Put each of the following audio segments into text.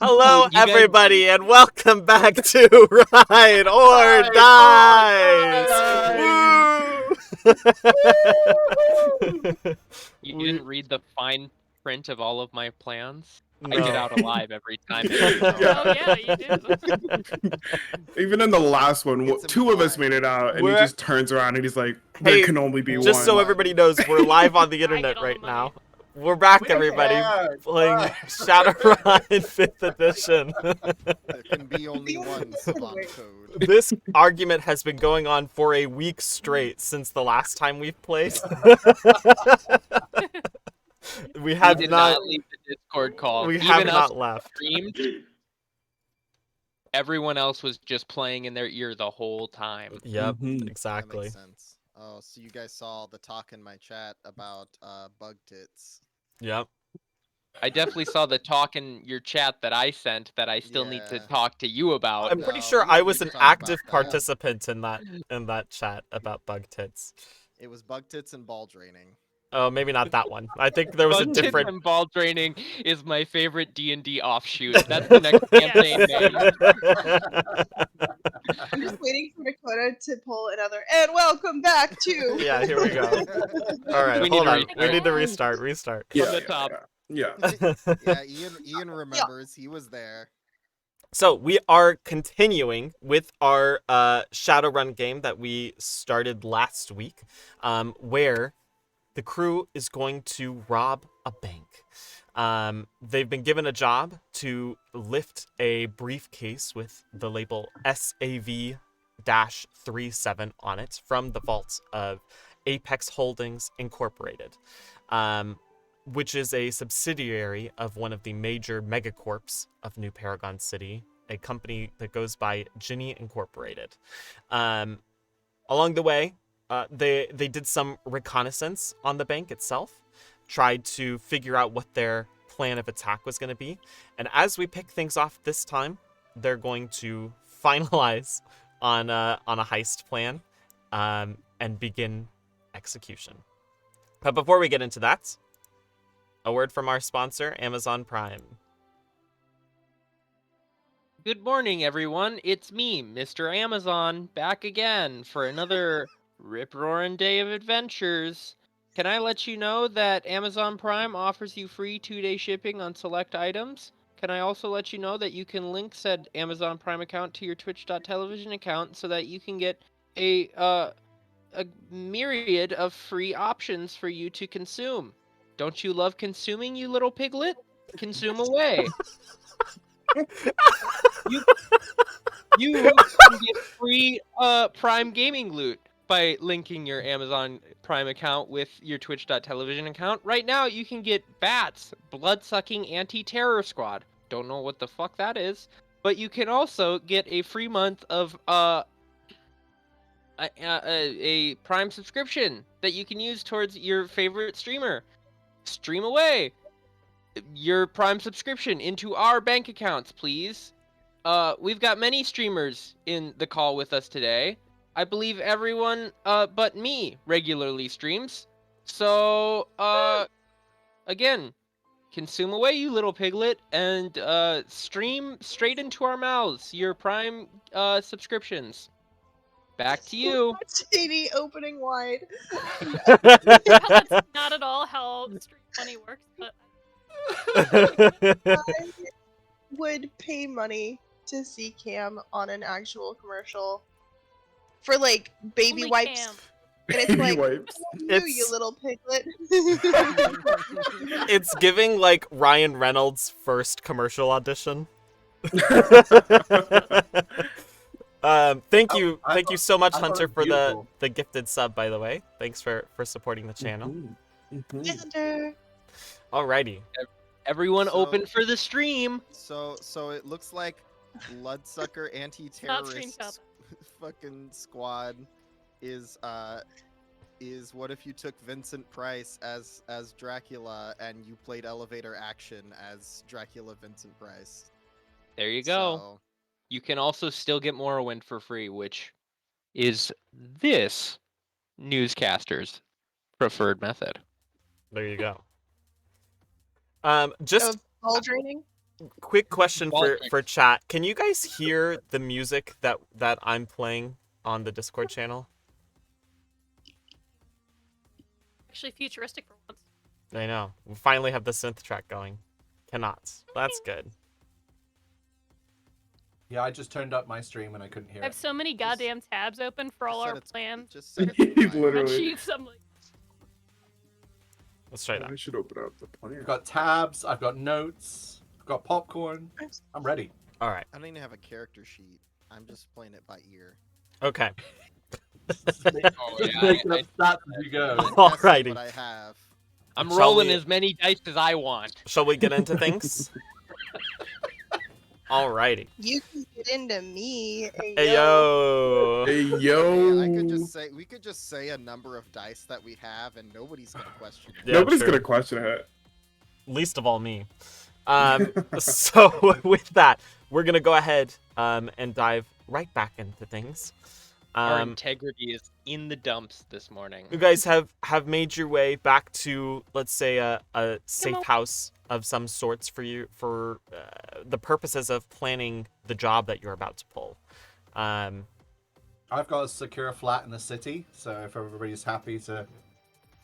Hello, everybody, and welcome back to Ride or Die! You didn't read the fine print of all of my plans? No. I get out alive every time. Oh yeah, you do. Even in the last one, It's two of us implied. made it out, and We're- he just turns around and he's like, "There Hey, can only be one." Just so everybody knows, we're live on the I internet get all right the now. money. We're back, everybody, playing Shadowrun 5th edition. There can be only one Savant code. This argument has been going on for a week straight since the last time we've played. We have did not leave the Discord call. We Even have us not left. streamed. Everyone else was just playing in their ear the whole time. Yep, Mhm. exactly. That makes sense. Oh, so you guys saw the talk in my chat about bug tits. Yep. I definitely saw the talk in your chat that I sent that I still need to Yeah. talk to you about. I'm pretty No, sure we I don't was need an to talk about active that. participant in that chat about bug tits. It was bug tits and ball draining. Oh, maybe not that one. I think there was a Fun different. and ball draining is my favorite D&D offshoot. That's the next campaign name. I'm just waiting for Dakota to pull another. And welcome back to. Yeah, here we go. All right, We need hold to on. We restart. need to restart. Yeah, the yeah, top. Yeah. Yeah, Ian remembers. He was there. So we are continuing with our Shadowrun game that we started last week, where the crew is going to rob a bank. They've been given a job to lift a briefcase with the label SAV-37 on it from the vaults of Apex Holdings Incorporated, which is a subsidiary of one of the major megacorps of New Paragon City, a company that goes by Ginny Incorporated. Along the way, they did some reconnaissance on the bank itself, tried to figure out what their plan of attack was going to be, and as we pick things off this time, they're going to finalize on a heist plan and begin execution. But before we get into that, a word from our sponsor, Amazon Prime. Good morning, everyone. It's me, Mr. Amazon, back again for another rip-roaring day of adventures. Can I let you know that Amazon Prime offers you free 2-day shipping on select items? Can I also let you know that you can link said Amazon Prime account to your Twitch.television account so that you can get a myriad of free options for you to consume? Don't you love consuming, you little piglet? Consume away. You can get free Prime gaming loot by linking your Amazon Prime account with your Twitch.television account. Right now, you can get Bats, Blood-Sucking Anti-Terror Squad. Don't know what the fuck that is. But you can also get a free month of a Prime subscription that you can use towards your favorite streamer. Stream away your Prime subscription into our bank accounts, please. We've got many streamers in the call with us today. I believe everyone but me regularly streams. So, again, consume away, you little piglet, and stream straight into our mouths your Prime subscriptions. Back to you. JD opening wide. That's not at all how stream money works, but I would pay money to see Cam on an actual commercial for like baby only wipes. Cam. And it's Baby like, wipes. you It's- little piglet. It's giving like Ryan Reynolds' first commercial audition. Thank you so much, I thought Hunter, it was for beautiful. the gifted sub, by the way. Thanks for supporting the channel. Xander. Alrighty. Everyone So- open for the stream. So it looks like Bloodsucker Not stream anti-terrorist top. fucking squad is what if you took Vincent Price as Dracula and you played elevator action as Dracula Vincent Price. There you go. So, You can also still get Morrowind for free, which is this newscaster's preferred method. There you go. Just Ball draining. quick question Ball for drink. chat. Can you guys hear the music that I'm playing on the Discord channel? Actually futuristic for once. I know. We finally have the synth track going. Cannot. That's good. Yeah, I just turned up my stream and I couldn't hear I have it. so many goddamn tabs open for all Just our said it's- plans. just said it's Literally. Spreadsheets. I'm like, Let's try that. I should open up the plan. I've got tabs, I've got notes, I've got popcorn. I'm ready. All right. I don't even have a character sheet. I'm just playing it by ear. Okay. Oh, yeah, Making up stats as you go. I'm Alrighty. guessing what I have. I'm Shall rolling we- as many dice as I want. Shall we get into things? Alrighty. You can get into me. Hey yo. Hey Hey, yo. we could just say a number of dice that we have and nobody's gonna question it. Yeah, Nobody's true. gonna question it. Least of all me. So with that, we're gonna go ahead and dive right back into things. Our Um, integrity is in the dumps this morning. you guys have made your way back to, let's say, a safe house of some sorts for you for the purposes of planning the job that you're about to pull. I've got a secure flat in the city, so if everybody's happy to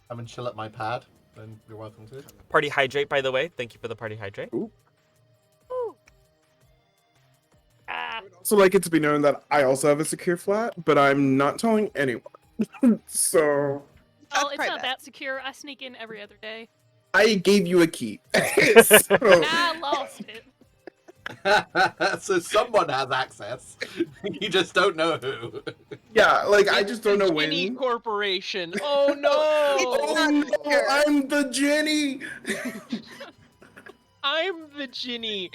come and chill at my pad, then you're welcome to. Party hydrate, by the way. Thank you for the party hydrate. Ooh. Ah, So like it to be known that I also have a secure flat, but I'm not telling anyone. So well, That's it's private. not that secure. I sneak in every other day. I gave you a key. So, I lost it. So someone has access. You just don't know who. yeah, like I just don't know Ginny when. Corporation. Oh no! Oh no, I'm the Jenny. I'm the Ginny.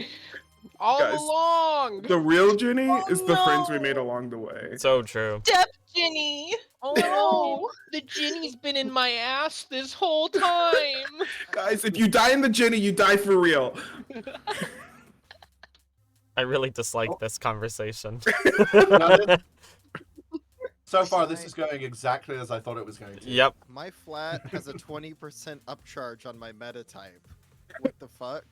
All Guys, along. The real Jenny Oh, is the friends we no. made along the way. So true. Step Ginny. Oh no! The Ginny's been in my ass this whole time. Guys, if you die in the Jenny, you die for real. I really dislike this conversation. So far, this is going exactly as I thought it was going to. Yep. My flat has a 20% upcharge on my meta type. What the fuck?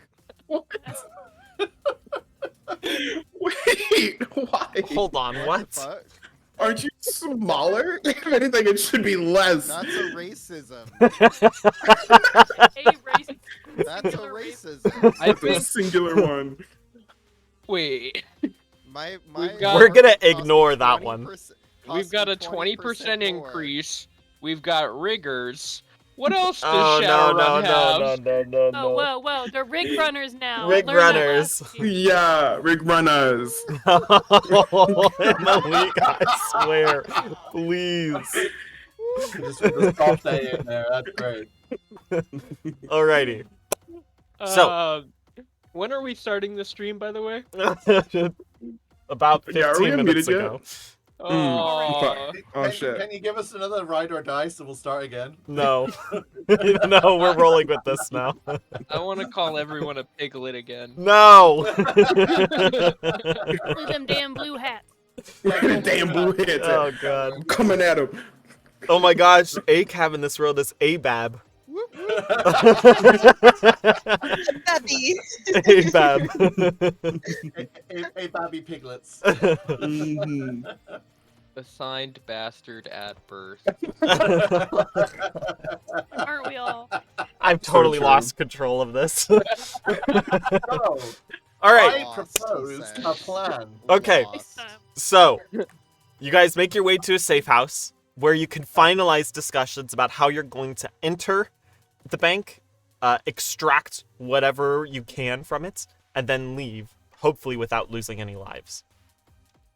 Wait, why? Hold on, The what? fuck? Aren't you smaller? If anything, it should be less. That's a racism. A racist. That's a racism. I The think. singular one. Wait. My We've got- We're gonna cost me ignore that one. 20% We've got a cost 20% me 20% more. increase. We've got riggers. What else does Oh no Shadowrun have? no Oh, whoa. They're rig runners now. Rig Learn that runners. last week. Yeah, Rig Runners. Malik, I swear, please. Just with the soft A in there. That's great. Alrighty. So- Uh, when are we starting the stream, by the way? About Yeah, are we 15 minutes unmuted yet? ago. Oh, Fuck. Oh Can, shit. can you give us another ride or dice and we'll start again? No. No, we're rolling with this now. I want to call everyone a piglet again. No. Blew them damn blue hats. Damn blue hits. Oh god. I'm coming at him. Oh my gosh, ACAB in this world is ABAB. Whoop, whoop. Debbie. ABAB. Hey, Babby Piglets. Mhm. Assigned bastard at birth. Aren't we all? I've totally true. lost control of this. So, Alright, I proposed a plan. Okay. Next time. so you guys make your way to a safe house where you can finalize discussions about how you're going to enter the bank, extract whatever you can from it, and then leave, hopefully without losing any lives.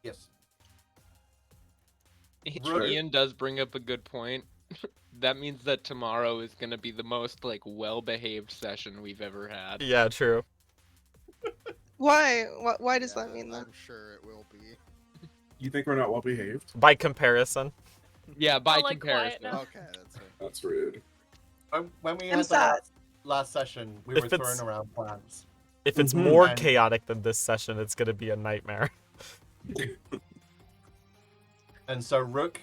Yes. Right. Ian does bring up a good point. That means that tomorrow is gonna be the most well-behaved session we've ever had. Yeah, true. Why? Why does Yeah, that mean that? I'm sure it will be. You think we're not well behaved? By comparison. Yeah, by I like quiet comparison. now. Okay, that's fair. That's rude. When we I'm had the sad. last session, we If were it's- throwing around plans. If it's Mhm. more And- chaotic than this session, it's going to be a nightmare. And so Rook,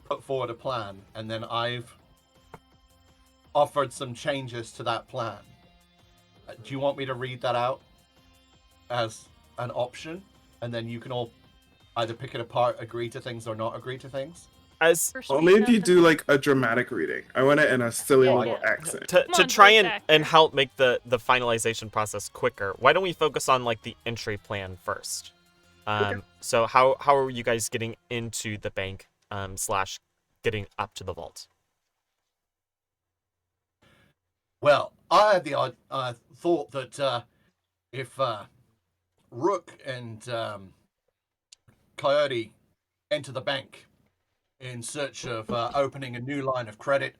put forward a plan, and then I've offered some changes to that plan. Do you want me to read that out as an option, and then you can all either pick it apart, agree to things, or not agree to things? As First Only week if you after- do like a dramatic reading. I want it in a silly Yeah, little yeah. accent. to Come on, try voice and actor. help make the finalization process quicker, why don't we focus on like the entry plan first? So how are you guys getting into the bank slash getting up to the vault? Well, I had the thought that if Rook and Coyote enter the bank in search of opening a new line of credit,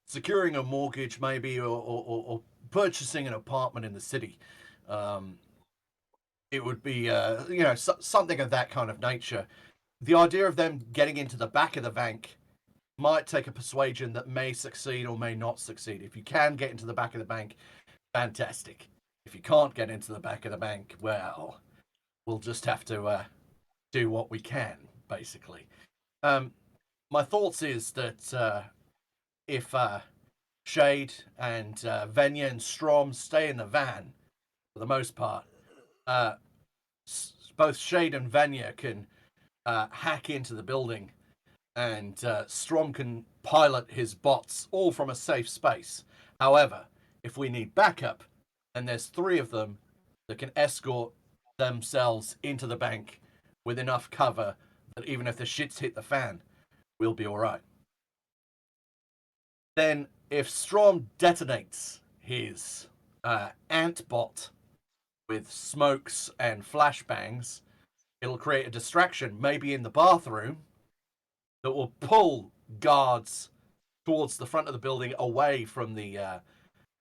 securing a mortgage maybe, or purchasing an apartment in the city, it would be something of that kind of nature. The idea of them getting into the back of the bank might take a persuasion that may succeed or may not succeed. If you can get into the back of the bank, fantastic. If you can't get into the back of the bank, well, we'll just have to do what we can. basically. My thoughts is that if Shade and Venya and Strom stay in the van for the most part, both Shade and Venya can hack into the building, and Strom can pilot his bots all from a safe space. However, if we need backup, and there's 3 of them that can escort themselves into the bank with enough cover that even if the shits hit the fan, we'll be all right. Then, if Strom detonates his ant bot with smokes and flashbangs, it'll create a distraction, maybe in the bathroom, that will pull guards towards the front of the building away from the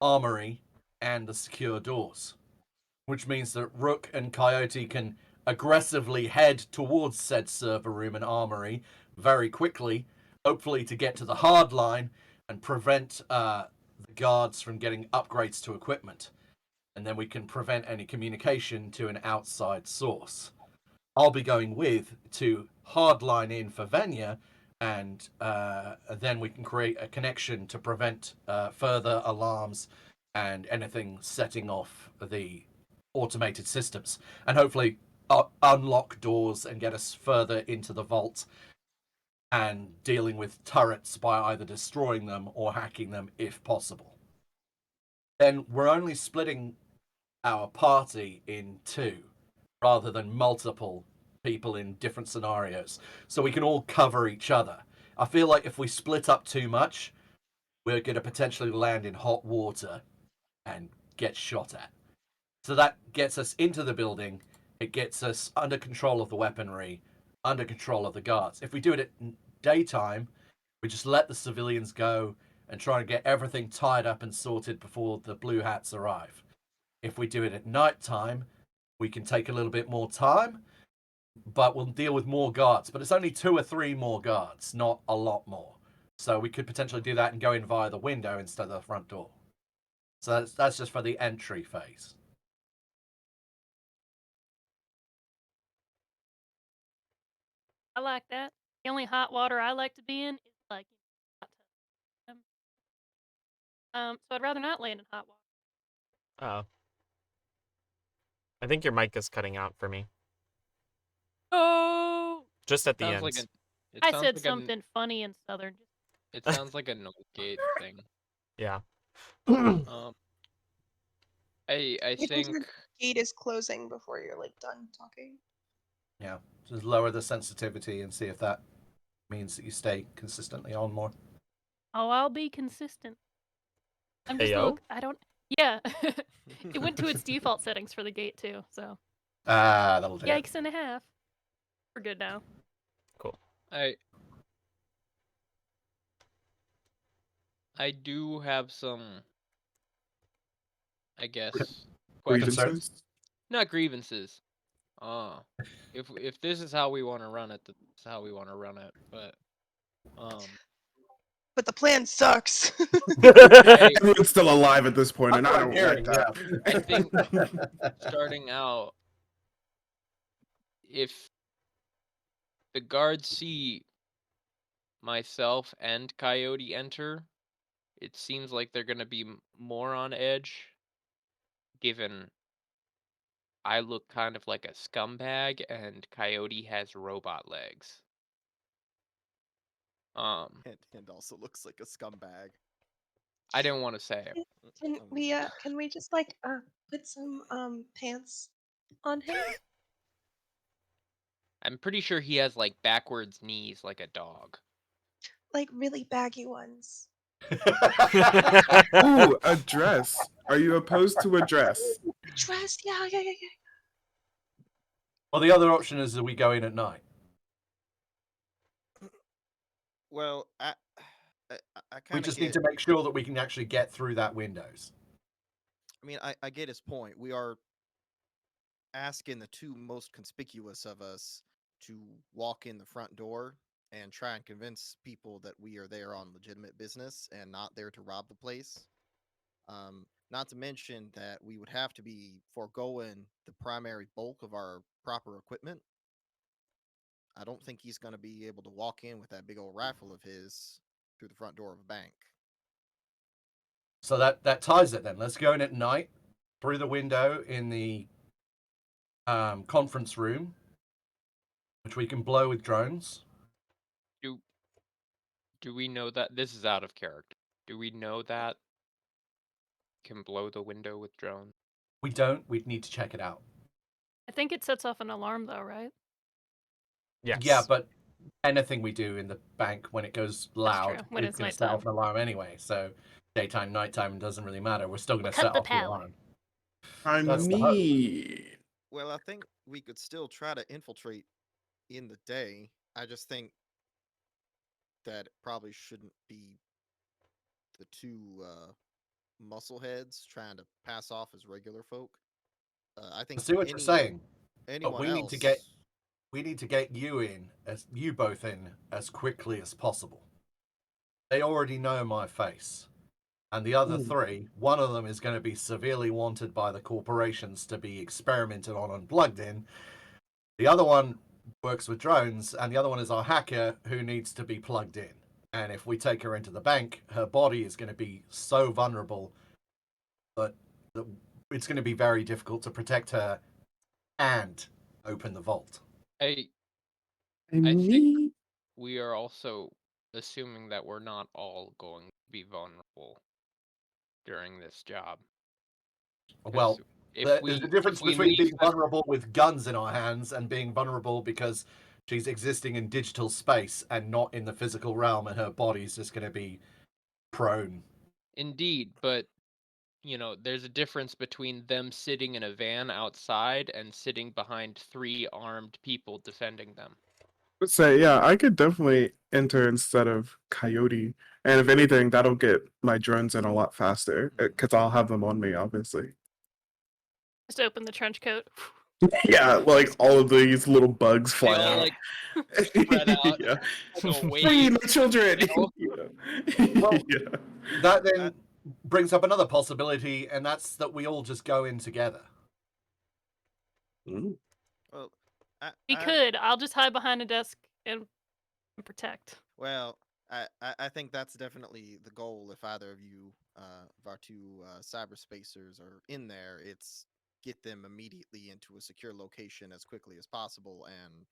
armory and the secure doors, which means that Rook and Coyote can aggressively head towards said server room and armory very quickly, hopefully to get to the hard line and prevent the guards from getting upgrades to equipment. And then we can prevent any communication to an outside source. I'll be going with to hardline in for Venya, and then we can create a connection to prevent further alarms and anything setting off the automated systems, and hopefully unlock doors and get us further into the vault and dealing with turrets by either destroying them or hacking them if possible. Then we're only splitting our party in 2 rather than multiple people in different scenarios, so we can all cover each other. I feel like if we split up too much, we're going to potentially land in hot water and get shot at. So that gets us into the building, it gets us under control of the weaponry, under control of the guards. If we do it at daytime, we just let the civilians go and try to get everything tied up and sorted before the blue hats arrive. If we do it at night time, we can take a little bit more time, but we'll deal with more guards. But it's only 2 or 3 more guards, not a lot more. So we could potentially do that and go in via the window instead of the front door. So that's just for the entry phase. I like that. The only hot water I like to be in is like hot tub. So I'd rather not land in hot water. Oh. I think your mic is cutting out for me. Oh, Just at the Sounds end. like it I sounds said like something funny and southern. it sounds like a noise gate thing. Yeah. Um, I It means think your gate is closing before you're like done talking. Yeah, just lower the sensitivity and see if that means that you stay consistently on more. Oh, I'll be consistent. I'm just Ayo? look. I don't. Yeah, it went to its default settings for the gate too. So That'll do it. yikes and a half. We're good now. I do have some, I guess, Concerns? questions. Grievances? Not grievances. If this is how we want to run it, this is how we want to run it. But But the plan sucks. Everyone's still alive at this point, and That's I what I'm don't like hearing, that. I think starting out, if the guards see myself and Coyote enter, it seems like they're gonna be more on edge, given I look kind of like a scumbag and Coyote has robot legs. And also looks like a scumbag. I didn't want to say it. Can we just like put some pants on him? I'm pretty sure he has like backwards knees like a dog. Like really baggy ones. Ooh, a dress. Are you opposed to a dress? Dress, yeah. Well, the other option is that we go in at night. Well, I We kind of just get. need to make sure that we can actually get through that windows. I mean, I get his point. We are asking the 2 most conspicuous of us to walk in the front door and try and convince people that we are there on legitimate business and not there to rob the place. Not to mention that we would have to be foregoing the primary bulk of our proper equipment. I don't think he's gonna be able to walk in with that big old rifle of his through the front door of a bank. So that ties it then. Let's go in at night through the window in the conference room, which we can blow with drones. Do we know that this is out of character? Do we know that can blow the window with drones? We don't. We'd need to check it out. I think it sets off an alarm though, right? Yes. Yeah, but anything we do in the bank when it goes loud true, when is it's going to set off nighttime. an alarm anyway. So daytime, nighttime, it doesn't really matter. We're still going to Cut set the off the power. alarm. I That's the hope. mean, Well, I think we could still try to infiltrate in the day. I just think that it probably shouldn't be the two muscle heads trying to pass off as regular folk. I I think see what you're saying, but anyone we else. need to get you both in as quickly as possible. They already know my face. And the other three, one of them is going to be severely wanted by the corporations to be experimented on and plugged in. The other one works with drones, and the other one is our hacker who needs to be plugged in. And if we take her into the bank, her body is going to be so vulnerable that it's going to be very difficult to protect her and open the vault. I I think mean, we are also assuming that we're not all going to be vulnerable during this job. 'Cause Well, if there's a we difference if we between leave being the- vulnerable with guns in our hands and being vulnerable because she's existing in digital space and not in the physical realm, and her body's just going to be prone. Indeed, but there's a difference between them sitting in a van outside and sitting behind 3 armed people defending them. let's say, yeah, I could definitely enter instead of Coyote. And if anything, that'll get my drones in a lot faster because I'll have them on me, obviously. Just open the trench coat. Yeah, like all of these little bugs They fly all out. like spread out Yeah. like a Free wave. my children. Well, Yeah. That then brings up another possibility, and that's that we all just go in together. Ooh. Well, We could. I'll just hide behind a desk and protect. Well, I think that's definitely the goal. If either of you, of our two cyberspacers, are in there, it's get them immediately into a secure location as quickly as possible, and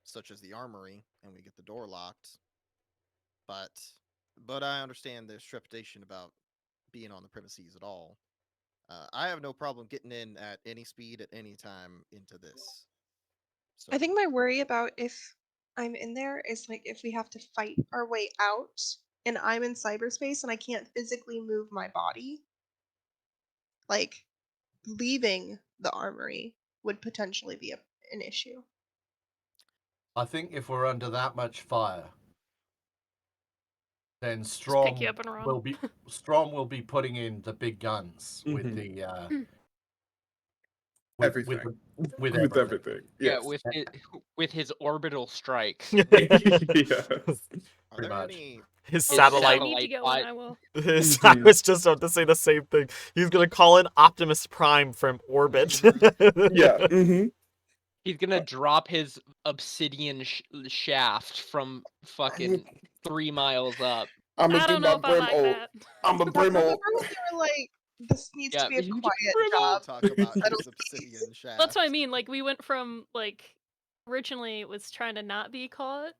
such as the armory, and we get the door locked. But I understand there's trepidation about being on the premises at all. I have no problem getting in at any speed at any time into this. So I think my worry about if I'm in there is like if we have to fight our way out and I'm in cyberspace and I can't physically move my body, like leaving the armory would potentially be an issue. I think if we're under that much fire, then Just pick you Strom up and run. will be putting in the big guns with Mhm. the Everything. with With everything. everything. Yeah, Yes. with his orbital strike. Yes. are Pretty there much. any His Oh, satellite. I need to go Satellite and I will. I was just about to say the same thing. He's gonna call in Optimus Prime from orbit. Yeah. Mm-hmm. He's gonna drop his obsidian shaft from fucking 3 miles up. I'm gonna I do don't my know if I like Brimo. that. I'm a Remember Brimo. when they were like, this needs Yeah, to be a you just quiet bring we'll job. talk about Settle his please. obsidian shaft? That's what I mean. Like we went from like originally it was trying to not be caught,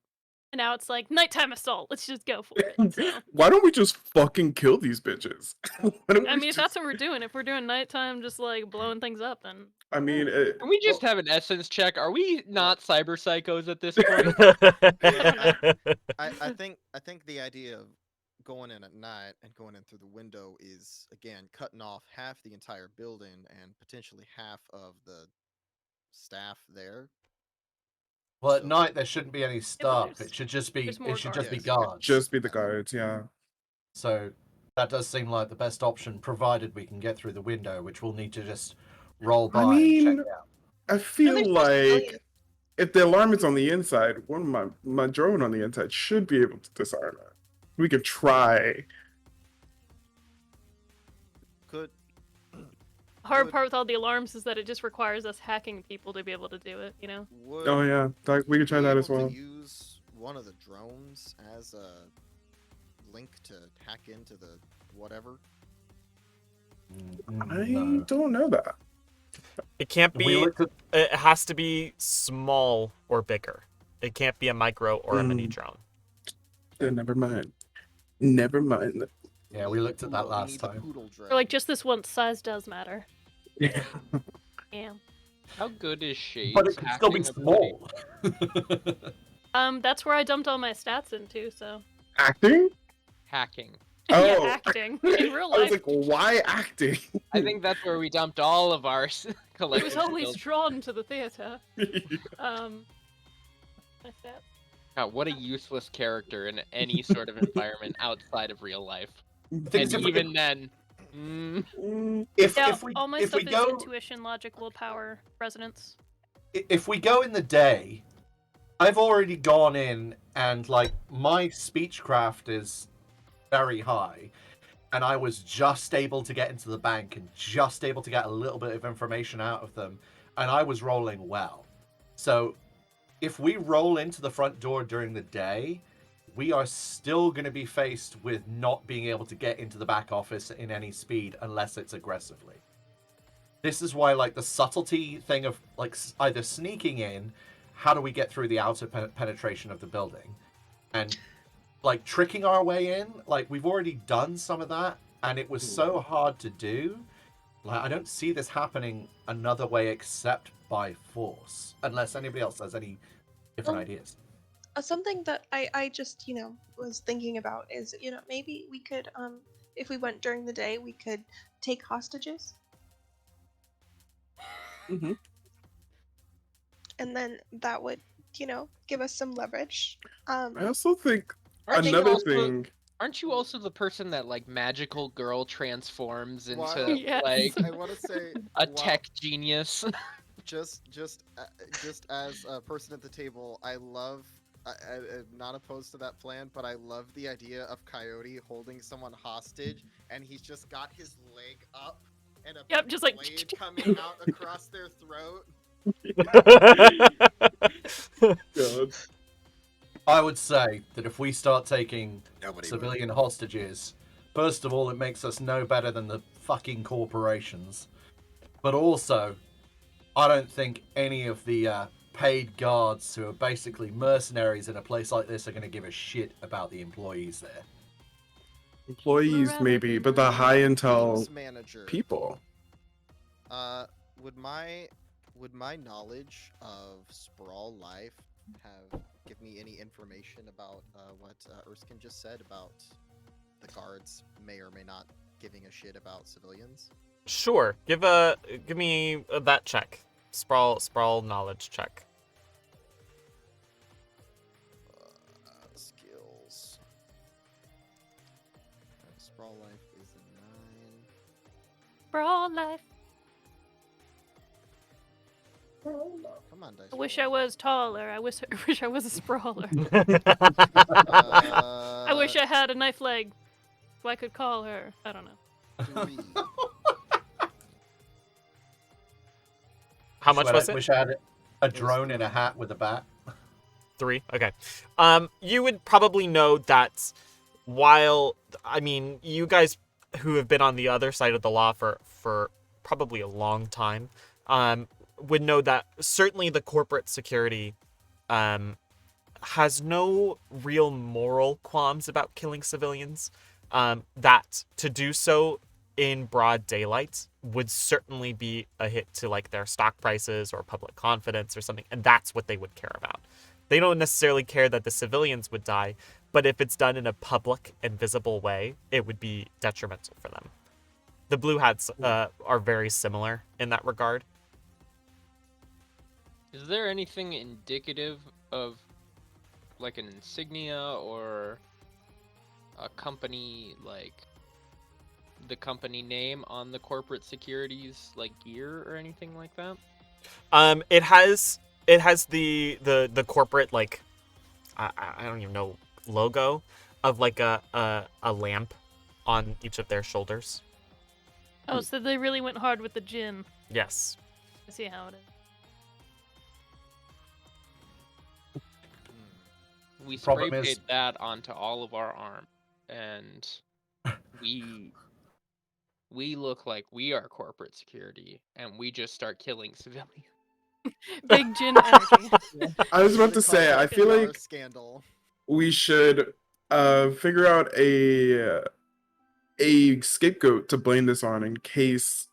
and now it's like nighttime assault. Let's just go for it. So Why don't we just fucking kill these bitches? Why don't I we mean, if just- that's what we're doing, if we're doing nighttime, just like blowing things up, then I mean, Can we just have an essence check? Are we not cyber psychos at this point? I think the idea of going in at night and going in through the window is again cutting off half the entire building and potentially half of the staff there. Well, at So- night there shouldn't be any staff. there's- It should just be there's more guards. guards. just be the guards, yeah. So that does seem like the best option, provided we can get through the window, which we'll need to just roll by and mean, check out. I And feel there's no like civilians. if the alarm is on the inside, one of my drone on the inside should be able to disarm it. We could try. Could hard Would- part with all the alarms is that it just requires us hacking people to be able to do it, you know? Would Oh yeah, we you could try be that able as well. to use one of the drones as a link to hack into the whatever? I No. don't know that. It can't We be. looked at It has to be small or bigger. It can't be a micro or a mini Mm. drone. Never mind. Never mind. Yeah, we looked at that We last need the time. poodle drone. Or like just this once, size does matter. Yeah. Yeah. How good is Shades But it can still be hacking ability? small. That's where I dumped all my stats into, so. Acting? Hacking. Yeah, Oh. acting. In real I was life. like, why acting? I think that's where we dumped all of our I collective was always skills. drawn to the theater. My stats. God, what a useless character in any sort of environment outside of real life. Thing And is, if we- even then, if Yeah, we all my if stuff we is go intuition, logic, willpower, resonance. if we go in the day, I've already gone in and like my speechcraft is very high, and I was just able to get into the bank and just able to get a little bit of information out of them, and I was rolling well. So if we roll into the front door during the day, we are still going to be faced with not being able to get into the back office in any speed unless it's aggressively. This is why, like, the subtlety thing of, like, either sneaking in, how do we get through the outer penetration of the building? And, like, tricking our way in, like, we've already done some of that, and it was so hard to do. Like, I don't see this happening another way except by force, unless anybody else has any different Well, ideas. Something that I just, was thinking about is, maybe we could, if we went during the day, we could take hostages. Mhm. And then that would, give us some leverage. I also think Aren't you another also- thing. aren't you also the person that like magical girl transforms into Why- Yes. like I want to say a why- tech genius? just as a person at the table, I love. I'm not opposed to that plan, but I love the idea of Coyote holding someone hostage, and he's just got his leg up, and a Yep, just like- blade coming out across their throat. God. I would say that if we start taking Nobody civilian hostages, first of all, it makes us no better than the fucking corporations. But also, I don't think any of the paid guards who are basically mercenaries in a place like this are going to give a shit about the employees there. Employees Forever maybe, be but the high intel Teams manager. people. Would my knowledge of Sprawl life give me any information about what Erskine just said about the guards may or may not giving a shit about civilians? Sure. Give me that check. Sprawl knowledge check. Skills. Sprawl life is a 9. For all life. Come on, dice. I wish I was taller. I wish I was a sprawler. I wish I had a knife leg so I could call her. I don't know. 3. How much was it? Wish I had a drone in a hat with a bat. 3. Okay. You would probably know that while you guys who have been on the other side of the law for probably a long time, would know that certainly the corporate security has no real moral qualms about killing civilians. That to do so in broad daylight would certainly be a hit to like their stock prices or public confidence or something, and that's what they would care about. They don't necessarily care that the civilians would die, but if it's done in a public and visible way, it would be detrimental for them. The Blue Hats are very similar in that regard. Is there anything indicative of like an insignia or a company, like the company name on the corporate securities like gear or anything like that? It has the corporate like I don't even know logo of like a lamp on each of their shoulders. Oh, so they really went hard with the gin. Yes. I see how it is. We Problem spray is- paint that onto all of our arm, and we look like we are corporate security, and we just start killing civilians. Big gin energy. I was about They to call say, it I the feel PR like scandal. we should figure out a scapegoat to blame this on in case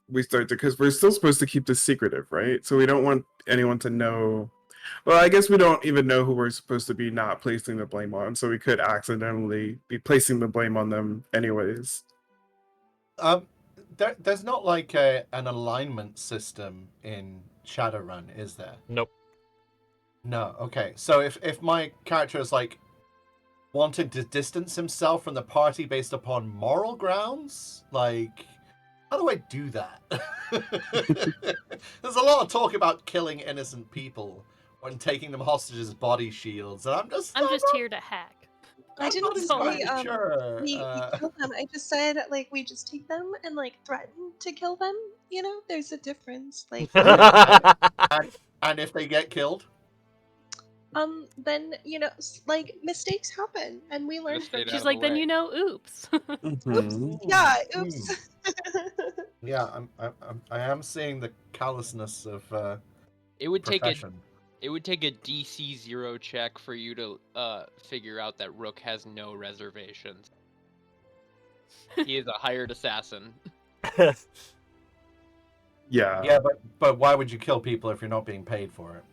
we start to, because we're still supposed to keep this secretive, right? So we don't want anyone to know. Well, I guess we don't even know who we're supposed to be not placing the blame on, so we could accidentally be placing the blame on them anyways. There's not like an alignment system in Shadowrun, is there? Nope. No. Okay. So if my character is like wanted to distance himself from the party based upon moral grounds, like how do I do that? There's a lot of talk about killing innocent people and taking them hostage as body shields, and I'm just here to hack. I I'm didn't not say entirely sure. we kill them. I just said like we just take them and like threaten to kill them. You know, there's a difference. Like And if they get killed, then you know like mistakes happen and we learn Just from stayed out She's of like, the then way. you know, oops. Mhm. Yeah, Mm. oops. Yeah, I am seeing the callousness of It would take profession. a DC 0 check for you to figure out that Rook has no reservations. He is a hired assassin. Yeah. Yeah, but why would you kill people if you're not being paid for it?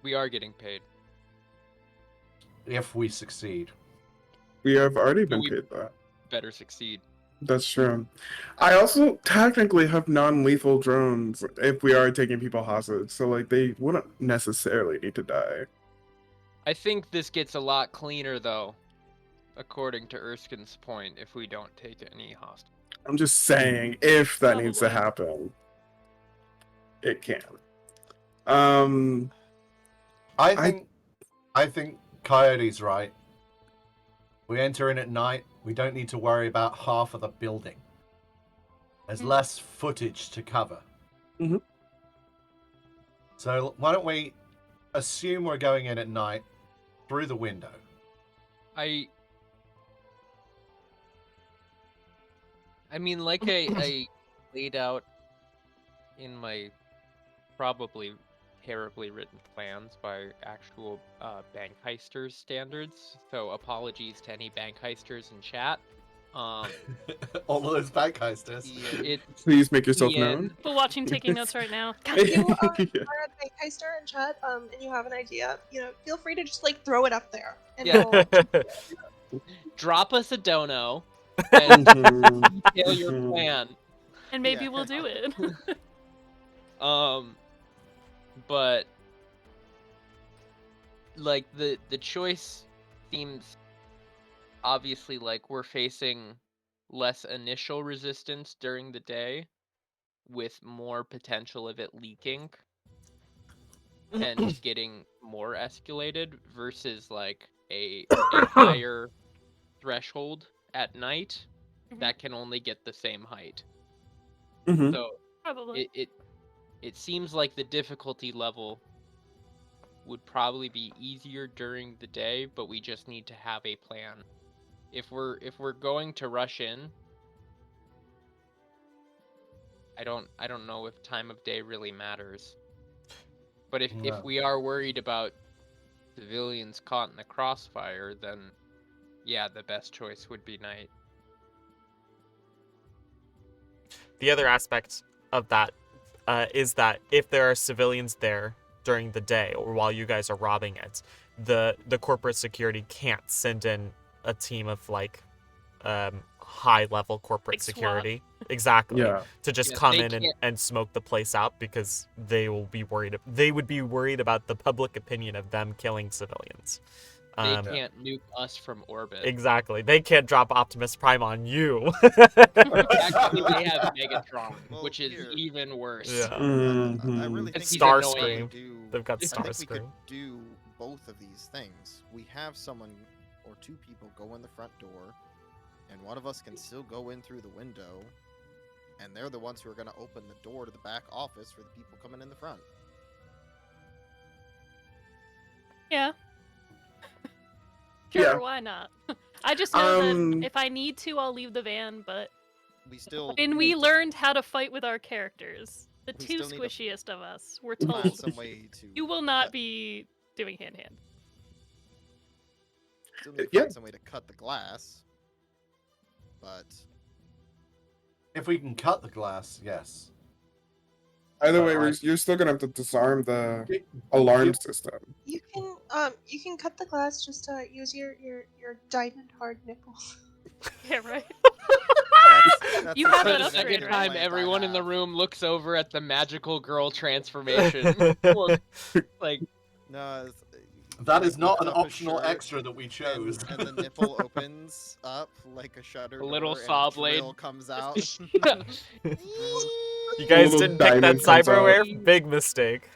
We are getting paid. If we succeed. We have already But been we paid that. better succeed. That's true. I also technically have non-lethal drones if we are taking people hostage, so like they wouldn't necessarily need to die. I think this gets a lot cleaner though, according to Erskine's point, if we don't take any hostage. I'm just saying, if that needs to Probably. happen, it can. Um, I think Coyote's right. We enter in at night, we don't need to worry about half of the building. There's less footage to cover. Mhm. So why don't we assume we're going in at night through the window? I mean, like I laid out in my probably terribly written plans by actual bank heisters standards. So apologies to any bank heisters in chat. All of those bank heisters. It's Please make yourself Ian. known. People watching, taking notes right now. If you Yeah. are a bank heister in chat, and you have an idea, you know, feel free to just like throw it up there, and Yeah. we'll Drop us a dono and Mhm. detail your Mhm. plan. And maybe Yeah. we'll do it. But like the choice seems obviously like we're facing less initial resistance during the day with more potential of it leaking and getting more escalated versus like a higher threshold at night that can only get the same height. Mhm. So Probably. it seems like the difficulty level would probably be easier during the day, but we just need to have a plan. If we're going to rush in, I don't know if time of day really matters. But if No. we are worried about civilians caught in the crossfire, then yeah, the best choice would be night. The other aspect of that is that if there are civilians there during the day or while you guys are robbing it, the corporate security can't send in a team of like high level corporate Like SWAT. security. Exactly. Yeah. To just Yeah, come they in and, can't- and smoke the place out because they would be worried about the public opinion of them killing civilians. They can't nuke us from orbit. Exactly. They can't drop Optimus Prime on you. Actually, they have Megatron, Well, which is here- even worse. Yeah. I Mhm. really think It's we Star could probably Scream. do. They've got I I Star think we could Scream. do both of these things. We have someone or two people go in the front door, and one of us can still go in through the window and they're the ones who are going to open the door to the back office for the people coming in the front. Yeah. Sure, Yeah. why not? I just know that Um, if I need to, I'll leave the van, but We still when we need to learned how to fight with our characters, the We two still need to squishiest of us were find told, some way to. you will not cut- be doing hand-hand. Still need to Yeah. find some way to cut the glass. But If we can cut the glass, yes. Either But way, I- you're still gonna have to disarm the Gi- alarm give- system. You can cut the glass. Just use your diamond hard nipples. Yeah, right? that's You a have For that the upgrade, second right? time, plant I everyone in the have. room looks over at the magical girl transformation. Look, like, No, That like, is not an lift up a optional shirt, extra that we chose. and the nipple opens up like a shutter A little door, and saw a blade. drill comes out. You guys little didn't pick that diamond comes out. cyberware? Big mistake.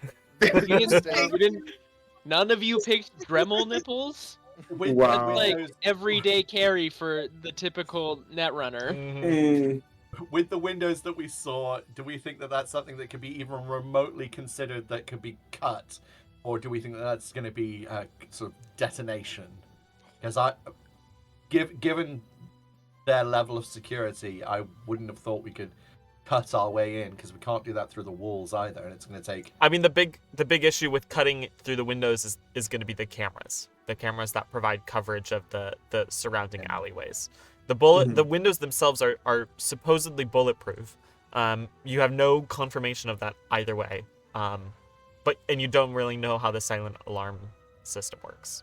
None of you picked Dremel nipples? With Wow. the Like, windows, everyday carry for the typical netrunner. Mhm. with the windows that we saw, do we think that that's something that could be even remotely considered that could be cut, or do we think that that's going to be a sort of detonation? Because given their level of security, I wouldn't have thought we could cut our way in, because we can't do that through the walls either, and it's going to take. I mean, the big issue with cutting through the windows is going to be the cameras that provide coverage of the surrounding alleyways. The windows themselves are supposedly bulletproof. You have no confirmation of that either way. And you don't really know how the silent alarm system works.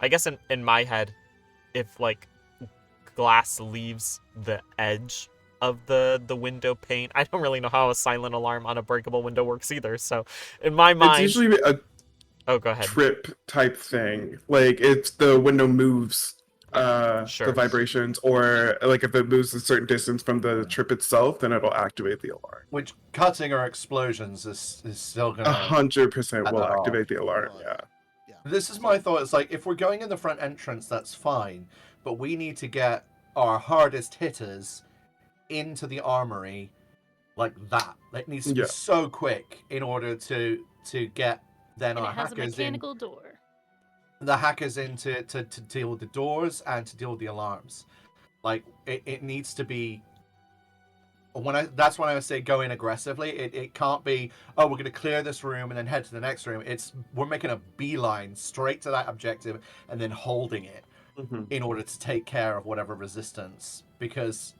I guess in my head, if like glass leaves the edge of the window pane, I don't really know how a silent alarm on a breakable window works either. So in my mind, It's usually a oh, go ahead. trip type thing. Like if the window moves, Sure. the vibrations, or like if it moves a certain distance from the trip itself, then it'll activate the alarm. Which cutting or explosions is still going to. 100% will At all. activate the alarm. Oh, Yeah. This is my thought. It's like, if we're going in the front entrance, that's fine, but we need to get our hardest hitters into the armory like that. It needs to be Yeah. so quick in order to get then And our it has a hackers mechanical door. the hackers in to deal with the doors and to deal with the alarms. Like it needs to be. That's when I would say go in aggressively. It can't be, oh, we're going to clear this room and then head to the next room. We're making a beeline straight to that objective and then holding it in order to take care of whatever resistance, because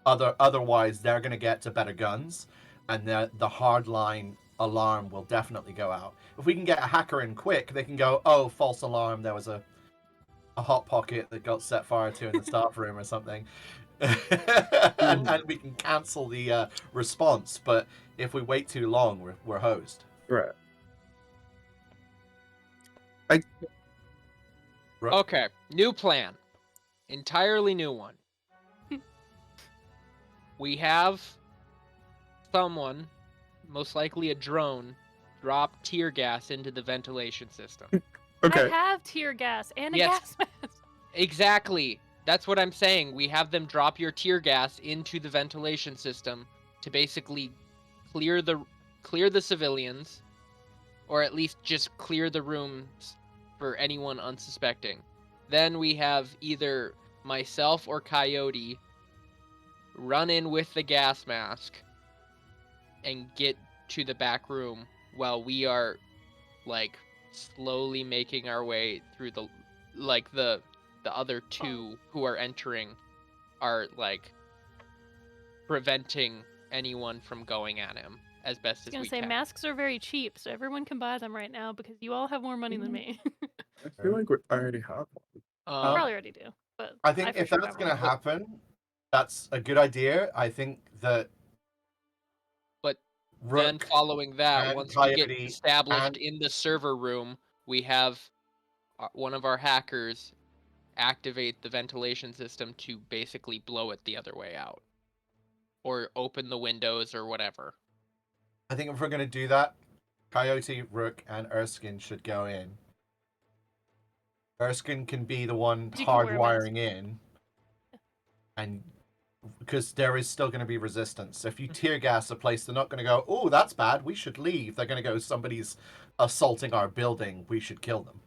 otherwise they're going to get to better guns, and the hardline alarm will definitely go out. If we can get a hacker in quick, they can go, oh, false alarm, there was a hot pocket that got set fire to in the staff room or something. And we can cancel the response. But if we wait too long, we're hosed. Right. Okay, new plan. Entirely new one. We have someone, most likely a drone, drop tear gas into the ventilation system. Okay. I have tear gas and a Yes. gas mask. Exactly. That's what I'm saying. We have them drop your tear gas into the ventilation system to basically clear the civilians, or at least just clear the rooms for anyone unsuspecting. Then we have either myself or Coyote run in with the gas mask and get to the back room while we are like slowly making our way through the other two who are entering are like preventing anyone from going at him as best I was as gonna we say can. masks are very cheap, so everyone can buy them right now because you all have more money than me. I feel like I already have one. Probably already do, but I think for if sure that's have going to one. happen, that's a good idea. I think that. But Rook then following that, and once we get Coyote established and- in the server room, we have one of our hackers activate the ventilation system to basically blow it the other way out, or open the windows or whatever. I think if we're going to do that, Coyote, Rook, and Erskine should go in. Erskine can be the one You can wear a mask. hardwiring in, and because there is still going to be resistance. If you tear gas a place, they're not going to go, "Oh, that's bad. We should leave." They're going to go, "Somebody's assaulting our building. We should kill them."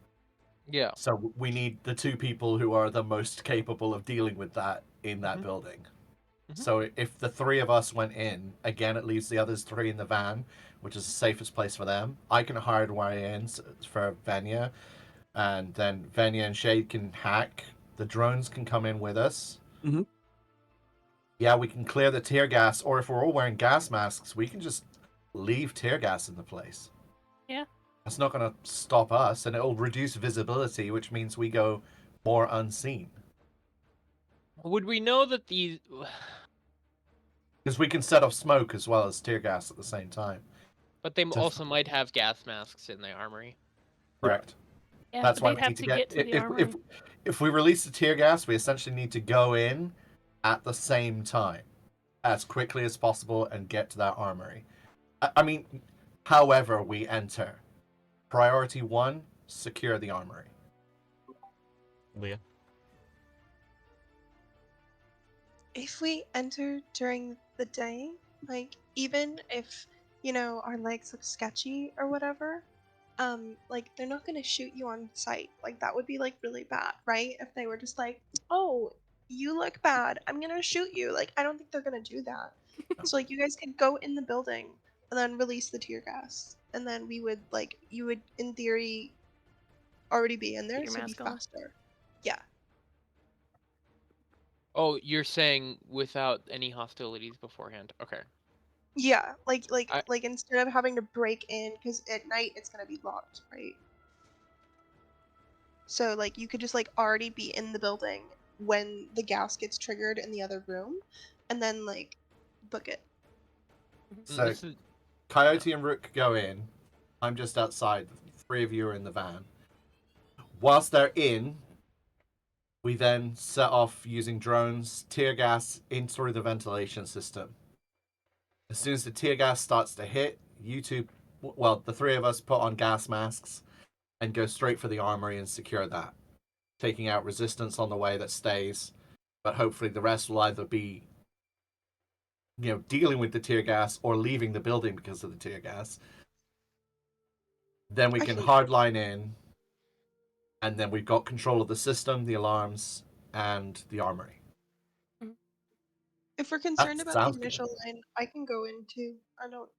Yeah. So we need the two people who are the most capable of dealing with that in that Mhm. building. Mhm. So if the three of us went in, again, it leaves the others three in the van, which is the safest place for them. I can hardwire in for Venya, and then Venya and Shade can hack. The drones can come in with us. Mhm. Yeah, we can clear the tear gas, or if we're all wearing gas masks, we can just leave tear gas in the place. Yeah. That's not going to stop us, and it'll reduce visibility, which means we go more unseen. Would we know that these? Because we can set off smoke as well as tear gas at the same time. But they To- also might have gas masks in the armory. Correct. Yeah, That's but why they'd we have need to to get. get to the If, armory. if we release the tear gas, we essentially need to go in at the same time, as quickly as possible, and get to that armory. I mean, however we enter, priority one: secure the armory. Leah. If we enter during the day, like even if our legs look sketchy or whatever, like they're not gonna shoot you on sight. Like that would be like really bad, right? If they were just like, "Oh, you look bad, I'm gonna shoot you." Like I don't think they're gonna do that. So like you guys could go in the building and then release the tear gas, and then we would you would in theory already be in there, your so it'd be mask on. faster. Yeah. Oh, you're saying without any hostilities beforehand? Okay. Yeah, I- like instead of having to break in, because at night it's gonna be locked, right? So like you could just like already be in the building when the gas gets triggered in the other room, and then like book it. So This is Coyote and Rook go in. I'm just outside. The three of you are in the van. Whilst they're in, we then set off using drones, tear gas in through the ventilation system. As soon as the tear gas starts to hit, you two, well, the three of us put on gas masks and go straight for the armory and secure that, taking out resistance on the way that stays. But hopefully the rest will either be, dealing with the tear gas or leaving the building because of the tear gas. Then we I can can- hardline in, and then we've got control of the system, the alarms, and the armory. If we're concerned about the sounds good. initial line, I can go in too. I don't.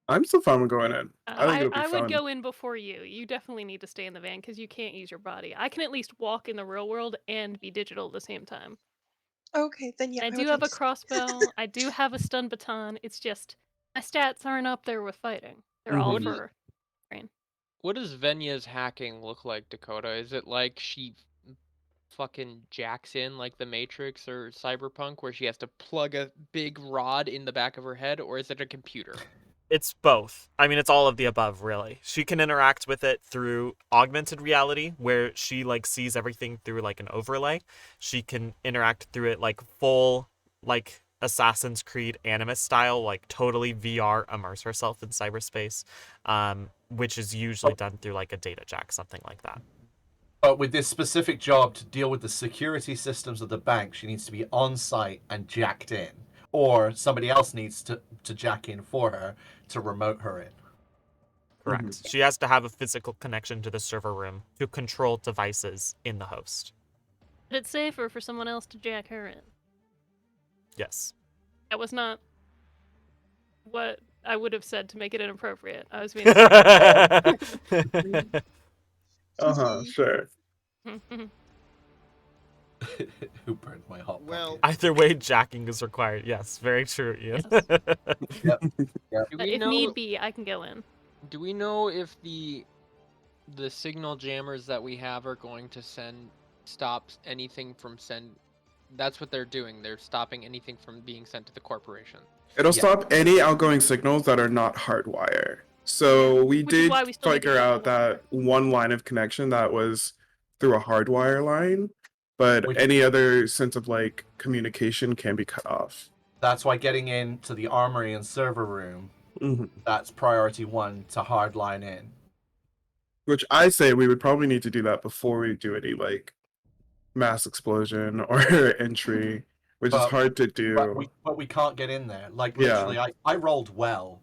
I'm still fine with going in. I think it'll be I would fun. go in before you. You definitely need to stay in the van because you can't use your body. I can at least walk in the real world and be digital at the same time. Okay, then yeah. I I do would have like a to- crossbow. I do have a stun baton. It's just my stats aren't up there with fighting. They're all What is- for brain. what does Venya's hacking look like, Dakota? Is it like she fucking jacks in like the Matrix or Cyberpunk, where she has to plug a big rod in the back of her head, or is it a computer? It's both. I mean, it's all of the above, really. She can interact with it through augmented reality, where she like sees everything through like an overlay. She can interact through it like full, like Assassin's Creed Animus style, like totally VR, immerse herself in cyberspace, which is usually done through like a data jack, something like that. But with this specific job to deal with the security systems of the bank, she needs to be on site and jacked in. Or somebody else needs to jack in for her to remote her in. Correct. She has to have a physical connection to the server room to control devices in the host. But it's safer for someone else to jack her in. Yes. That was not what I would have said to make it inappropriate. I was being. Sure. Who burned my hot Well, pocket? Either way, jacking is required. Yes, very true, Ian. Yes. Do But we if know? need be, I can go in. Do we know if the signal jammers that we have are going to stop anything from send? That's what they're doing. They're stopping anything from being sent to the corporation. It'll Yeah. stop any outgoing signals that are not hardwire. So we Which is did why we still need to figure get out the wire. that one line of connection that was through a hardwire line, but Which- any other sense of like communication can be cut off. That's why getting into the armory and server room, hmm that's priority one to hardline in. Which I say we would probably need to do that before we do any like mass explosion or entry, which is But hard to do. but we can't get in there. Like Yeah. literally, I rolled well.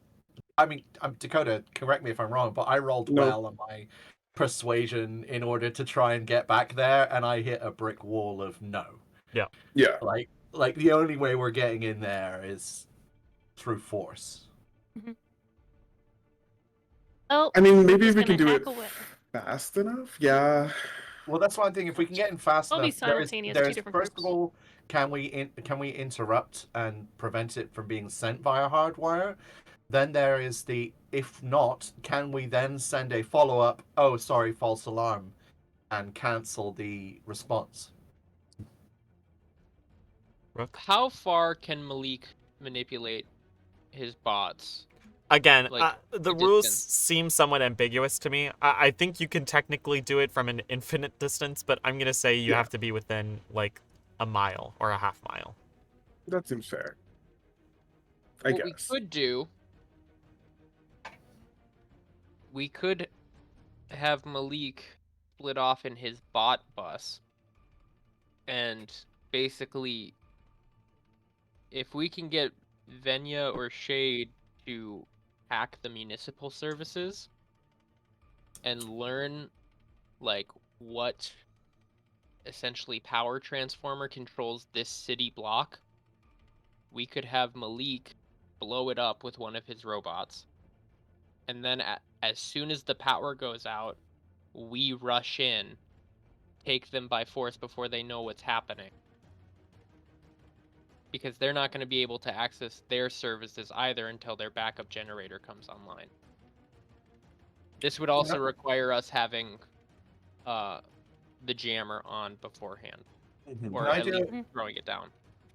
I mean, Dakota, correct me if I'm wrong, but I rolled No. well on my persuasion in order to try and get back there, and I hit a brick wall of no. Yeah. Yeah. Like the only way we're getting in there is through force. Oh, I mean, we're maybe if just we can gonna do hack it away. fast enough. Yeah. Well, that's one thing. If we can get in fast I'll be enough, simultaneous, two there's different first of groups. all, can we interrupt and prevent it from being sent via hardwire? Then there is the if not, can we then send a follow up? Oh, sorry, false alarm, and cancel the response. Rook. How far can Malik manipulate his bots? Again, Like, the a rules distance. seem somewhat ambiguous to me. I think you can technically do it from an infinite distance, but I'm gonna say you Yeah. have to be within like a mile or a half mile. That seems fair. I What we guess. could do, we could have Malik split off in his bot bus, and basically, if we can get Venya or Shade to hack the municipal services and learn like what essentially power transformer controls this city block, we could have Malik blow it up with one of his robots, and then as soon as the power goes out, we rush in, take them by force before they know what's happening, because they're not going to be able to access their services either until their backup generator comes online. This would also require us having the jammer on beforehand, or Can I at do least Mhm. throwing it down.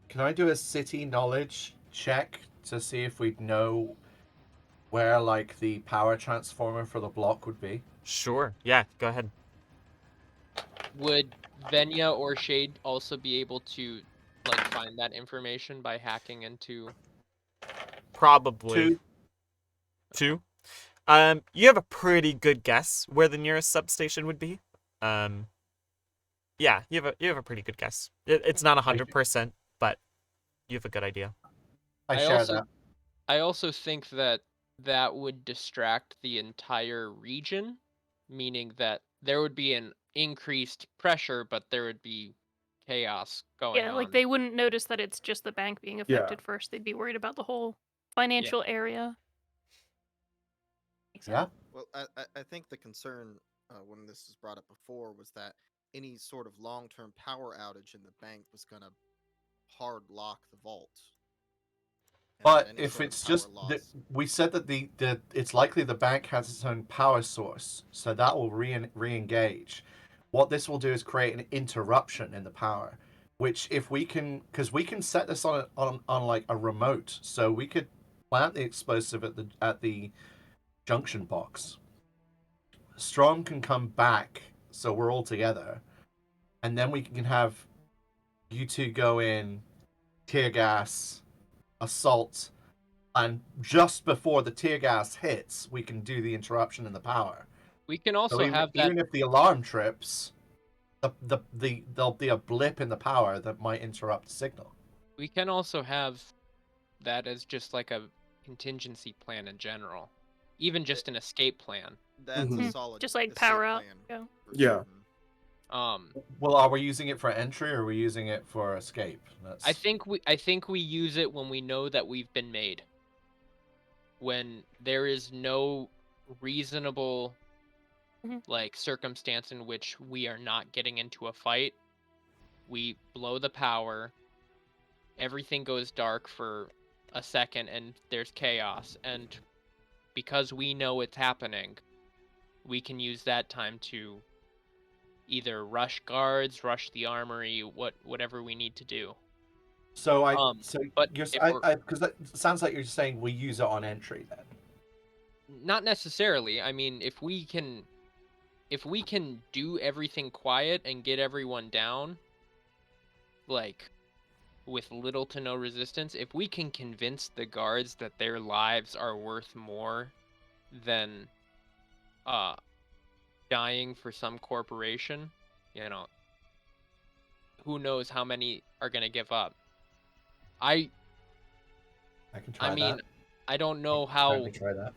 Can I do a city knowledge check to see if we'd know where like the power transformer for the block would be? Sure. Yeah. Go ahead. Would Venya or Shade also be able to like find that information by hacking into? Probably 2. 2. You have a pretty good guess where the nearest substation would be. Yeah, you have a pretty good guess. It's not 100%, but you have a good idea. I I share also- that. I also think that that would distract the entire region, meaning that there would be an increased pressure, but there would be chaos going Yeah, on. like they wouldn't notice that it's just the bank being Yeah. affected first. They'd be worried about the whole financial area. Makes Yeah. sense. Well, I think the concern when this was brought up before was that any sort of long-term power outage in the bank was going to hard lock the vault. And But any if sort of it's power just loss. we said that the it's likely the bank has its own power source, so that will re-engage. What this will do is create an interruption in the power, which if we can, because we can set this on like a remote, so we could plant the explosive at the junction box. Strom can come back, so we're all together, and then we can have you two go in, tear gas, assault, and just before the tear gas hits, we can do the interruption in the power. We can So also have that. even if the alarm trips, there'll be a blip in the power that might interrupt the signal. We can also have that as just like a contingency plan in general, even just an escape plan. That's Mhm. a solid Just like escape power out. plan Yeah. for Yeah. certain. Well, are we using it for entry or are we using it for escape? That's... I think we use it when we know that we've been made. When there is no reasonable Mhm. like circumstance in which we are not getting into a fight, we blow the power, everything goes dark for a second and there's chaos, and because we know it's happening, we can use that time to either rush guards, rush the armory, whatever we need to do. So but you're, if we're because that sounds like you're saying we use it on entry then. not necessarily, I mean, if we can do everything quiet and get everyone down, like with little to no resistance, if we can convince the guards that their lives are worth more than dying for some corporation, you know, who knows how many are gonna give up. I can try mean, that. I don't know Let how. me try that.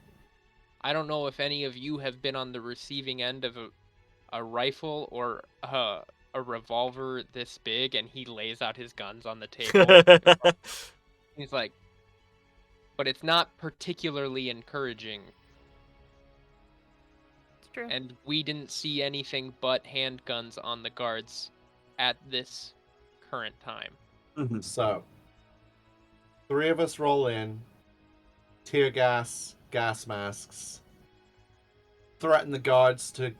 I don't know if any of you have been on the receiving end of a rifle or a revolver this big, and he lays out his guns on the table. He's like, but it's not particularly encouraging. It's true. And we didn't see anything but handguns on the guards at this current time. So, 3 of us roll in, tear gas, gas masks, threaten the guards to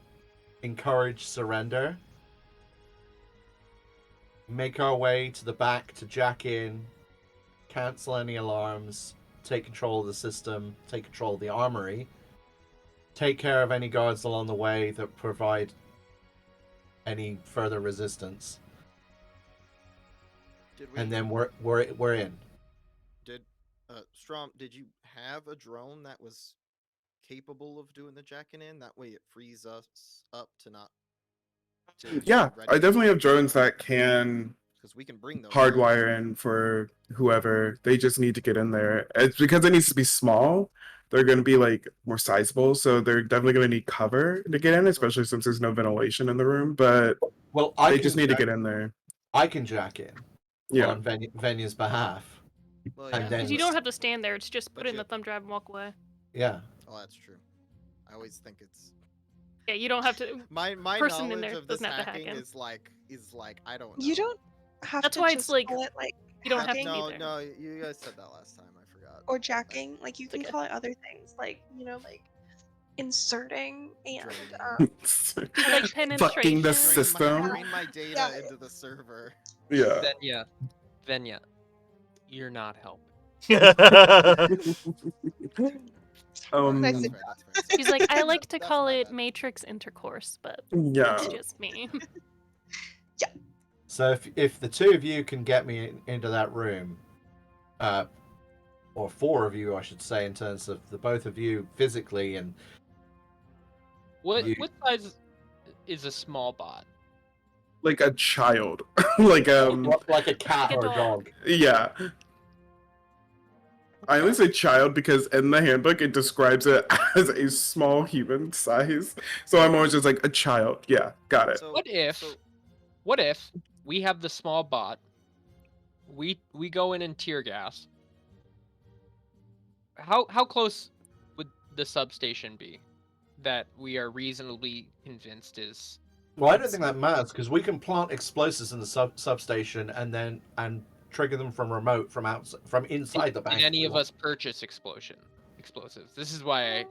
encourage surrender, make our way to the back to jack in, cancel any alarms, take control of the system, take control of the armory, take care of any guards along the way that provide any further resistance, and then we're in. Did Strom? Did you have a drone that was capable of doing the jacking in? That way, it frees us up to not. Yeah, I definitely have drones that can because we can bring those. hardwire in for whoever. They just need to get in there. It's because it needs to be small. They're going to be like more sizable, so they're definitely going to need cover to get in, especially since there's no ventilation in the room. But Well, they just need to get in there. I can jack in Yeah. on Venya's behalf. Well, And yeah, then Because you don't have to stand there. It's just put But in you- the thumb drive and walk away. Yeah. Oh, that's true. I always think it's Yeah, you don't have to. my person in knowledge there of this doesn't have to hack hacking in. is like I don't know. You don't have That's to why just it's like, call it like you don't have to hacking be No, there. no, you guys said that last time. I forgot. or jacking. Like you can okay. call it other things, like like inserting and Draining. It's like Fucking the penetration. system. Drain my data Yeah. into the server. Yeah. Venya, you're not helping. Nice That's and fair, that's fair. He's like, I like to That's call my it bad. matrix intercourse, but Yeah. it's just me. So if the 2 of you can get me into that room, or 4 of you, I should say, in terms of the both of you physically, and What You- what size is a small bot? Like a child. like like a cat Like a or a dog. yeah. I only say child because in the handbook it describes it as a small human size. So I'm always just like a child. Yeah, got it. So, What if we have the small bot? We go in and tear gas. How close would the substation be that we are reasonably convinced is? Well, I don't think that matters because we can plant explosives in the substation and trigger them from remote from inside the bank. Did any of us purchase explosives? This is why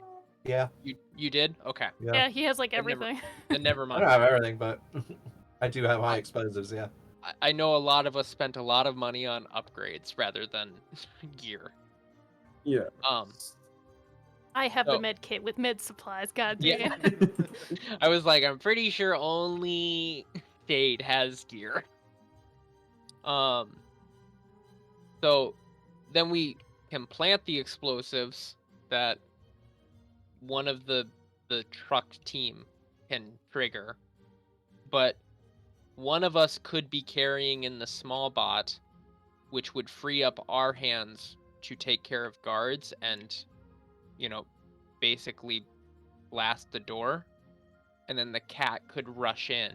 Yeah. you did? Okay. Yeah, he has like Then never- everything. Then never I mind. don't have everything, but I do have high explosives. Yeah. I know a lot of us spent a lot of money on upgrades rather than gear. Yeah. I have So- the med kit with med supplies. God Yeah. damn. I was like, I'm pretty sure only Shade has gear. So then we can plant the explosives that one of the truck team can trigger, but one of us could be carrying in the small bot, which would free up our hands to take care of guards and, basically blast the door, and then the cat could rush in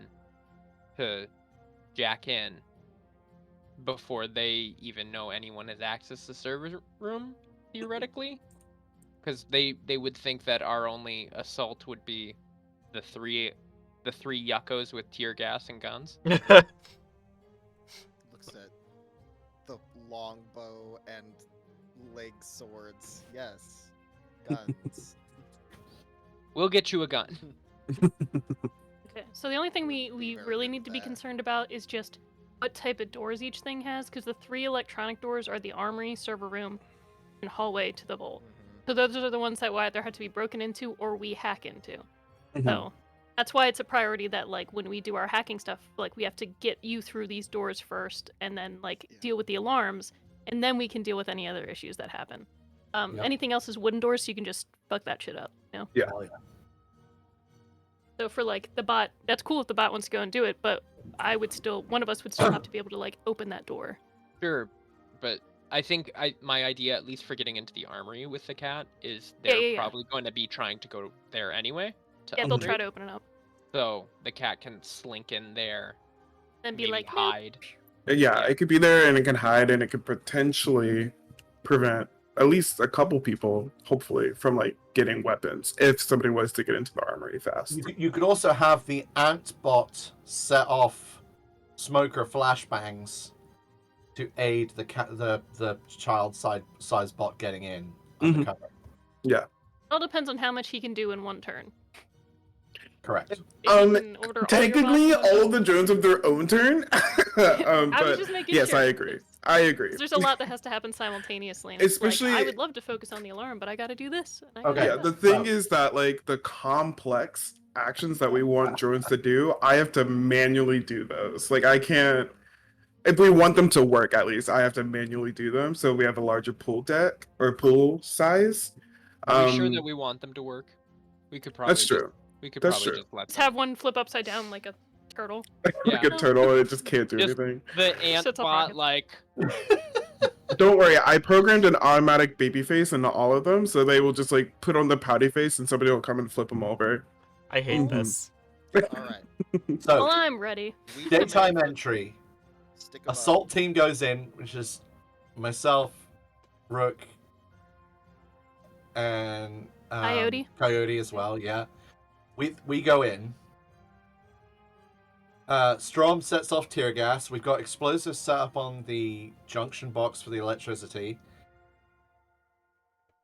to jack in before they even know anyone has access to the server room, theoretically, because they would think that our only assault would be the three yuckos with tear gas and guns. looks at the longbow and leg swords. Yes, guns. We'll get you a gun. Okay, so the only thing we Very really good need at to be that. concerned about is just what type of doors each thing has, because the 3 electronic doors are the armory, server room, and hallway to the vault. So those are the ones that will either have to be broken into or we hack into. So that's why it's a priority that, like, when we do our hacking stuff, like, we have to get you through these doors first and then, like, Yeah. deal with the alarms, and then we can deal with any other issues that happen. Yep. Anything else is wooden doors, so you can just fuck that shit up, Yeah. Hell yeah. So for like the bot, that's cool if the bot wants to go and do it, but one of us would still have to be able to like open that door. Sure, but I think my idea, at least for getting into the armory with the cat, is Yeah, they're yeah, yeah. probably going to be trying to go there anyway. Yeah, they'll try to open it up. So the cat can slink in there, And be maybe like, nope. hide. Yeah, Yeah. it could be there and it can hide and it could potentially prevent at least a couple people, hopefully, from like getting weapons if somebody was to get into the armory fast. You could also have the ant bot set off smoker flashbangs to aid the child size bot getting in undercover. Yeah. It all depends on how much he can do in one turn. Correct. If he can order Technically, all, your bots all of the drones have their own turn. I was But just making yes, sure. I agree. I agree. There's a lot that has to happen simultaneously. And it's like, Especially- I would love to focus on the alarm, but I gotta do this. And I gotta Okay. do Yeah, the that. thing So- is that like the complex actions that we want drones to do, I have to manually do those. Like I can't. If we want them to work, at least I have to manually do them. So we have a larger pool deck or pool size. Are we sure that we want them to work? We could probably That's true. We could That's probably true. just let Just them. have one flip upside down like a turtle. Like Yeah. a turtle, and it just can't do Just- anything. The ant Sets off bot, rockets. like, Don't worry, I programmed an automatic baby face into all of them, so they will just like put on the pouty face, and somebody will come and flip them over. I hate Mhm. this. All right. So Well, I'm ready. We daytime can entry. stick 'em up. Assault team goes in, which is myself, Rook, and Coyote as well. Yeah, we go in. Strom sets off tear gas. We've got explosives set up on the junction box for the electricity.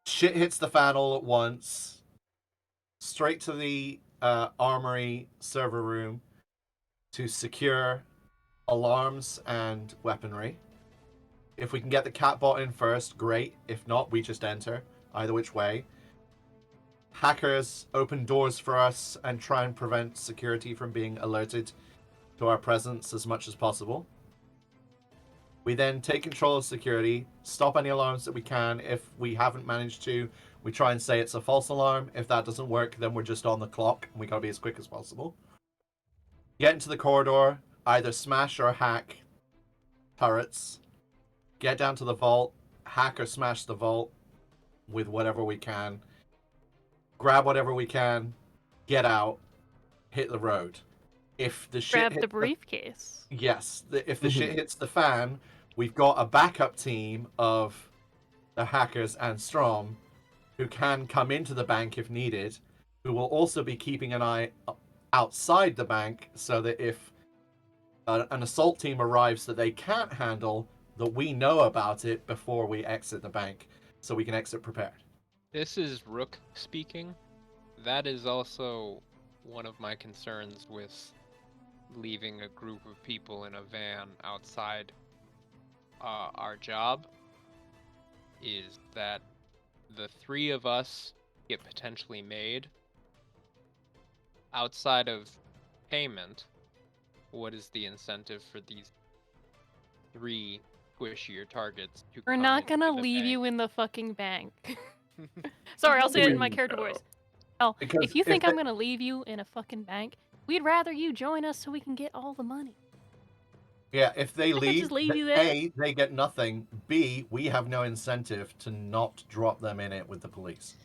Shit hits the fan all at once. Straight to the armory server room to secure alarms and weaponry. If we can get the cat bot in first, great. If not, we just enter. Either which way. Hackers open doors for us and try and prevent security from being alerted to our presence as much as possible. We then take control of security, stop any alarms that we can. If we haven't managed to, we try and say it's a false alarm. If that doesn't work, then we're just on the clock and we gotta be as quick as possible. Get into the corridor, either smash or hack turrets. Get down to the vault, hack or smash the vault with whatever we can. Grab whatever we can, get out, hit the road. If the shit Grab hits the briefcase. Yes, if the shit hits the fan, we've got a backup team of the hackers and Strom who can come into the bank if needed, who will also be keeping an eye outside the bank so that if an assault team arrives that they can't handle, that we know about it before we exit the bank, so we can exit prepared. this is Rook speaking. That is also one of my concerns with leaving a group of people in a van outside our job, is that the three of us get potentially made. Outside of payment, what is the incentive for these three squishier targets to We're come not into gonna the leave bank? you in the fucking bank. Sorry, I'll say it in my character voice. Oh, Because if you if think they- I'm gonna leave you in a fucking bank, we'd rather you join us so we can get all the money. Yeah, if they can't leave, just leave you there. A, they get nothing. B, we have no incentive to not drop them in it with the police.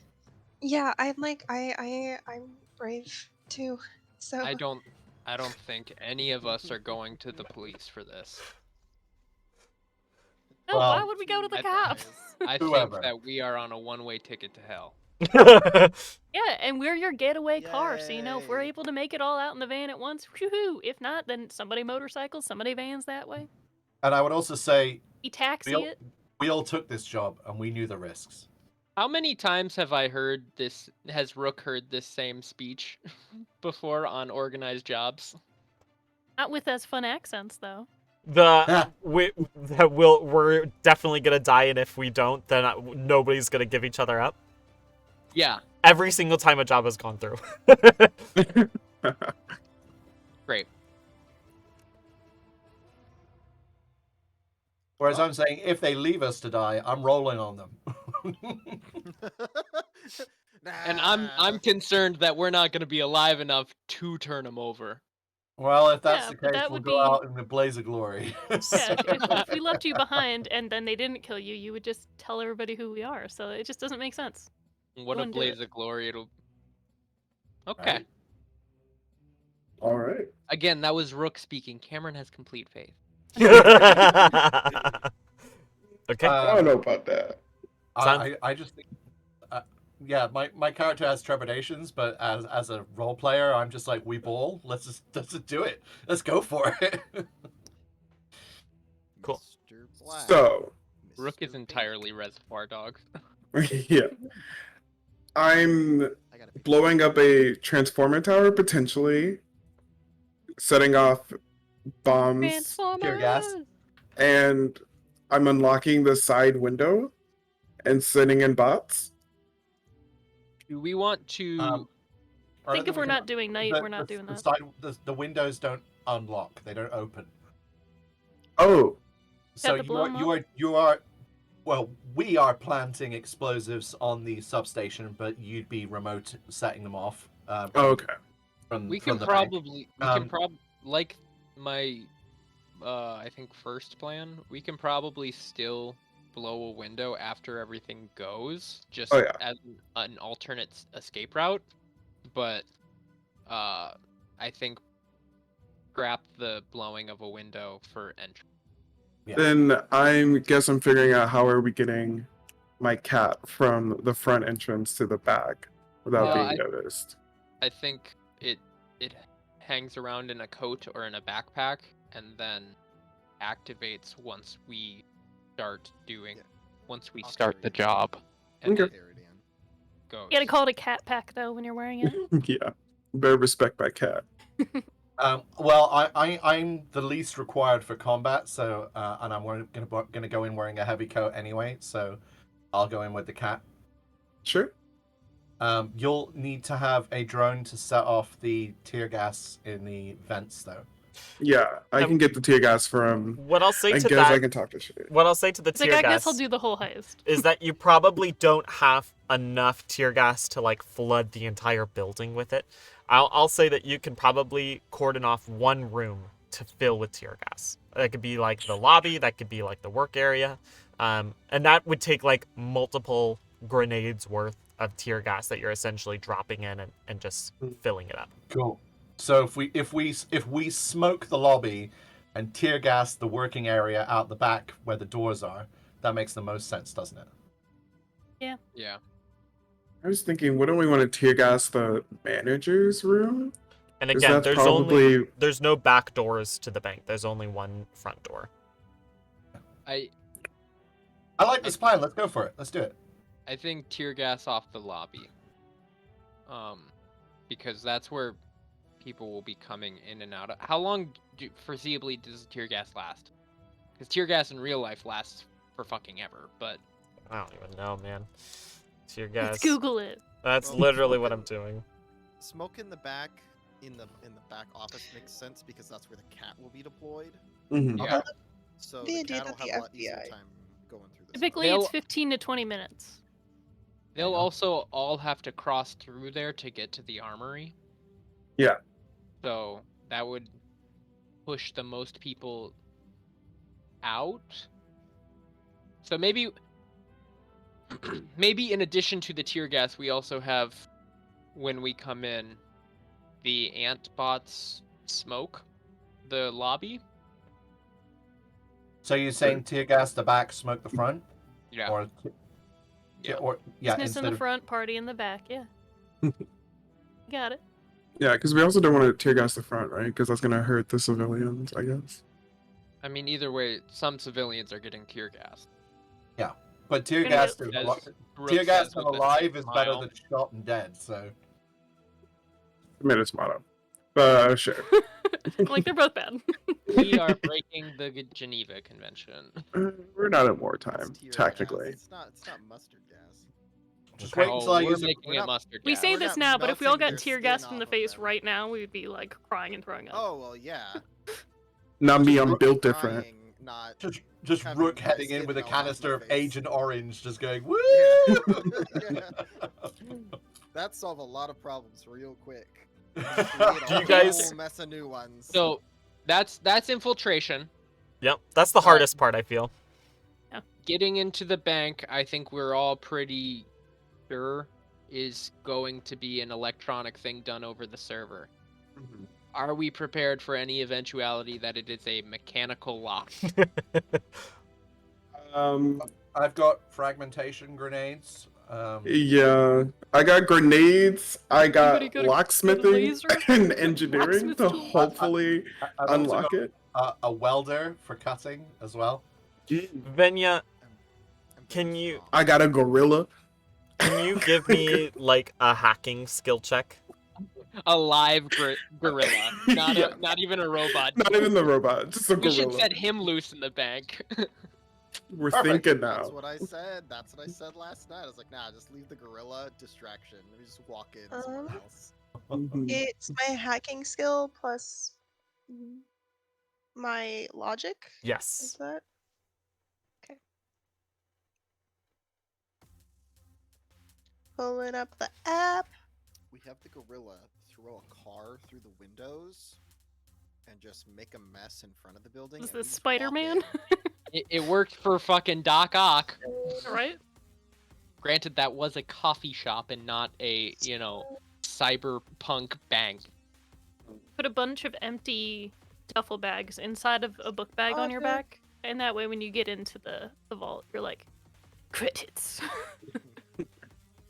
Yeah, I'm like I'm brave too. So I don't think any of us are going to the police for this. No, why Well, would we go to the I- cops? I Whoever. think that we are on a one-way ticket to hell. Yeah, and we're your getaway car, so you know if we're Yay. able to make it all out in the van at once, woohoo! If not, then somebody motorcycles, somebody vans that way. And I would also say We taxi we all, it. we all took this job and we knew the risks. How many times have I heard this? Has Rook heard this same speech before on organized jobs? Not with as fun accents though. We're definitely gonna die, and if we don't, then nobody's gonna give each other up. Yeah, Every single time a job has gone through. great. Whereas I'm saying, if they leave us to die, I'm rolling on them. And I'm concerned that we're not going to be alive enough to turn him over. Well, if that's Yeah, the but case, that we'll would go be- out in the blaze of glory. Yeah, if we left you behind and then they didn't kill you, you would just tell everybody who we are. So it just doesn't make sense. What a Wouldn't do blaze it. of glory it'll. Okay. Right. All right. Again, that was Rook speaking. Cameron has complete faith. Okay. I don't know about that. I just think, yeah, my character has trepidations, but as a role player, I'm just like, we ball. Let's just do it. Let's go for it. Cool. Mr. Black. So, Rook is Mr. Pink. entirely reservoir dogs. yeah. I'm I gotta pick blowing up a transformer tower, potentially, setting off bombs, Pure gas. Transformers! and I'm unlocking the side window and sending in bots. Do we want to? I think if we're not doing night, we're not doing that. The windows don't unlock; they don't open. Oh, So to blow 'em you are, well, we are planting explosives on the substation, but you'd be remote setting them off. okay. We from can the bank. probably. Like my, I think first plan. We can probably still blow a window after everything goes, just Oh, yeah. as an alternate escape route. But, I think scrap the blowing of a window for entry. Yeah. Then I'm figuring out how are we getting my cat from the front entrance to the back without Well, being noticed. I think it hangs around in a coat or in a backpack, and then activates once we start doing. Yeah. Once we I'll start carry the it. job, and Okay. it goes. You gotta call it a cat pack though when you're wearing it. Yeah. Better respect my cat. Well, I'm the least required for combat, so and I'm gonna go in wearing a heavy coat anyway, so I'll go in with the cat. Sure. You'll need to have a drone to set off the tear gas in the vents, though. Yeah, I can get the tear gas from. What I'll say I to guess I that, can talk to shit. what I'll say to the It's like, tear I guess gas I'll do the whole heist. is that you probably don't have enough tear gas to like flood the entire building with it. I'll say that you can probably cordon off one room to fill with tear gas. That could be like the lobby, that could be like the work area, and that would take like multiple grenades worth of tear gas that you're essentially dropping in and just filling it up. Cool. So if we smoke the lobby and tear gas the working area out the back where the doors are, that makes the most sense, doesn't it? Yeah. I was thinking, wouldn't we want to tear gas the manager's room? And 'Cause again, that's there's there's no back doors to the bank. There's only one front door. I like this plan. Let's go for it. Let's do it. I think tear gas off the lobby. Because that's where people will be coming in and out. How long foreseeably does tear gas last? Because tear gas in real life lasts for fucking ever. But I don't even know, man. Tear gas. Let's Google it. That's Well, literally what smoke I'm doing. Smoke in the back back office makes sense because that's where the cat will be deployed. Mhm. yeah, So The the idea cat will that the have a lot easier FBI time going through this. Typically, They'll- it's 15 to 20 minutes. they'll also all have to cross through there to get to the armory. Yeah. So that would push the most people out. So maybe maybe in addition to the tear gas, we also have, when we come in, the ant bots smoke the lobby. So you're saying tear gas the back, smoke the front, Yeah. or Yeah. yeah, Snus in instead the of front, party in the back. Yeah. Got it. Yeah, because we also don't want to tear gas the front, right? Because that's gonna hurt the civilians, I guess. I mean, either way, some civilians are getting tear gas. but tear Gonna gas get- tear gas and alive is better than shot and dead. So Minutes motto. But sure. Like, they're both bad. We are breaking the Geneva Convention. We're not in It's wartime, tear technically. gas. It's not mustard gas. just Okay. wait until I we're use it. making we're it not- mustard We gas. say We're this not now, but if we all melting got their tear gas skin from the off of face them. right now, we'd be like crying and throwing up. Oh well, yeah. Not me, I'm built Crying, different. not. Just having Rook guys heading in hidden with a all over canister my of face. Agent Orange, just going woo. Yeah. That'd solve a lot of problems real quick. Do Create a you guys- whole mess of new ones. So that's infiltration. Yep, that's the hardest part, I feel. Getting into the bank, I think we're all pretty sure is going to be an electronic thing done over the server. Mhm. Are we prepared for any eventuality that it is a mechanical lock? I've got fragmentation grenades. Yeah, I got grenades. I Anybody got got a locksmithing laser? and engineering Locksmith to tool? hopefully I've also unlock it. got a welder for cutting as well. Venya, I'm can very you- strong. I got a gorilla. can you give me like a hacking skill check? A live gorilla, not Yeah. not even a robot. Not even the robot, just a We should gorilla. set him loose in the bank. We're Perfect. thinking That's now. what I said. That's what I said last night. I was like, nah, just leave the gorilla distraction. Let me just walk in somewhere else. Mhm. It's my hacking skill plus my logic. Is Yes. that? Okay. Pulling up the app. We have the gorilla throw a car through the windows and just make a mess in front of the building. Is and we this just walk Spider-Man? in. It worked for fucking Doc Ock. Right? Granted, that was a coffee shop and not a, cyberpunk bank. Put a bunch of empty duffel bags inside of a book bag on your Okay. back, and that way when you get into the vault, you're like, credits.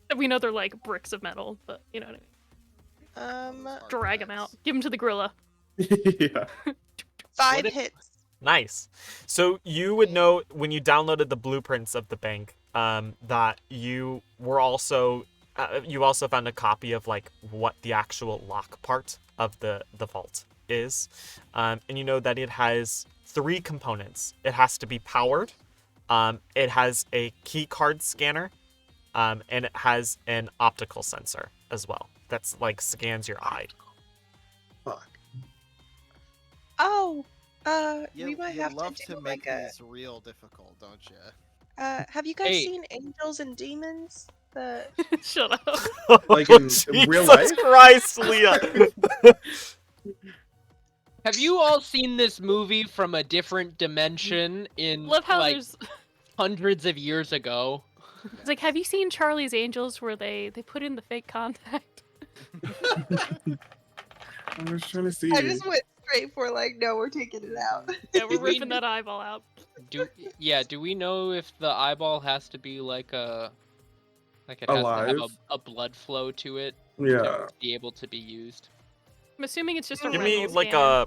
And we know they're like bricks of metal, but you know what I mean. Hard Drag them facts. out. Give them to the gorilla. Yeah. 5 if- hits. Nice. So you would know when you downloaded the blueprints of the bank, that you were also you also found a copy of like what the actual lock part of the vault is, and you know that it has 3 components. It has to be powered. It has a key card scanner, and it has an optical sensor as well. That's like scans your eye. Fuck. Oh, You, we might you have love to to do make like a. these real difficult, don't you? Have you guys Hey. seen Angels and Demons? The Shut up. Like in real life? Jesus Christ, Leah. Have you all seen this movie from a different dimension in Love how like there's. hundreds of years ago? It's like, have you seen Charlie's Angels where they put in the fake contact? I was trying to see. I just went straight for like, no, we're taking it out. Yeah, we're Do we- ripping that eyeball out. Do we know if the eyeball has to be like it has to have Alive? a blood flow to it Yeah. to be able to be used? I'm assuming it's just a Give me retinal like scanner.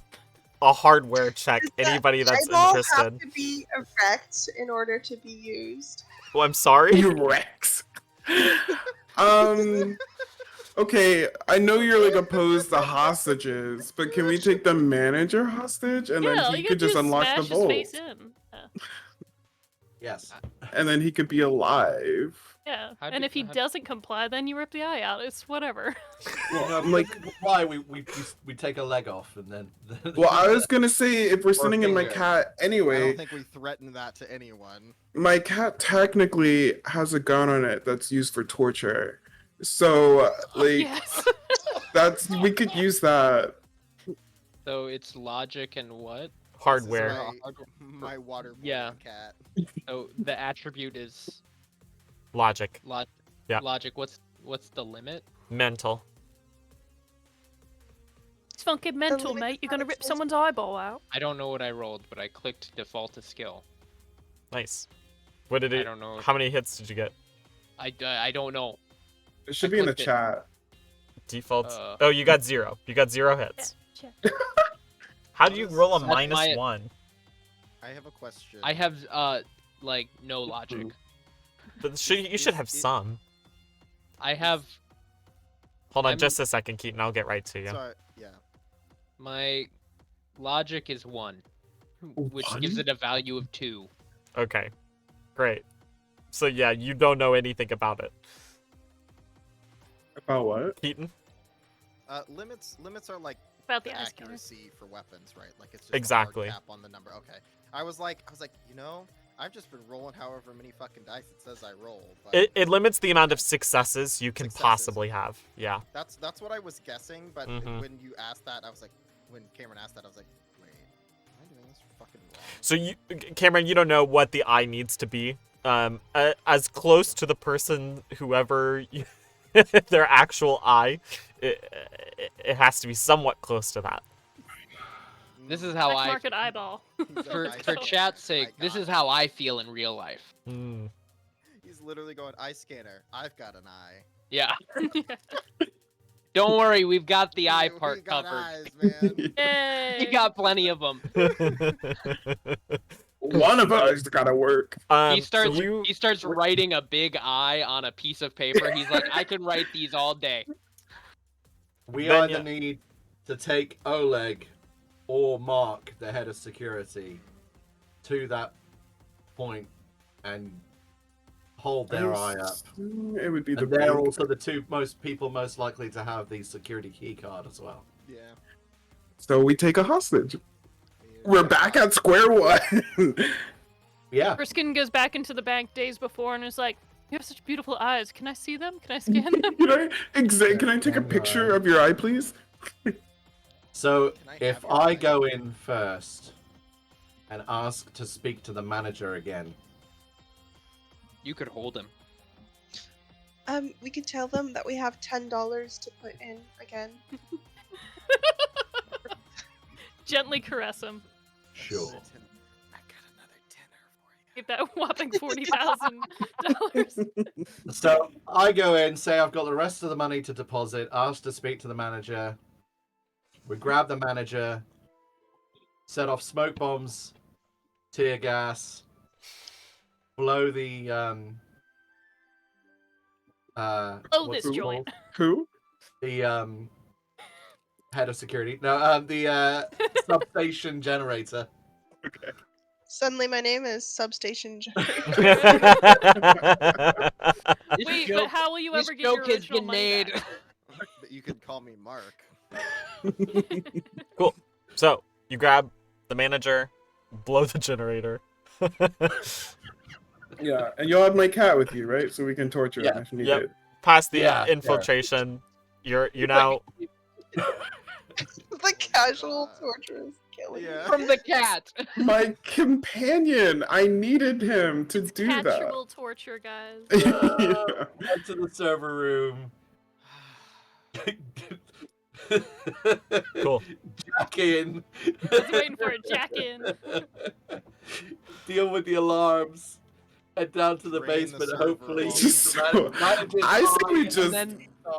a hardware check. Does the Anybody that's eyeball interested. have to be erect in order to be used. Oh, I'm sorry. You Rex. Okay, I know you're like opposed to hostages, but can we take the manager hostage and Yeah, all then he you could gotta just do is unlock smash the his vault, face in. Yes. and then he could be alive. Yeah, How and do- if he how- doesn't comply, then you rip the eye out. It's whatever. Well, no, I'm like- why we take a leg off and then. Well, I was gonna say if we're sending in my finger. cat I anyway, don't think we threaten that to anyone. my cat technically has a gun on it that's used for torture. So like Yes. we could use that. So it's logic and what? Hardware. This is Hardware. my water Yeah. cat. So the attribute is Logic. Yeah. logic. What's the limit? Mental. It's fucking mental, limit mate. You're gonna is rip just- someone's eyeball out. I don't know what I rolled, but I clicked default a skill. Nice. What did I it? don't know. How many hits did you get? I don't know. It should I be in the clicked it. chat. Defaults. Uh, Oh, you got 0. You got 0 hits. Yeah. How do you roll a That's minus my- 1? I have a question. I have like no logic. But you should have Is it- some. I have Hold on I'm- just a second, Keaton. I'll get right to you. Sorry, yeah. my logic is 1, which gives 1? it a value of 2. Okay. Great. So yeah, you don't know anything about it. About what? Keaton? Limits are like About the eye scanner. accuracy for weapons, right? Like it's just Exactly. a hard cap on the number. Okay. I was like, you know, I've just been rolling however many fucking dice it says I roll. But It limits the amount of successes you can Successes. possibly have. Yeah. that's what I was guessing. But Mhm. when you asked that, I was like, when Cameron asked that, I was like, wait, am I doing this fucking wrong? So Cameron, you don't know what the eye needs to be. As close to the person, whoever their actual eye, it has to be somewhat close to that. This is how Black I, market eyeball. He's for, like, for "I chat's got sake, it. this is how I feel in real life. Hmm. He's literally going eye scanner. I've got an eye. Yeah. Don't worry, we've got the eye We part got covered. eyes, man. Yay! We got plenty of them. One of us gotta work. He so starts you, he starts writing a big eye on a piece of paper. He's like, I can write these all day. We Then, either need to take Oleg or Mark, the head of security, to that point and hold their eye up. It would be the And they're bank. also the two most likely to have the security key card as well. Yeah. So we take a hostage. We're back at square one. Yeah. Briskin goes back into the bank days before and is like, "You have such beautiful eyes. Can I see them? Can I scan them?" Can I take a picture of your eye, please? So Can I if have your I eye? go in first and ask to speak to the manager again, You could hold him. We could tell them that we have $10 to put in again. Gently caress him. sure. I got another tenner for you. Get that whopping $40,000. So I go in, say I've got the rest of the money to deposit, ask to speak to the manager. We grab the manager, set off smoke bombs, tear gas, blow the Blow what's this it joint. called? Who? The head of security. No, the substation generator. Suddenly, my name is Substation Generator. This Wait, joke, but how will you this ever get your joke has original been money made. back? But you can call me Mark. Cool. So you grab the manager, blow the generator. Yeah, and you'll have my cat with you, right? So we can torture him Yeah. if needed. Yep. Past the Yeah, infiltration, you're now The casual torture is killing me. Yeah. From the cat. My companion! I needed him to do that. Casual torture, guys. Yeah. Head to the server room. Cool. I Jack in. was waiting for it, Jack in. Deal with the alarms. Head down to the Drain the basement. server Hopefully, room. Just the so- manager's I say we fine, just-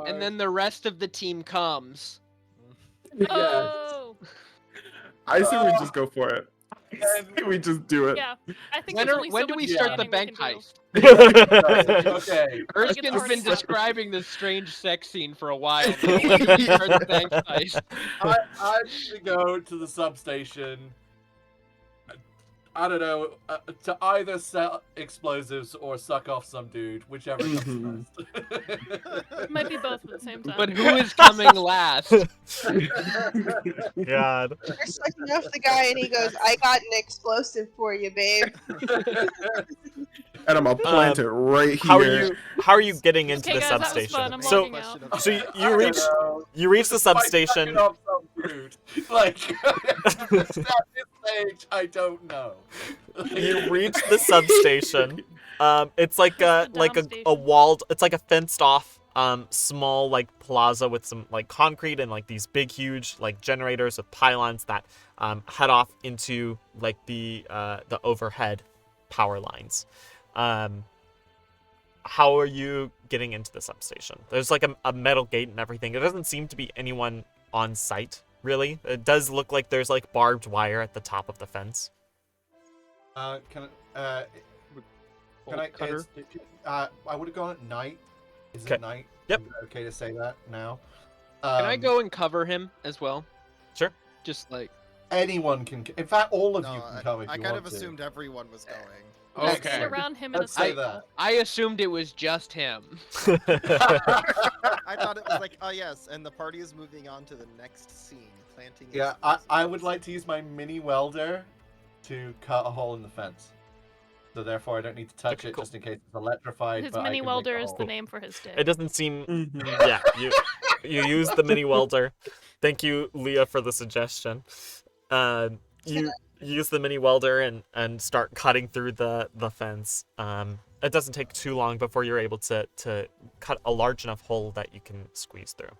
And then the rest of the team comes. yeah. Oh! I say we just go for it. I say we just do it. Yeah, I think When, there's are, only when so do we much start the planning bank we can do. heist? Okay. Like it's Erskine has already been started. describing this strange sex scene for a while now. When do we start the bank heist? I need to go to the substation. I don't know, to either sell explosives or suck off some dude, whichever comes first. It might be both at the same time. But who is coming last? God. You're sucking off the guy, and he goes, "I got an explosive for you, babe." And I'm gonna plant it right How are here. you getting into Okay, the guys, that was substation? fun. I'm So logging out. so you I reach don't know. you reach the By substation. sucking off some dude. Like, at this stage, I don't know. You reach the substation. It's like a Dumb station. walled. It's like a fenced off small like plaza with some like concrete and like these big huge like generators with pylons that head off into like the overhead power lines. How are you getting into the substation? There's like a metal gate and everything. There doesn't seem to be anyone on site, really. It does look like there's like barbed wire at the top of the fence. Can I? Cutter? I would have gone at night. Is Okay. it night? Yep. Is it okay to say that now? Can I go and cover him as well? Sure. Just like. Anyone can. In fact, all of No, you can come if I you kind want of to. assumed everyone was going. Okay. Sit around him in a Let's say circle. that. I assumed it was just him. I thought it was like, oh yes, and the party is moving on to the next scene. planting. Yeah, I would like to use my mini welder to cut a hole in the fence. So therefore, I don't need to touch Okay, it cool. just in case it's electrified. His but I mini can make welder a is hole. the name for his dick. It doesn't seem. Mhm. Yeah, you use the mini welder. Thank you, Leah, for the suggestion. You use the mini welder and start cutting through the fence. It doesn't take too long before you're able to cut a large enough hole that you can squeeze through.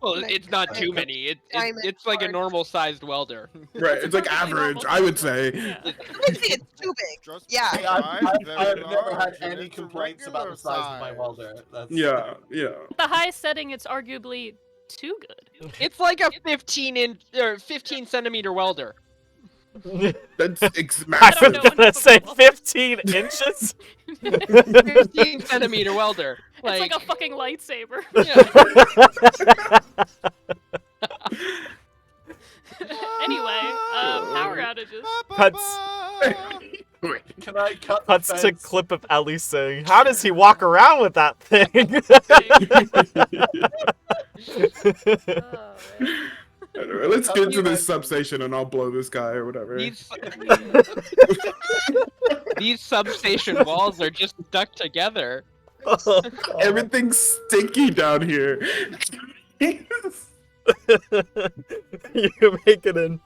Well, Can I it's not cut too it? many. Diamond It's like a hard. normal sized welder. Right, it's like perfectly normal average, I would size. say. Yeah. I would say it's too big. Just Yeah. Hey, I've very never had large, and any it's a complaints about the regular size of my size. welder. That's Yeah. At the highest setting, it's arguably too good. It's like a 15 or 15 centimeter welder. That's I massive. was know gonna enough say about welding. 15 inches. 15 centimeter welder. It's like a fucking lightsaber. Anyway, power outages. Cuts Can I cut cuts the to fence? clip of Ellie saying, "How does he walk around with that thing?" Oh, man. Anyway, let's get to this substation and I'll blow this guy or whatever. These substation walls are just stuck together. Everything's stinky down here. You make it in.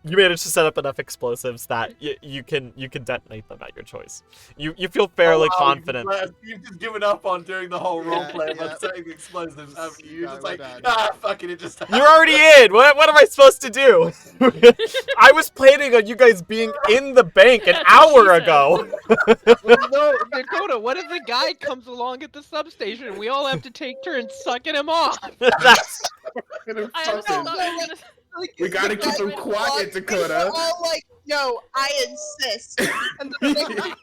You manage to set up enough explosives that you can detonate them at your choice. You feel fairly confident. You've just given up on doing the whole Yeah, roleplay yeah. about setting the explosives, haven't you? You're just Yeah, like, we're done. fuck it, it just You're already in. What am I supposed to do? I was planning on you guys being in the bank an That's what hour she said. ago. Well, no, Dakota, what if the guy comes along at the substation and we all have to take turns sucking him off? That's I honestly thought we were gonna. Like, We gotta keep him quiet, Dakota. We're all like, no, I insist. And the thing like,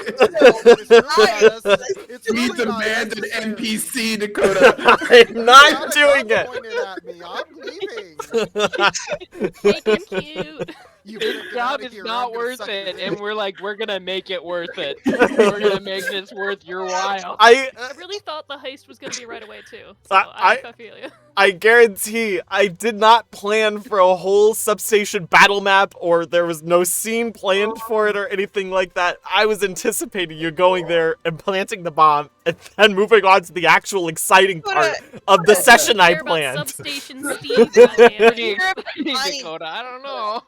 It's really not I necessary. It's We really not demand an necessary. NPC, Dakota. I'm You not got a doing gun it. pointed at me. I'm leaving. Make him cute. You This better get job outta is here, not I'm gonna worth suck your it, dick. and we're like, we're gonna make it worth it. We're gonna make this worth your while. I I really thought the heist was gonna be right away too. So I- I feel you. I guarantee I did not plan for a whole substation battle map, or there was no scene planned for it or anything like that. I was anticipating you going there and planting the bomb and then moving on to the actual exciting part of the session I Care about planned. Substation Steve. goddammit. Pretty You're exciting, fine. Dakota. I don't know.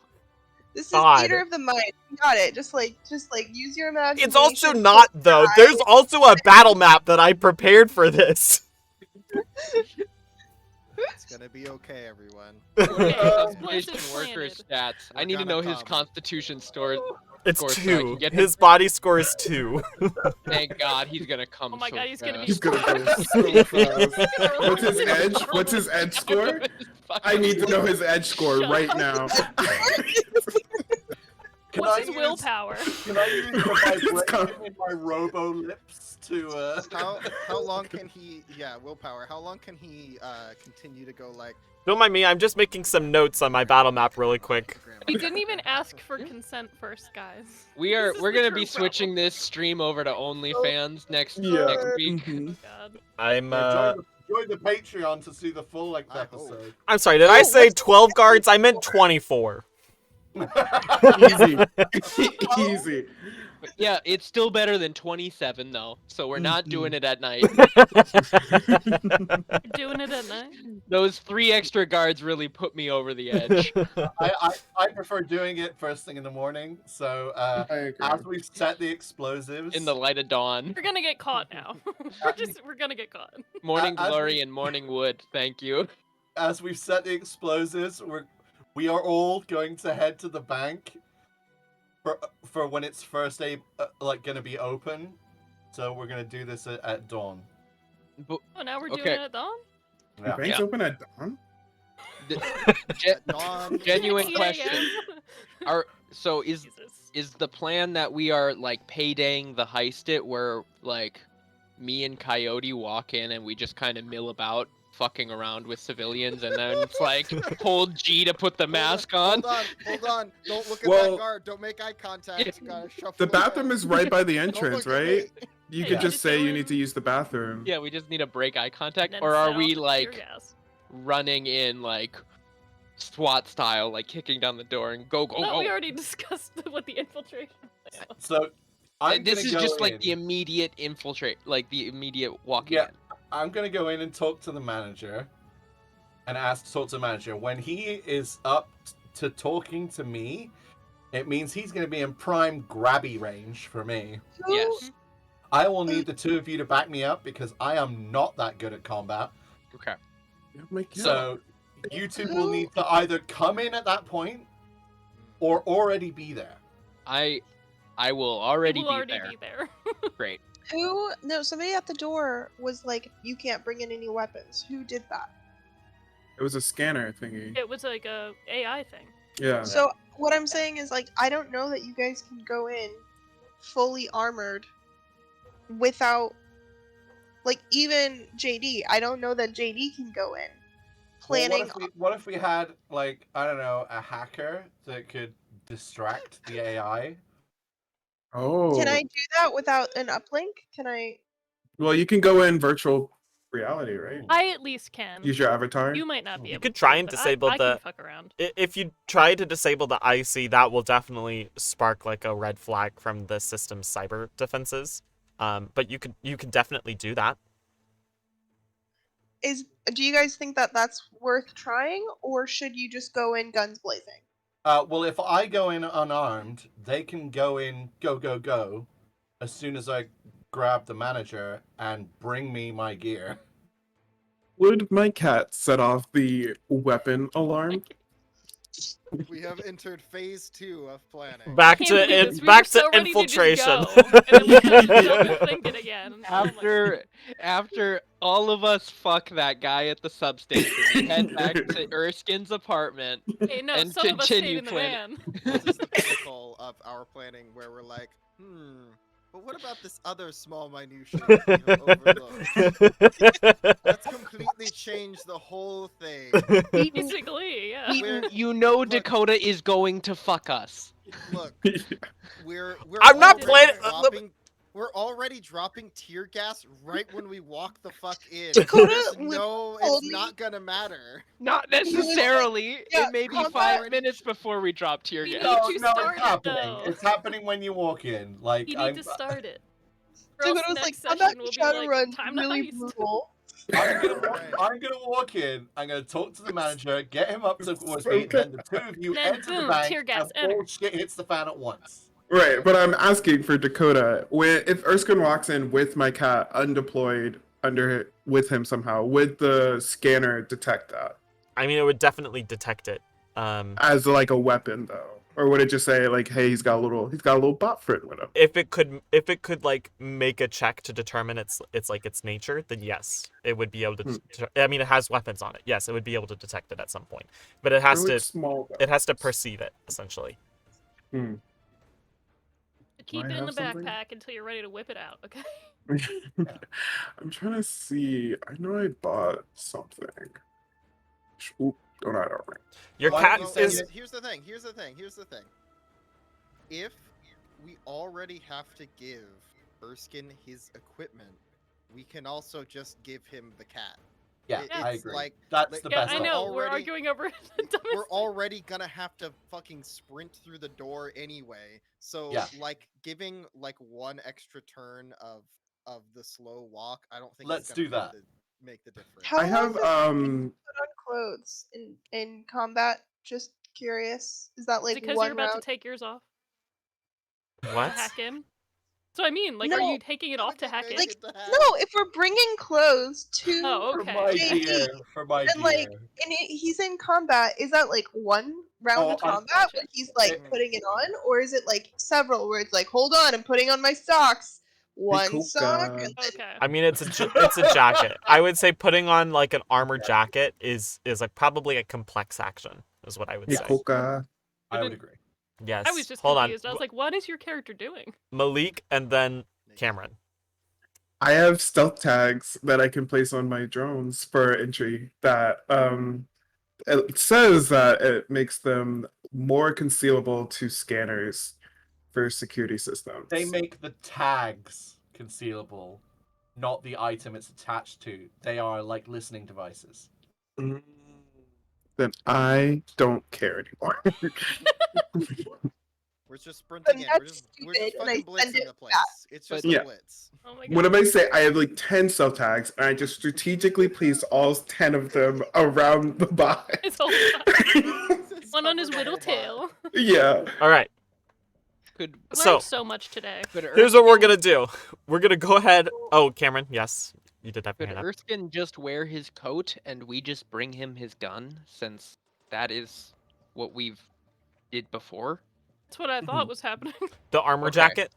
This is God. theater of the mind. You got it. Just like use your imagination. It's also not, though. There's also a battle map that I prepared for this. It's gonna be okay, everyone. Substation Explosive worker planted. stats. I We're need to gonna know his come. constitution score. It's Of course, so I can 2. get His body score is 2. Thank God, he's gonna come. Oh my so God, he's gonna be He's fast. gonna go so fast. What's his edge? What's his edge score? I need to know his edge score Shut right up. now. What's his willpower? Can I use the vibration in my robo lips to How long can he? Yeah, willpower. How long can he continue to go like? Don't mind me, I'm just making some notes on my battle map really quick. We didn't even ask for consent first, guys. We're This is gonna the be true switching this stream over to OnlyFans next Yeah. week. Mhm. God. I'm join the Patreon to see the full length I hope. episode. I'm sorry, did I say 12 guards? I meant 24. Easy. Easy. But yeah, it's still better than 27 though, so we're not doing it at night. Doing it at night. Those 3 extra guards really put me over the edge. I prefer doing it first thing in the morning. So I agree. as we set the explosives In the light of dawn. We're gonna get caught now. we're gonna get caught. Morning as glory we- and morning wood, thank you. as we've set the explosives, we are all going to head to the bank for when it's first gonna be open. So we're gonna do this at dawn. Oh, now we're doing Okay. it at dawn? The bank's Yeah. open at dawn? At dawn. Genuine 6 question. a.m.? So Jesus. is the plan that we are like paydaying the heist it where like me and Coyote walk in and we just kind of mill about fucking around with civilians and then it's like hold G to put the mask on? Hold on. Don't look at Well- that guard. Don't make eye contact. You gotta shuffle The it bathroom back. is right by the Don't entrance, look at right? me. You Yeah, could just just say go you in. need to use the bathroom. Yeah, we just need to break eye contact, Then or set are off we the tear like gas. running in like SWAT style, like kicking down the door and go, go, No, go. we already discussed what the infiltration plan was. So I'm This gonna is go just in. like the immediate infiltrate, like the immediate walking Yeah. in. I'm gonna go in and talk to the manager, and ask to talk to the manager. When he is up to talking to me, it means he's gonna be in prime grabby range for me. Who, Yes. I will need the two of you to back me up because I am not that good at combat. Okay. Yeah, Mike, yeah. So you two will Who- need to either come in at that point or already be there. I will It already will be already there. be there. Great. Who? No, somebody at the door was like, "You can't bring in any weapons." Who did that? It was a scanner thingy. It was like a AI thing. Yeah. So what I'm saying is, like, I don't know that you guys can go in fully armored without, like, even JD. I don't know that JD can go in. Well, Planning. what if we had, like, I don't know, a hacker that could distract the AI? Oh. Can I do that without an uplink? Can I? Well, you can go in virtual reality, right? I at least can. Use your avatar. You might not be You able could to, try and but disable I the- can fuck around. If you try to disable the IC, that will definitely spark like a red flag from the system's cyber defenses. But you can definitely do that. Do you guys think that that's worth trying, or should you just go in guns blazing? Well, if I go in unarmed, they can go in go as soon as I grab the manager and bring me my gear. Would my cat set off the weapon alarm? We have entered phase 2 of planning. Back Can't to believe this. We back were so to ready to just infiltration. go, and then we had to double think it again. Oh my After all of us fuck that guy at the substation, we head back to Erskine's apartment. Hey, no, and some of us stayed continue in the planning. van. This is the pinnacle of our planning where we're like, but what about this other small minutia that we have overlooked? Let's completely change the whole thing. Basically, yeah. We're- You know Look. Dakota is going to fuck us. Look, we're I'm not already planning- dropping- We're already dropping tear gas right when we walk the fuck in. Dakota, There's we no, told it's me- not gonna matter. Not necessarily. Yeah, It may be combat- 5 minutes before we drop tear We gas. need No, to no, start it's it, happening. though. It's happening when you walk in. Like You I'm, need to start it. Or else Dakota was like, next "Combat session will be like, Shadowrun's time to really heist. brutal." I'm gonna walk in. I'm gonna talk to the manager, get him up to towards me, and then the two of you Then enter boom, the bank, tear gas, and all enter. shit hits the fan at once. Right, but I'm asking for Dakota. If Erskine walks in with my cat undeployed with him somehow, would the scanner detect that I mean, it would definitely detect it. as like a weapon though, or would it just say like, "Hey, he's got a little bot friend with him"? If it could like make a check to determine its nature, then yes, it would be able to. I mean, it has weapons on it. Yes, it would be able to detect it at some point, but it has They're, to like, small. it has to perceive it essentially. Hmm. Keep I it in have the something? backpack until you're ready to whip it out, okay? I'm trying to see. I know I bought something. Oop, don't I don't. Your Why cat don't you Well, say is here's the thing. If we already have to give Erskine his equipment, we can also just give him the cat. Yeah, I It's agree. like- That's like- the Yeah, best. I we're know. option. We're already- arguing over the dumbest we're thing. already gonna have to fucking sprint through the door anyway. So Yeah. like giving like one extra turn of the slow walk, I don't think Let's it's gonna do that. make the difference. How I have long does it put on clothes in combat? Just curious. Is that like Because one you're about round? to take yours off to what? hack in. So I mean, like, are No. you taking it off to hack in? Like, No, if we're bringing clothes to Oh, For okay. my JD, gear, for my and, like, gear. he's in combat, is that like one round Oh, of I combat gotcha. where he's like Mhm. putting it on, or is it like several where it's like, hold on, I'm putting on my socks, one sock, Coca. and then Okay. I mean, it's a jacket. I would say putting on like an armor jacket is like probably a complex action, is what I would Hey, say. Coca. I would agree. Yes. I was just Hold confused. on. I was like, what is your character doing? Malik and then Cameron. I have stealth tags that I can place on my drones for entry that it says that it makes them more concealable to scanners for security systems. They make the tags concealable, not the item it's attached to. They are like listening devices. Mm. then I don't care anymore. We're just sprinting Then in. We're that's just stupid, and I fucking send blitzing it the back. place. It's just But- a Yeah. blitz. Oh my god. What am I say? I have like 10 self tags, and I just strategically place all 10 of them around the bot. His whole bot. Just One on cover his the whittle whole bot. tail. Yeah. All right. Could I've So- learned so much today. could Here's what we're Erskine- gonna do. We're gonna go ahead. Oh, Cameron, yes, you did have your Could hand up. Erskine just wear his coat and we just bring him his gun, since that is what we've did before? That's what I thought was happening. The armor Okay. jacket.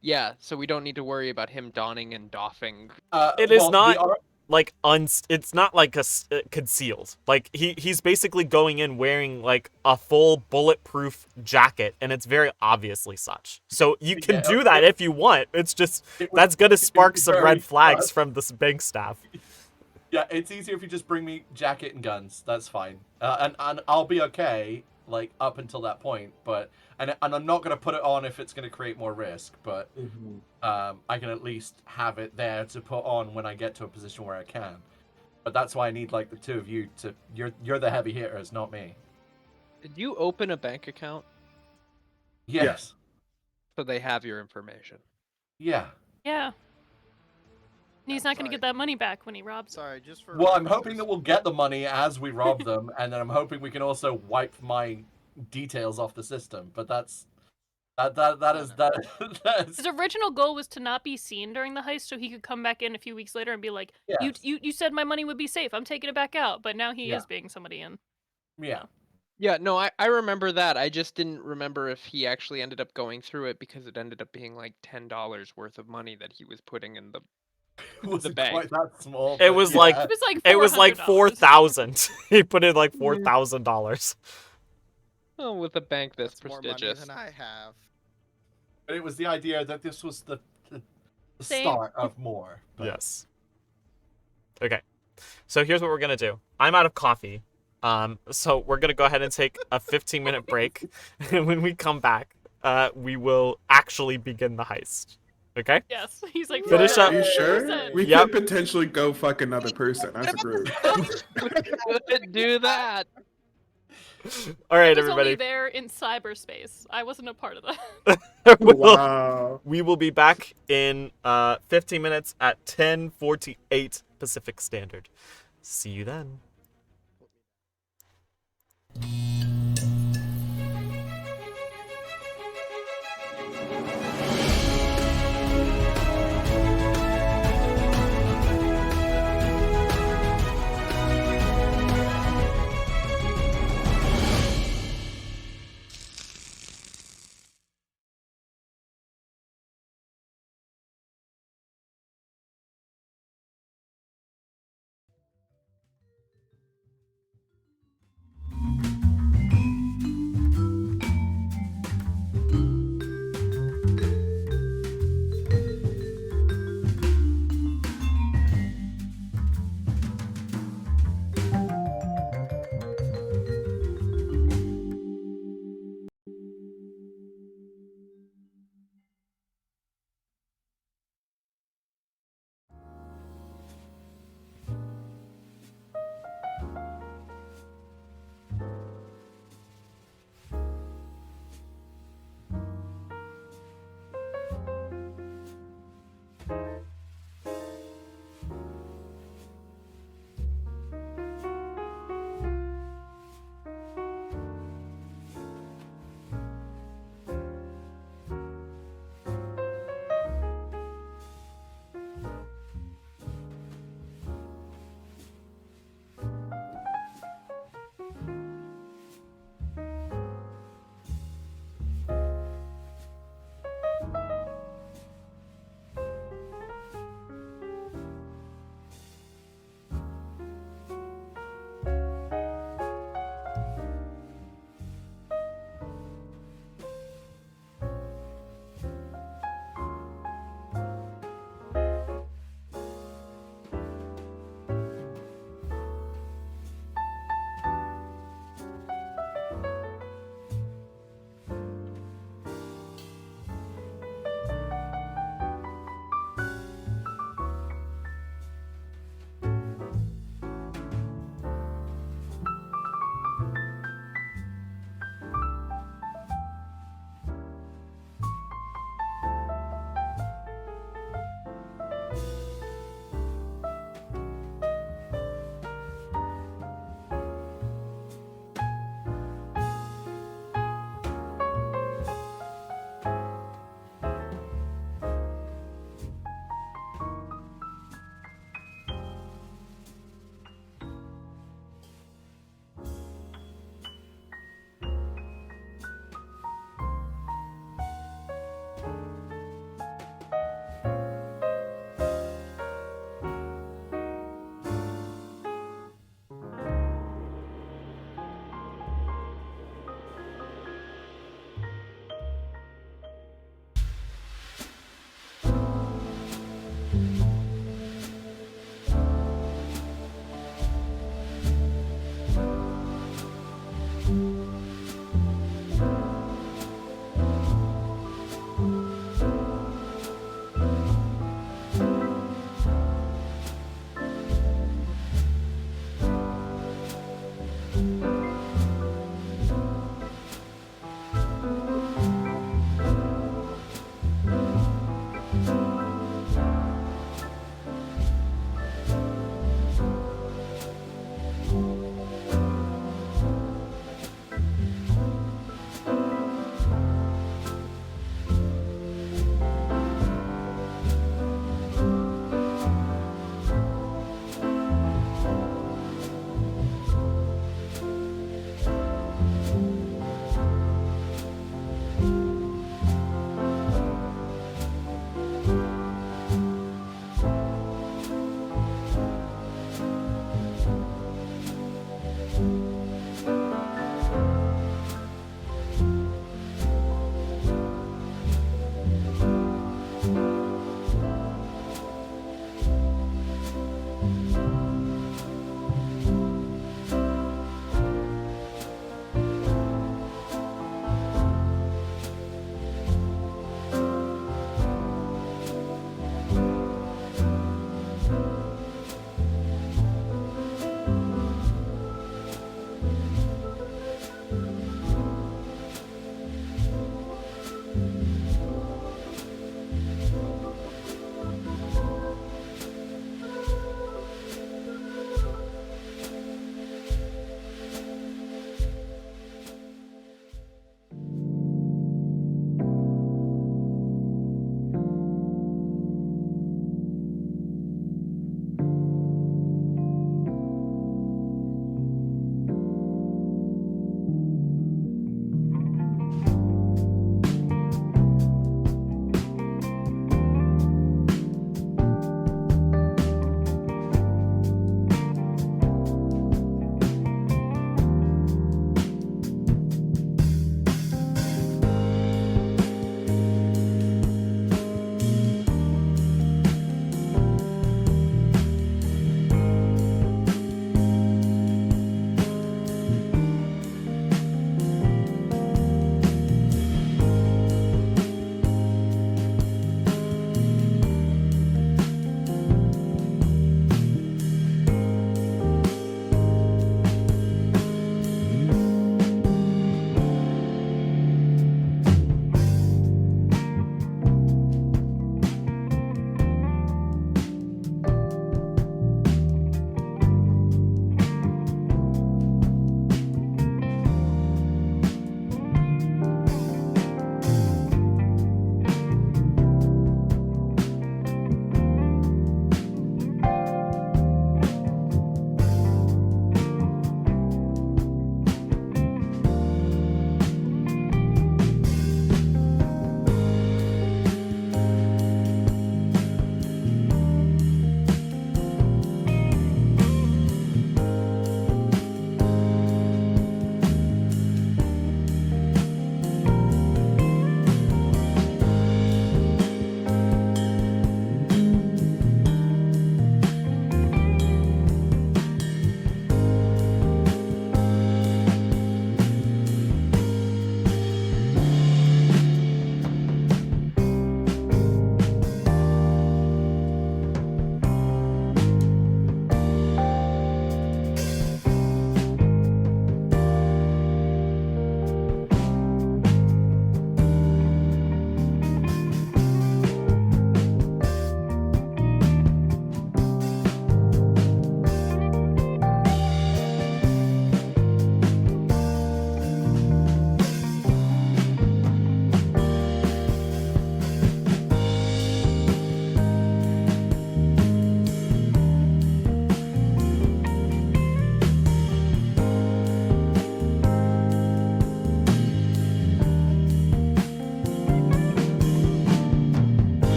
Yeah, so we don't need to worry about him donning and doffing. It is well, not- the ar- Like it's not like concealed. Like he's basically going in wearing like a full bulletproof jacket, and it's very obviously such. So you can Yeah, do that if you want. It's just it would- that's gonna it would spark be some very red flags fun. from this bank staff. Yeah, it's easier if you just bring me jacket and guns. That's fine, and I'll be okay like up until that point. But and I'm not gonna put it on if it's gonna create more risk. But I can at least have it there to put on when I get to a position where I can. But that's why I need like the two of you to. You're the heavy hitters, not me. Did you open a bank account Yes. so they have your information? Yeah. Yeah. And he's not going to Sorry. get that money back when he robs it. Sorry, just for. Well, I'm reference, hoping that we'll get the money as we rob them, and then I'm hoping we can also wipe my details off the system. But that is His original goal was to not be seen during the heist, so he could come back in a few weeks later and be like, Yes. "You said my money would be safe. I'm taking it back out." But now he Yeah. is being somebody in. Yeah. Yeah, no, I remember that. I just didn't remember if he actually ended up going through it, because it ended up being like $10 worth of money that he was putting in the. It wasn't bank. quite that small. It but was yeah. like- It was like It was like $400. 4,000. He put in like $4,000. Oh, with a bank this that's more money prestigious. than I have. But it was the idea that this was the Same. start of more. But Yes. Okay. So here's what we're gonna do. I'm out of coffee. So we're gonna go ahead and take a 15-minute break, and when we come back, we will actually begin the heist. Okay? Yes, he's like Finish up. Are you sure? 100%. We Yep. could potentially go fuck another person as a group. Could do that. All right, I was only everybody. there in cyberspace. I wasn't a part of that. Wow. We will be back in 15 minutes at 10:48 Pacific Standard. See you then.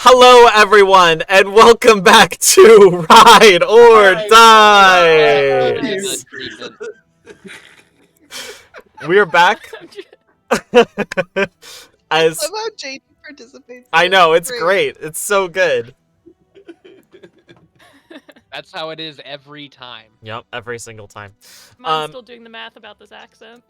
Hello, everyone, and welcome back to Ride or Die. Demon, demon. We're back as Love how JD participates. I in know it. it's great. It's so good. That's how it is every time. Yep, every single time. Mine's still doing the math about this accent.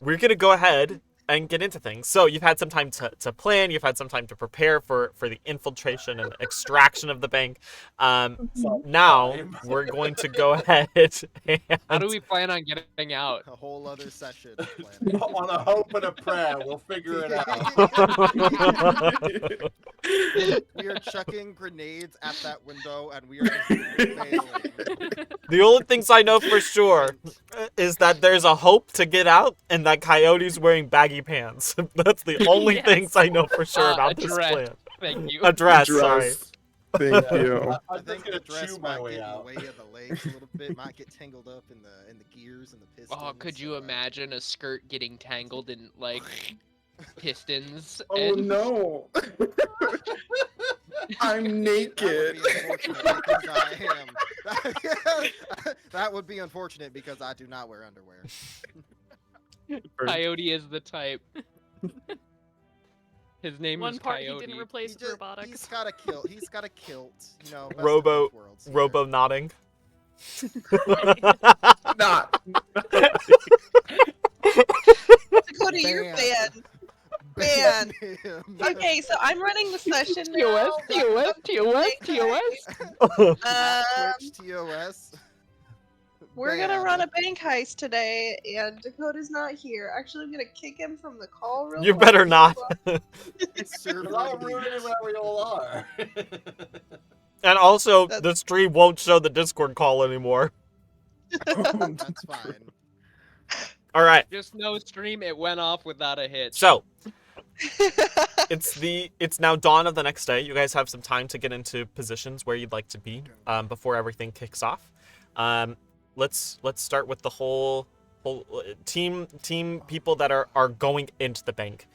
We're gonna go ahead and get into things. So you've had some time to plan. You've had some time to prepare for the infiltration and extraction of the bank. Now we're going to go ahead and How do we plan on getting out? A whole other session. Planning. On a hope and a prayer, we'll figure it out. We are chucking grenades at that window, and we are just failing. The only things I know for sure is that there's a hope to get out and that Coyote's wearing baggy pants. That's the only Yes. things I know for sure about this dress. plan. Thank you. A dress, sorry. Thank Yeah. you. I I'm think just the gonna dress chew my might way get in the out. way of the legs a little bit. Might get tangled up in the gears and the pistons. Oh, could you imagine a skirt getting tangled in like pistons? Oh and... no. I'm naked. That would be unfortunate because I do not wear underwear. Coyote is the type. His name One is part Coyote. he didn't replace with He's robotics. got a kilt. He's got a kilt. You know. best of Robo- both worlds here. Robo nodding. Not. Dakota, you're Banned. banned. Him. Okay, so I'm running the session now. TOS, TOS, TOS. Twitch TOS. We're gonna Banned. run a bank heist today, and Dakota's not here. Actually, I'm gonna kick him from the call real You quick. better not. Server Well, lead. ruining where we all are. And also, That's- the stream won't show the Discord call anymore. That's fine. All right. Just no stream. It went off without a hitch. So it's now dawn of the next day. You guys have some time to get into positions where you'd like to be before everything kicks off. Let's start with the whole team people that are going into the bank.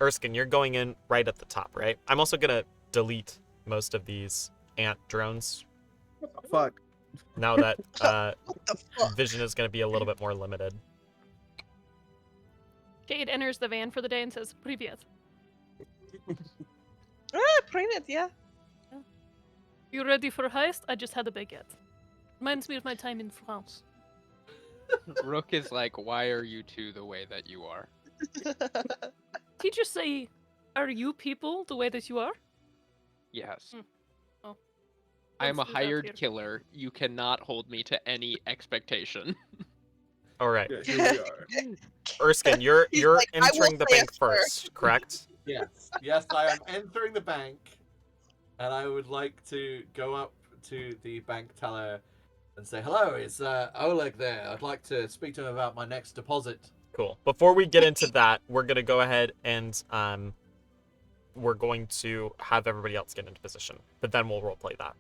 Erskine, you're going in right at the top, right? I'm also gonna delete most of these ant drones Fuck. now that What the fuck? vision is gonna be a little bit more limited. Jade enters the van for the day and says, "Привет. Привет, yeah. You ready for a heist? I just had a baguette. Reminds me of my time in France." Rook is like, why are you two the way that you are? Teachers say, "Are you people the way that you are?" Yes. Oh. I am a Let's leave that hired here. killer. You cannot hold me to any expectation. All right, Yeah, here we are. Erskine, you're He's you're like, "I will entering the bank transfer." first, correct? Yes. Yes, I am entering the bank, and I would like to go up to the bank teller and say, "Hello, it's Oleg there. I'd like to speak to him about my next deposit." Cool. Before we get into that, we're gonna go ahead and we're going to have everybody else get into position, but then we'll roleplay that.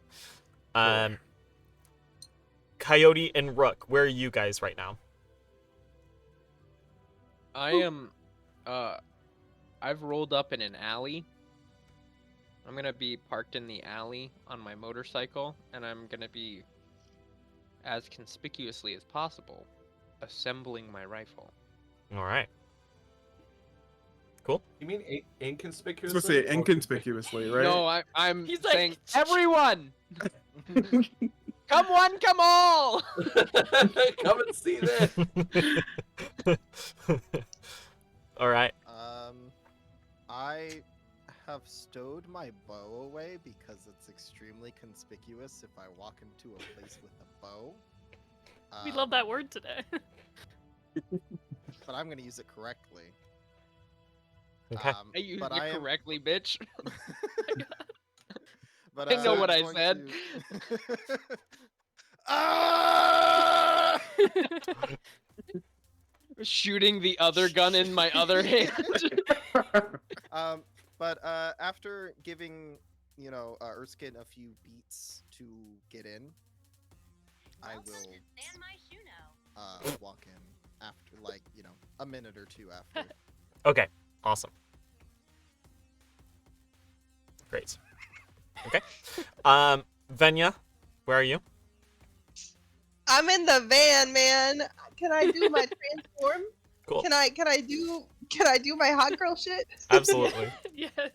Coyote and Rook, where are you guys right now? I am, I've rolled up in an alley. I'm gonna be parked in the alley on my motorcycle, and I'm gonna be, as conspicuously as possible, assembling my rifle. All right. Cool. You mean I was inconspicuously? supposed to say or inconspicuously, right? No, I'm He's saying, like, everyone! Come one, come all! Come and see this. All right. I have stowed my bow away because it's extremely conspicuous if I walk into a place with a bow. We love that word today. But I'm gonna use it correctly. Okay. I used but it I am- correctly, bitch. But I know I'm what I going said. to- Ah! Shooting the other gun in my other hand. But after giving, Erskine a few beats to get in, I will walk in after, a minute or two after. Okay. Awesome. Great. Okay. Venya, where are you? I'm in the van, man. Can I do my transform? Cool. Can I do my hot girl shit? Absolutely. Yes.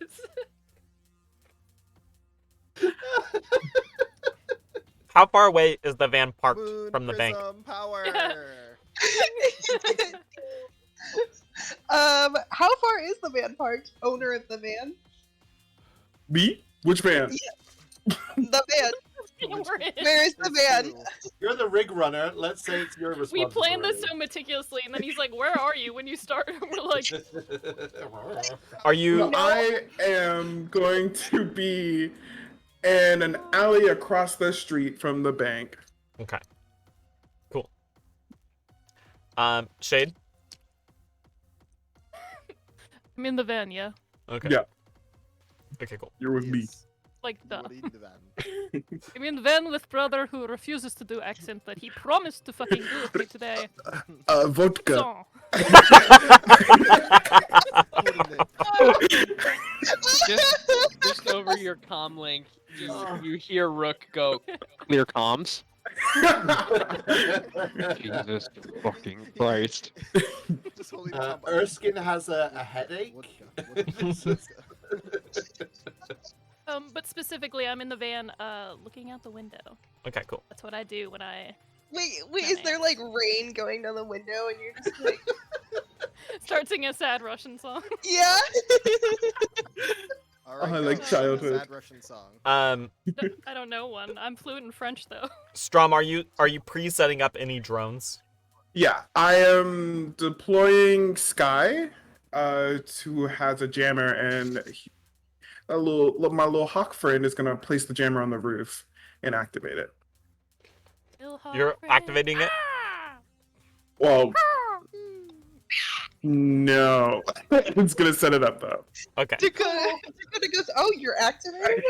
How far away is the van parked Moon from the bank? prism power. How far is the van parked? Owner of the van? Me? Which van? The van. We're in. Where is the van? You're the rig runner. Let's say it's your We responsibility. planned this so meticulously, and then he's like, "Where are you?" When you start, we're like, Are you? I am going to be in an alley across the street from the bank. Okay. Cool. Shade. "I'm in the van, yeah." Okay. Yeah, Okay. Cool. you're with me. Yes. Like the. What do you do then? I'm in the van with brother who refuses to do accent that he promised to fucking do with me today. Vodka. So, Just over your comm link, you hear Rook go, "Clear comms." Jesus fucking Christ. Just holding the combo. Erskine has a headache. Vodka. but specifically, I'm in the van, looking out the window. Okay. Cool. That's what I do when I Wait, is there like rain going down the window and you're just like, start singing a sad Russian song. yeah? All right, I like go. childhood. Sad Russian song. I don't know one. I'm fluent in French though. Strom, are you pre-setting up any drones? Yeah, I am deploying Sky, who has a jammer, and my little hawk friend is gonna place the jammer on the roof and activate it. You're activating it? Ah! Well, no, it's gonna set it up though. Okay. Dakota goes, oh, you're activated?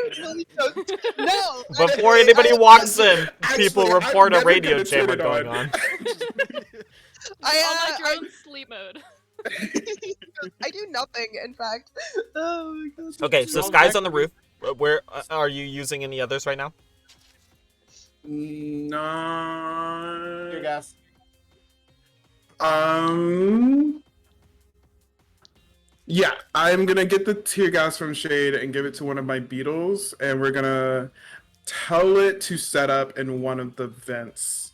No! Before anybody walks in, Actually, people I'm report a never radio gonna turn jammer it going on. on. On my drone sleep mode. I do nothing, in fact. Oh my god. Okay, so Sky's on the roof. Where are you using any others right now? Your No. gas. Yeah, I'm gonna get the tear gas from Shade and give it to one of my beetles, and we're gonna tell it to set up in one of the vents,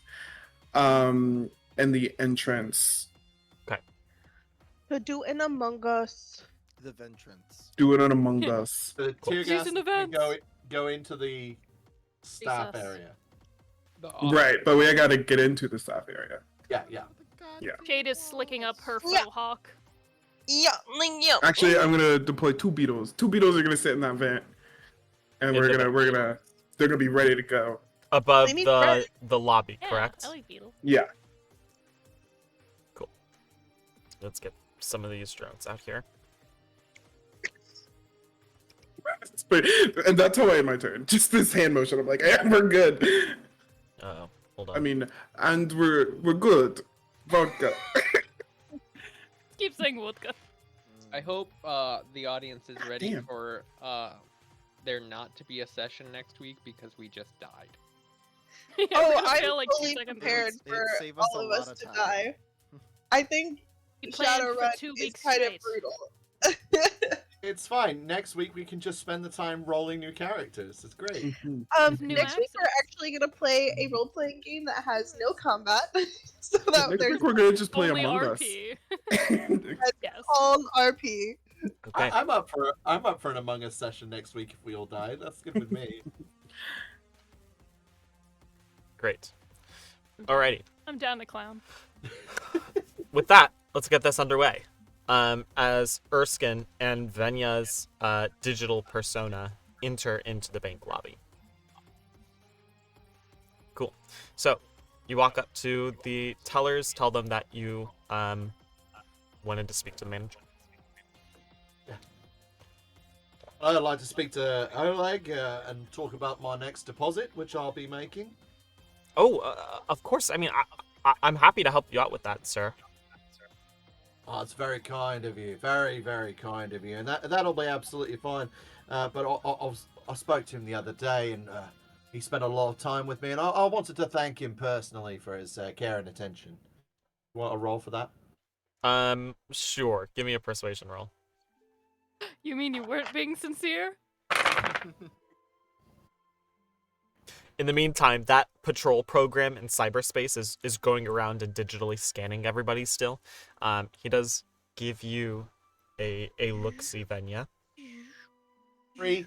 in the entrance. To do an Among Us. The Ventrance. Do it on Among Us. The tear Use gas an can event. go into the staff Jesus. area. Right, but we gotta get into the staff area. Yeah. Shade is slicking up her Yeah. faux hawk. Yeah, yeah. Actually, I'm gonna deploy two beetles. Two beetles are gonna sit in that vent, and In the they're gonna be ready to go. Above They need the lobby, Yeah, correct? I like beetle. Yeah. Let's get some of these drones out here. And that's how I end my turn. Just this hand motion. I'm like, yeah, we're good. Uh-oh. Hold on. I mean, and we're good. Vodka. Keep saying vodka. I hope the audience is ready Damn. for there not to be a session next week because we just died. Yeah, Oh, we're gonna I'm fail, like, 2 fully seconds. prepared It'd for save us all a of lot us of to time. die. I think We planned for Shadowrun 2 is weeks kind of straight. brutal. It's fine. Next week we can just spend the time rolling new characters. It's great. Mhm. New Next week we're accents. actually gonna play a role-playing game that has no combat, so that Next there's week we're gonna just play Only Among RP. Us. Yes. all RP. Okay. I'm up for an Among Us session next week if we all die. That's good with me. Great. Alrighty. I'm down to clown. With that, let's get this underway. As Erskine and Venya's digital persona enter into the bank lobby. Cool. So, you walk up to the tellers, tell them that you wanted to speak to the manager. I'd like to speak to Oleg and talk about my next deposit, which I'll be making. Oh, of course. I mean, I'm happy to help you out with that, sir. Oh, it's very kind of you. Very, very kind of you. And that'll be absolutely fine. But I spoke to him the other day, and he spent a lot of time with me, and I wanted to thank him personally for his care and attention. You want a roll for that? Sure. Give me a persuasion roll. You mean you weren't being sincere? In the meantime, that patrol program in cyberspace is going around and digitally scanning everybody still. He does give you a look-see, Venya. 3.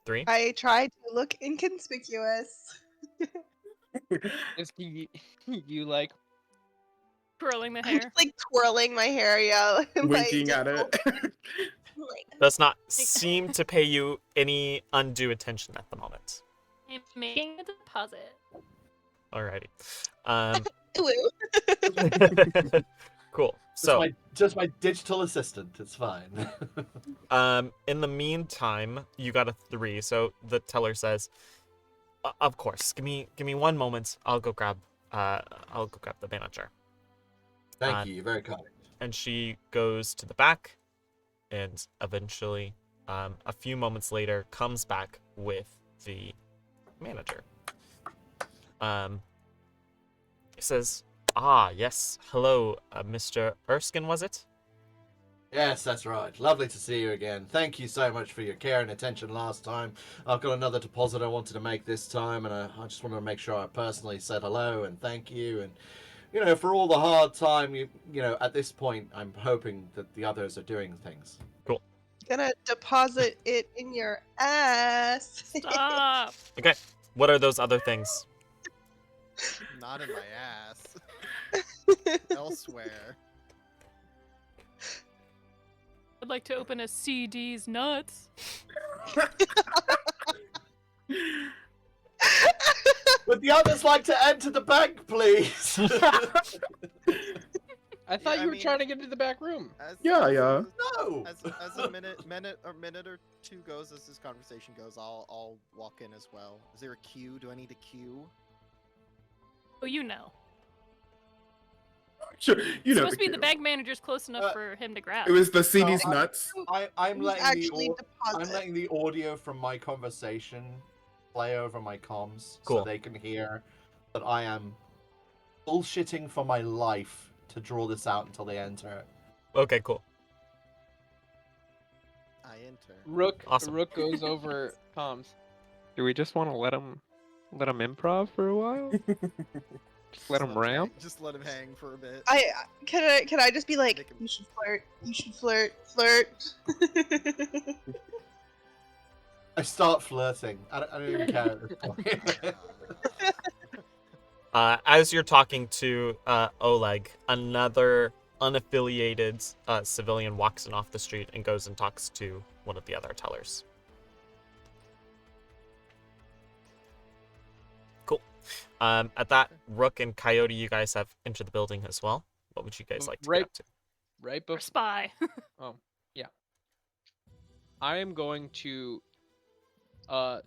3. I tried to look inconspicuous. Is he, you like, Twirling the I'm hair. just like twirling my hair, yeah. Winking at it. Like, Does not seem to pay you any undue attention at the moment. I'm making a deposit. Alrighty. woo. Cool. So, Just my digital assistant. It's fine. in the meantime, you got a 3. So the teller says, "Of course. Give me 1 moment. I'll go grab the manager." Thank you. You're very kind. And she goes to the back, and eventually, a few moments later, comes back with the manager. He says, "Ah, yes. Hello, Mr. Erskine, was it?" Yes, that's right. Lovely to see you again. Thank you so much for your care and attention last time. I've got another deposit I wanted to make this time, and I just wanted to make sure I personally said hello and thank you. And, you know, for all the hard time, you know, at this point, I'm hoping that the others are doing things. Cool. Gonna deposit it in your ass. Stop. Okay. What are those other things? Not in my ass. Elsewhere. I'd like to open a CD's nuts. Would the others like to enter the bank, please? I thought Yeah, you were trying to get into the back room. Yeah, yeah. No. As a minute or two goes, as this conversation goes, I'll walk in as well. Is there a queue? Do I need a queue? Oh, you know. Sure, you It's know. supposed to be the bank manager's close enough Uh, for him to grab. It was the CD's I- nuts. I'm Who's letting actually I'm deposit? letting the audio from my conversation play over my comms Cool. so they can hear that I am bullshitting for my life to draw this out until they enter. Okay, cool. I enter. Rook Awesome. Rook goes over comms. Do we just want to let him improv for a while? Just let him ramp? Just let him hang for a bit. Can I just be like, Make him- you should flirt. I start flirting. I don't even care at this point. As you're talking to Oleg, another unaffiliated civilian walks in off the street and goes and talks to one of the other tellers. Cool. At that, Rook and Coyote, you guys have entered the building as well. What would you guys like to Right. get up to? Right Or before. spy. Oh, yeah. I am going to. I'm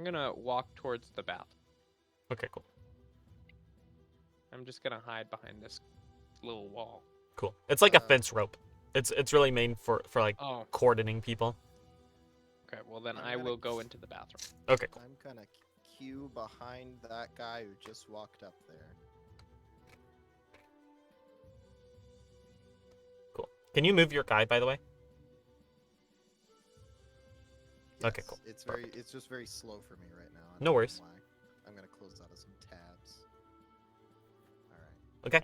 gonna walk towards the bathroom. Okay, cool. I'm just gonna hide behind this little wall. Cool. It's like a Uh, fence rope. It's really made for like Oh, cordoning people. okay. Well, then I'm I gonna will go into the bathroom. Okay, cool. I'm gonna queue behind that guy who just walked up there. Cool. Can you move your guy, by the way? Okay, Yes, cool. It's just very slow for me right now. I No don't know worries. why. I'm gonna close out of some tabs. All right. Okay.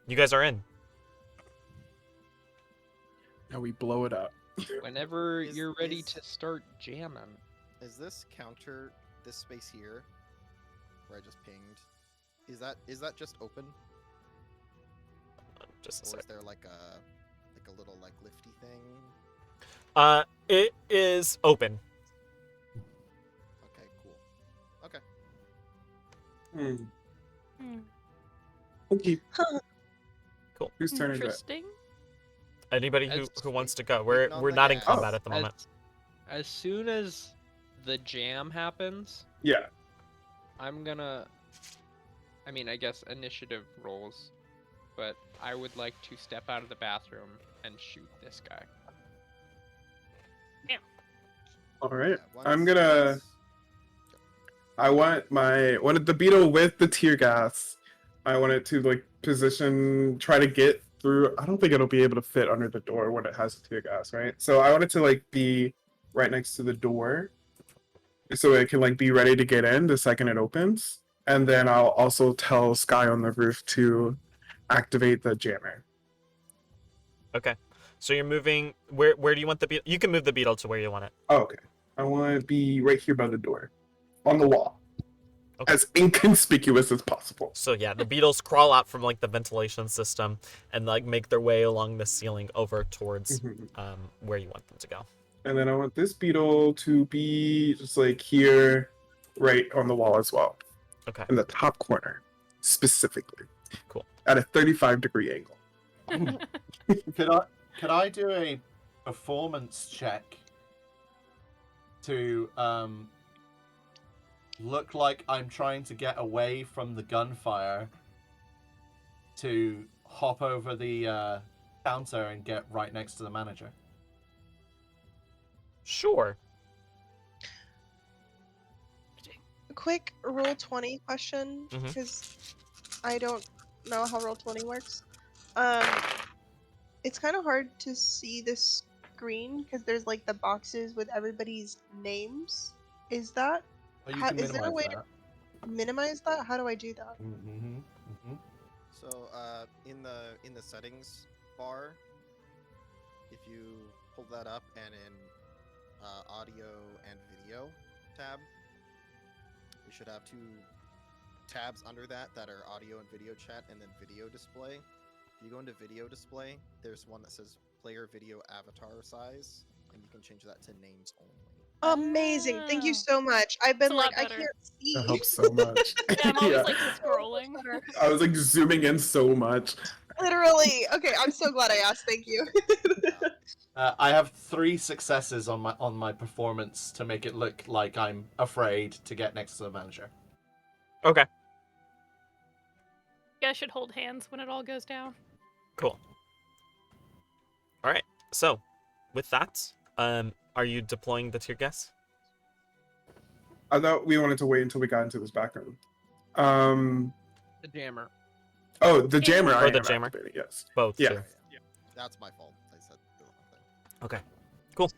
You guys are in. Now we blow it up. Whenever Is- you're ready is- to start jamming. Is this counter this space here, where I just pinged? Is that just open, Just a or sec. is there like a little like lifty thing? It is open. Okay, cool. Okay. Hmm. Okay. Cool. Whose turn is it? Interesting. Anybody As- who wants to go? We're Waiting on we're the not in gas. combat at the moment. As soon as the jam happens, Yeah. I'm gonna. I mean, I guess initiative rolls, but I would like to step out of the bathroom and shoot this guy. All right. Yeah, I'm gonna. I wanted the beetle with the tear gas. I want it to like position, try to get through. I don't think it'll be able to fit under the door when it has the tear gas, right? So I want it to like be right next to the door, so it can like be ready to get in the second it opens. And then I'll also tell Sky on the roof to activate the jammer. Okay. So you're moving. Where do you want the beetle? You can move the beetle to where you want it. Oh, okay. I want to be right here by the door, on the wall, Okay. as inconspicuous as possible. So yeah, the beetles crawl out from like the ventilation system and like make their way along the ceiling over towards Mhm. where you want them to go. And then I want this beetle to be just like here, right on the wall as well, Okay. in the top corner, specifically. Cool. At a 35-degree angle. Could I do a performance check to look like I'm trying to get away from the gunfire to hop over the counter and get right next to the manager? Sure. Quick roll 20 question, Mhm. because I don't know how roll 20 works. It's kind of hard to see the screen because there's like the boxes with everybody's names. Is that Oh, you How- can is there a minimize way to- that. minimize that? How do I do that? Mm-hmm. Mm-hmm. So in the settings bar, if you pull that up and in audio and video tab, you should have 2 tabs under that are audio and video chat, and then video display. If you go into video display, there's one that says player video avatar size, and you can change that to names only. Amazing! Thank you Oh. so much. I've a been lot like, I better. can't see. That helps so much. Yeah, I'm always Yeah. like scrolling. I was like zooming in so much. Literally. Okay, I'm so glad I asked. Thank you. I have 3 successes on my performance to make it look like I'm afraid to get next to the manager. Okay. You guys should hold hands when it all goes down. Cool. All right. So, with that, are you deploying the tear gas? I thought we wanted to wait until we got into this back room. The jammer. Oh, the jammer. Or I the am jammer. activating, yes. Both. Yeah. Too. That's my fault. I said the wrong thing. Okay. Cool.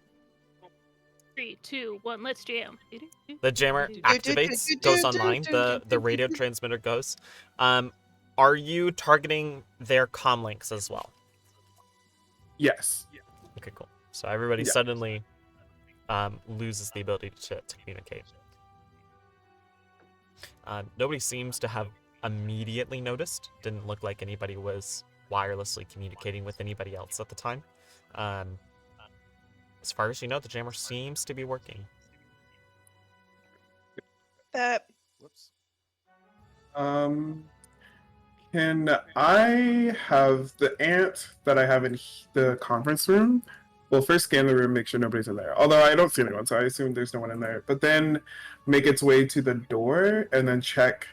3, 2, 1, let's jam. The jammer activates, goes online. The radio transmitter goes. Are you targeting their comm links as well? Yes. Okay, cool. So everybody Yeah. suddenly loses the ability to communicate. Nobody seems to have immediately noticed. Didn't look like anybody was wirelessly communicating with anybody else at the time. As far as you know, the jammer seems to be working. That Whoops. Can I have the ant that I have in the conference room? Well, first scan the room, make sure nobody's in there. Although I don't see anyone, so I assume there's no one in there. But then make its way to the door and then check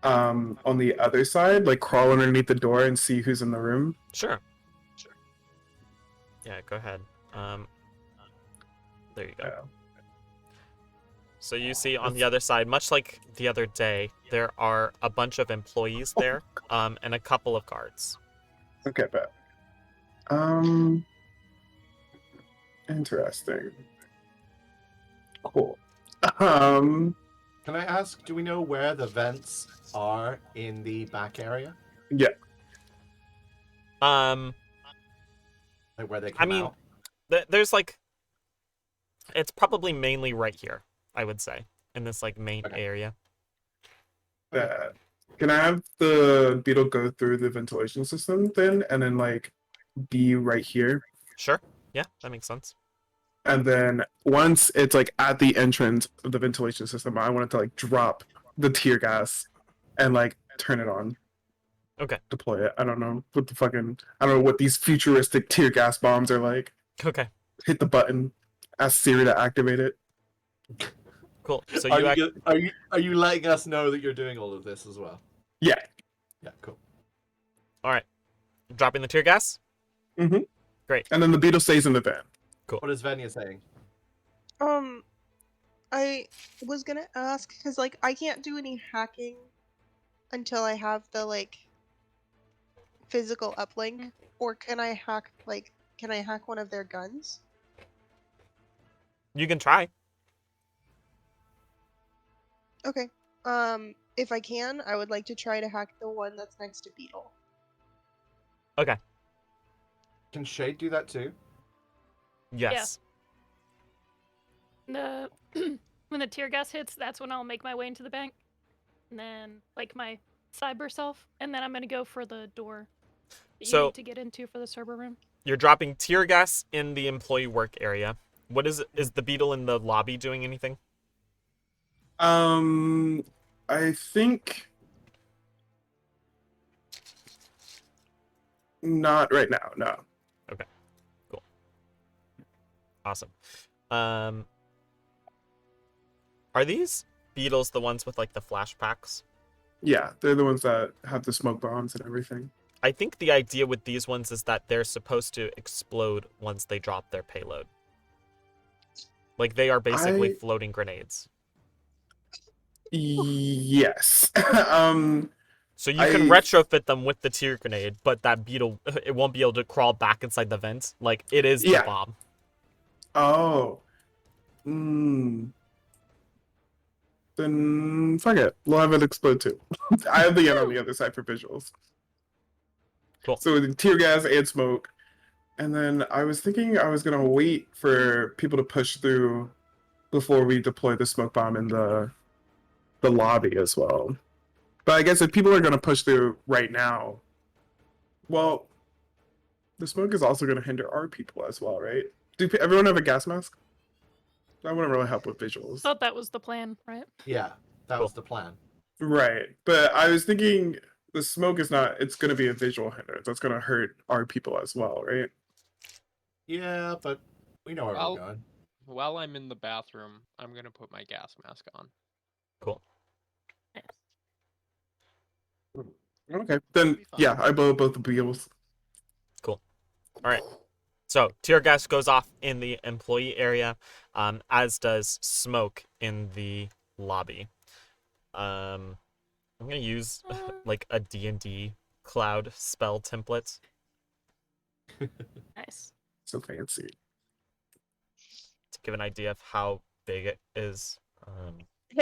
on the other side, like crawl underneath the door and see who's in the room. Sure. Yeah, go ahead. There you go. Yeah. So you see on the other side, much like the other day, there are a bunch of employees there, and a couple of guards. Okay, bet. Interesting. Cool. Can I ask, do we know where the vents are in the back area? Yeah. Like where they come mean, out? There's like, it's probably mainly right here, I would say, in this like main Okay. area. That. Can I have the beetle go through the ventilation system then, and then like be right here? Sure. Yeah, that makes sense. And then once it's like at the entrance of the ventilation system, I want it to like drop the tear gas and like turn it on. Okay. Deploy it. I don't know what the fucking I don't know what these futuristic tear gas bombs are like. Okay. Hit the button, ask Siri to activate it. Cool. So Are you are you letting us know that you're doing all of this as well? Yeah. Yeah, cool. all right? Dropping the tear gas. And then the beetle stays in the van. What is Venya saying? I was gonna ask because like I can't do any hacking until I have the like physical uplink, Mm. or can I hack one of their guns? You can try. Okay. If I can, I would like to try to hack the one that's next to Beetle. Okay. Can Shade do that too? Yes. The when the tear gas hits, that's when I'll make my way into the bank, and then like my cyber self, and then I'm gonna go for the door that you So- need to get into for the server room. You're dropping tear gas in the employee work area. What is the beetle in the lobby doing anything? I think not right now. No. Awesome. Are these beetles the ones with like the flashbacks? Yeah, they're the ones that have the smoke bombs and everything. I think the idea with these ones is that they're supposed to explode once they drop their payload. Like they are basically floating grenades. Yes. So you can retrofit them with the tear grenade, but that beetle, it won't be able to crawl back inside the vent. Like it is the Yeah. bomb. Oh. Then fuck it. We'll have it explode too. I have the end on the other side for visuals. Cool. So with tear gas and smoke. And then I was thinking I was gonna wait for people to push through before we deploy the smoke bomb in the lobby as well. But I guess if people are gonna push through right now, well, the smoke is also gonna hinder our people as well, right? Do everyone have a gas mask? That wouldn't really help with visuals. Thought that was the plan, right? Yeah, that was the plan. Right. But I was thinking the smoke is not, it's going to be a visual hindrance. That's going to hurt our people as well, right? Yeah, but we know where Well- we're going. While I'm in the bathroom, I'm gonna put my gas mask on. Cool. Okay. Then, Be fine. yeah, I blow both the wheels. All right. So tear gas goes off in the employee area, as does smoke in the lobby. I'm gonna use like a D&D cloud spell template. Nice. So fancy. To give an idea of how big it is.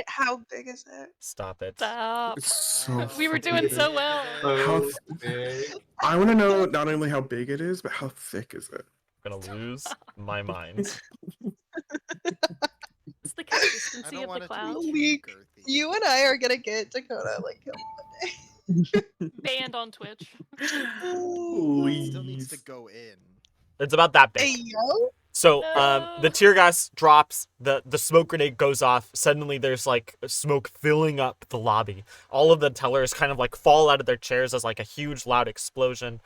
How big is it? Stop it. Stop. It's so We were doing so well. How So big. I want to know not only how big it is, but how thick is it? I'm gonna lose my mind. It's the I consistency don't of want the it to cloud. be We- too girthy. You and I are gonna get Dakota like killed Banned on Twitch. one day. It still needs to Please. go in. It's about that big. Hey yo! So No. the tear gas drops, the smoke grenade goes off. Suddenly there's like smoke filling up the lobby. All of the tellers kind of like fall out of their chairs as like a huge loud explosion.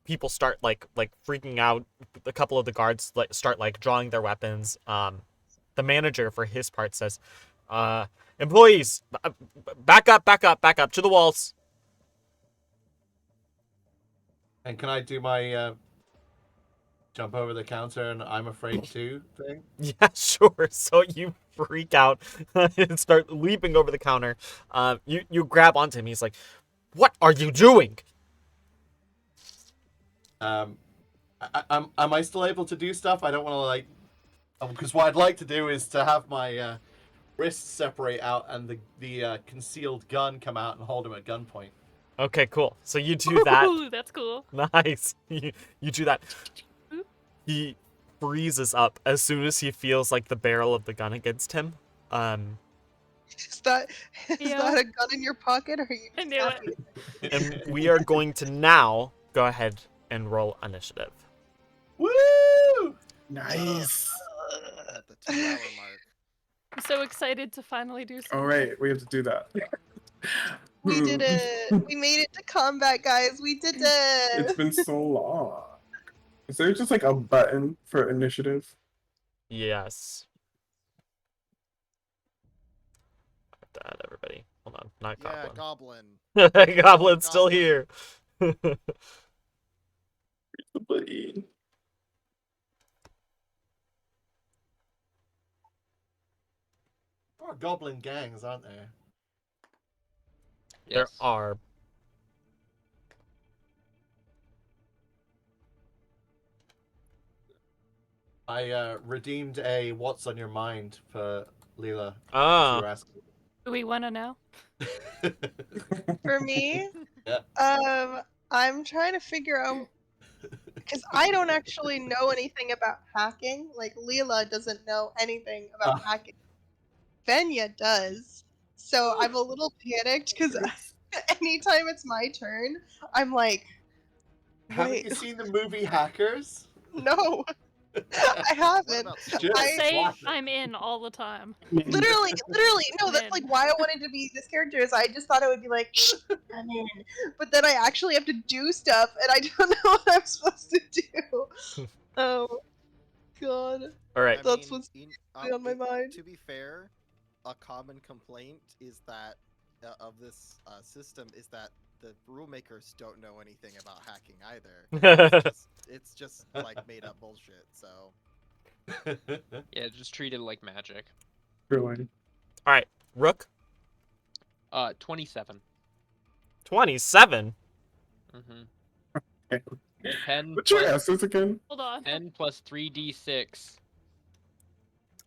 People start like freaking out. A couple of the guards like start like drawing their weapons. The manager for his part says, employees, back up to the walls. And can I do my jump over the counter and I'm afraid too thing? Yeah, sure. So you freak out and start leaping over the counter. You grab onto him. He's like, "What are you doing?" Am I still able to do stuff? I don't want to like, because what I'd like to do is to have my wrists separate out and the concealed gun come out and hold him at gunpoint. Okay, cool. So you do that. Ooh, that's cool. Nice. You do that. He freezes up as soon as he feels like the barrel of the gun against him. Is that Yeah. a gun in your pocket, or are you? I knew it. happy? And we are going to now go ahead and roll initiative. Woo! Nice. At the 2 hour mark. I'm so excited to finally do something. All right, we have to do that. We did it. We made it to combat, guys. We did It's it. been so long. Is there just like a button for initiative? Yes. That everybody. Hold on, not Yeah, Goblin. goblin. Goblin's still Goblin. here. The button. are goblin gangs, aren't there? There Yes. are. I redeemed a "What's on your mind" for Leela. If you Ah, were asking. Do we want to know? For me, Yeah. I'm trying to figure out because I don't actually know anything about hacking. Like Leela doesn't know anything about Ah. hacking. Venya does. So I'm a little panicked because anytime it's my turn, I'm like, Haven't wait, you seen the movie Hackers? no, I What haven't. about Just Stories? Say watch it. I'm in all the time. Literally, no, that's like Man. why I wanted to be this character is I just thought it would be like, I'm in. But then I actually have to do stuff and I don't know what I'm supposed to do. Oh god. all right. I That's mean, what's on my mind. to be fair, a common complaint is that of this system is that the rule makers don't know anything about hacking either. It's just like made up bullshit. So Yeah, just treat it like magic. Really. All right, Rook, 27. 27. Mm-hmm. 10 What's your plus S's again? Hold on. 10 plus 3d6.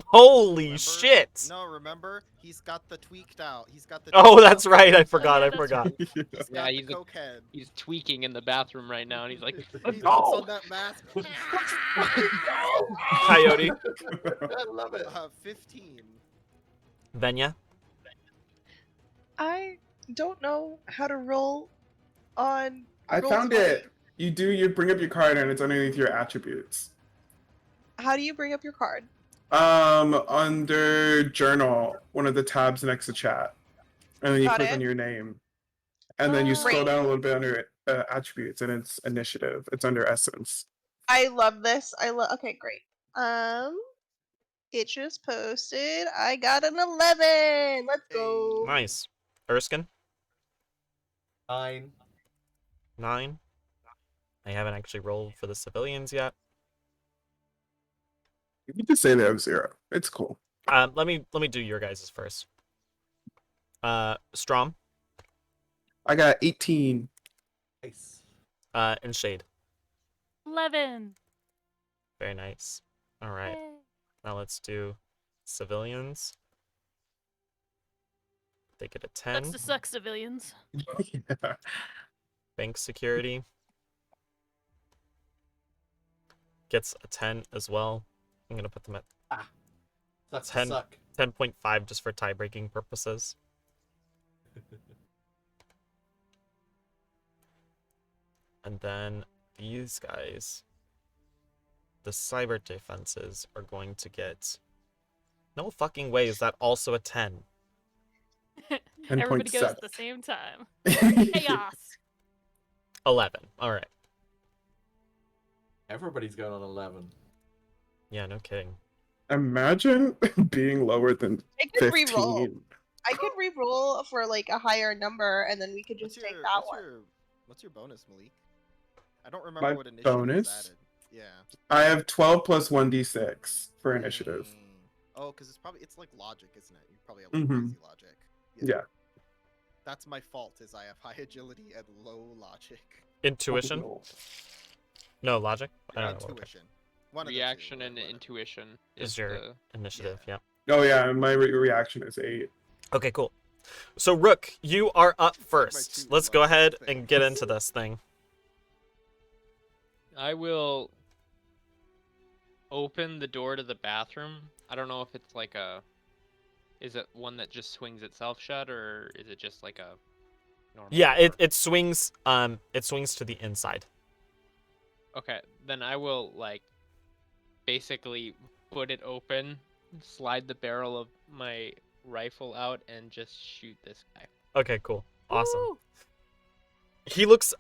Holy remember, shit! no, remember he's got the tweaked out. He's got the. Oh, tweaked that's out right. I head. forgot. yeah, I that's forgot. right. He's Yeah, got he's the a- coke head. He's tweaking in the bathroom right now, and he's like, He puts on that mask. Coyote, I love it. 15. Venya. I don't know how to roll on I roll found 20. it. You bring up your card and it's underneath your attributes. How do you bring up your card? Under journal, one of the tabs next to chat. And then you Got click it. on your name. And then you scroll Great. down a little bit under attributes and it's initiative. It's under essence. I love this. Okay, great. It just posted. I got an 11. Let's go. Nice. Erskine, 9. 9. I haven't actually rolled for the civilians yet. You can just say they have 0. It's cool. Let me do your guys' first. Strom, I got 18. Nice. and Shade. 11. Very nice. All right. Yay. Now let's do civilians. They get a 10. Sucks to suck, civilians. Yeah. Bank security gets a 10 as well. I'm gonna put them at Sucks to 10. suck. 10.5 just for tie-breaking purposes. And then these guys, the cyber defenses, are going to get. No fucking way is that also a 10. Everybody goes 10.7. at the same time. Chaos. 11. All right. Everybody's going on 11. Yeah, no kidding. Imagine being lower than I could 15. re-roll. I could re-roll for like a higher number, and then we could just What's take your, that what's one. your what's your bonus, Malik? I don't remember My what initiative bonus? is added. Yeah. I have 12 plus 1d6 for initiative. Oh, because it's like logic, isn't it? You probably have like Mhm. crazy logic. Yeah. That's my fault. Is I have high agility and low logic. Intuition? Oh, No, logic? I don't know. What Intuition. One of the two, Reaction and whatever. intuition Is is your the... initiative, yeah. Oh yeah, my reaction is 8. Okay, cool. So, Rook, you are up It's like my first. two Let's go lowest ahead and things. get into this thing. I will open the door to the bathroom. I don't know if it's like a... Is it one that just swings itself shut, or is it just like a normal Yeah, door? it swings to the inside. Okay, then I will, like, basically put it open, slide the barrel of my rifle out, and just shoot this guy. Okay, cool. Awesome. Woo! He looks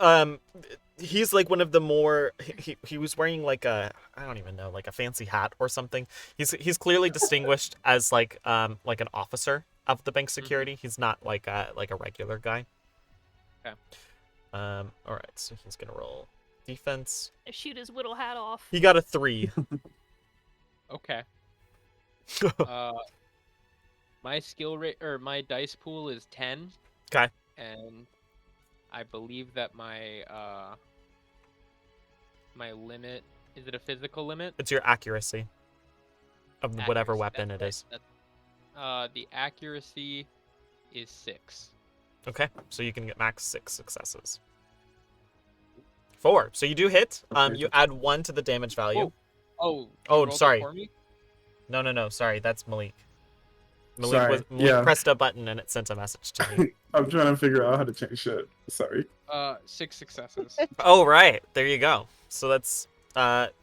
he's like one of the more he was wearing like a I don't even know, like a fancy hat or something. He's clearly distinguished as like an officer of the bank security. He's not like a regular guy. Okay. All right, so he's going to roll defense. I shoot his whittle hat off. He got a 3. Okay. My skill rate or my dice pool is 10. Okay. And I believe that my my limit, is it a physical limit? It's your accuracy of whatever Accuracy, weapon that's it right, is. the accuracy is 6. Okay, so you can get max 6 successes. 4. So you do hit. Okay. You add 1 to the damage value. Oh, Oh, you rolled it sorry. for me? No. Sorry, that's Malik. Sorry, Malik yeah. pressed a button and it sent a message to me. I'm trying to figure out how to change shit. Sorry. 6 successes. Oh, right. There you go. So that's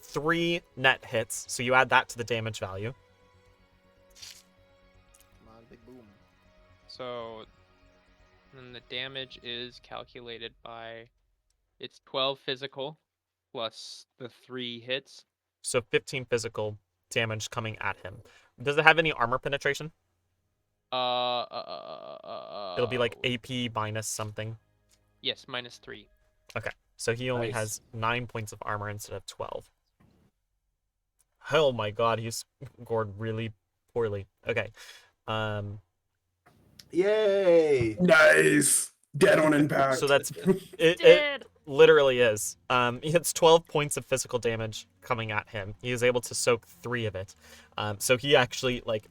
3 net hits. So you add that to the damage value. Come on, big boom. So then the damage is calculated by, it's 12 physical plus the 3 hits. So 15 physical damage coming at him. Does it have any armor penetration? It'll be like AP minus something. Yes, minus 3. Okay. So he only Nice. has 9 points of armor instead of 12. Oh my god, he scored really poorly. Okay. Yay! Nice. Dead on impact. So that's it Dead. literally is. He hits 12 points of physical damage coming at him. He is able to soak 3 of it. So he actually, like,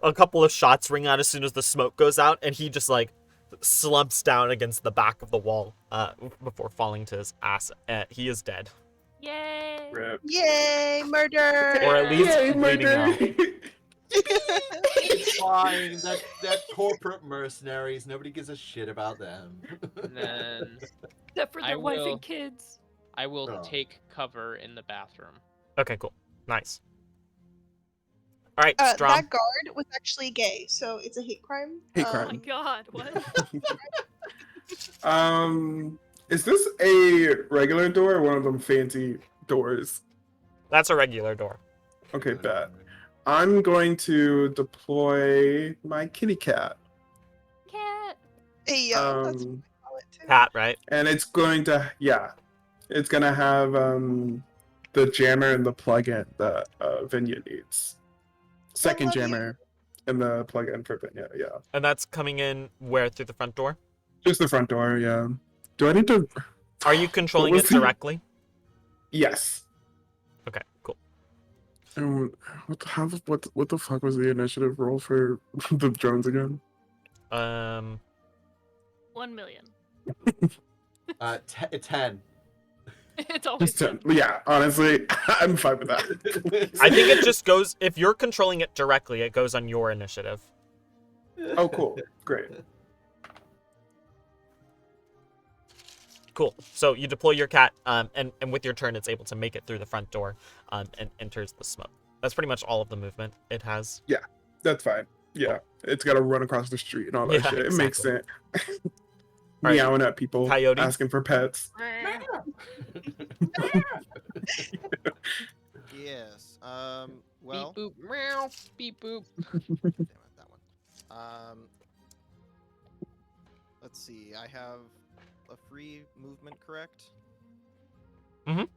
a couple of shots ring out as soon as the smoke goes out, and he just, like, slumps down against the back of the wall before falling to his ass. He is dead. Yay. Rip. Yay, murder! Or at least Yay, bleeding out. It's fine. They're corporate mercenaries. Nobody gives a shit about them. And then Except for I their wife will- and kids. I will Oh. take cover in the bathroom. Okay, cool. Nice. All right, That Strom. guard was actually gay, so it's a hate crime. Hate Oh crime. my god, what? Is this a regular door or one of them fancy doors? That's a regular door. Okay, bet. I'm going to deploy my kitty cat. Cat. Hey, yo, that's what Um, I call it too. Cat, right? and it's going to, it's going to have the jammer and the plug-in that Vinya needs. Second love you. jammer and the plug-in for Vinya, yeah. And that's coming in where? Through the front door? Just the front door, yeah. Do I need to? Are you controlling was it the- directly? Yes. Okay, cool. What the fuck was the initiative roll for the drones again? 1 million. 10. It's always Just 10. Yeah, honestly, I'm fine with that. I think it just goes, if you're controlling it directly, it goes on your initiative. Oh, cool. Great. Cool. So you deploy your cat, and with your turn, it's able to make it through the front door and enters the smoke. That's pretty much all of the movement it has. That's fine. Yeah. It's got to run across the street and all that Yeah, shit. It makes sense. Alright. Meowing at people, Coyote? asking for pets. Yes. Well. Beep boop, meow, beep boop. Damn it, that one. Let's see. I have a free movement, correct? Mhm.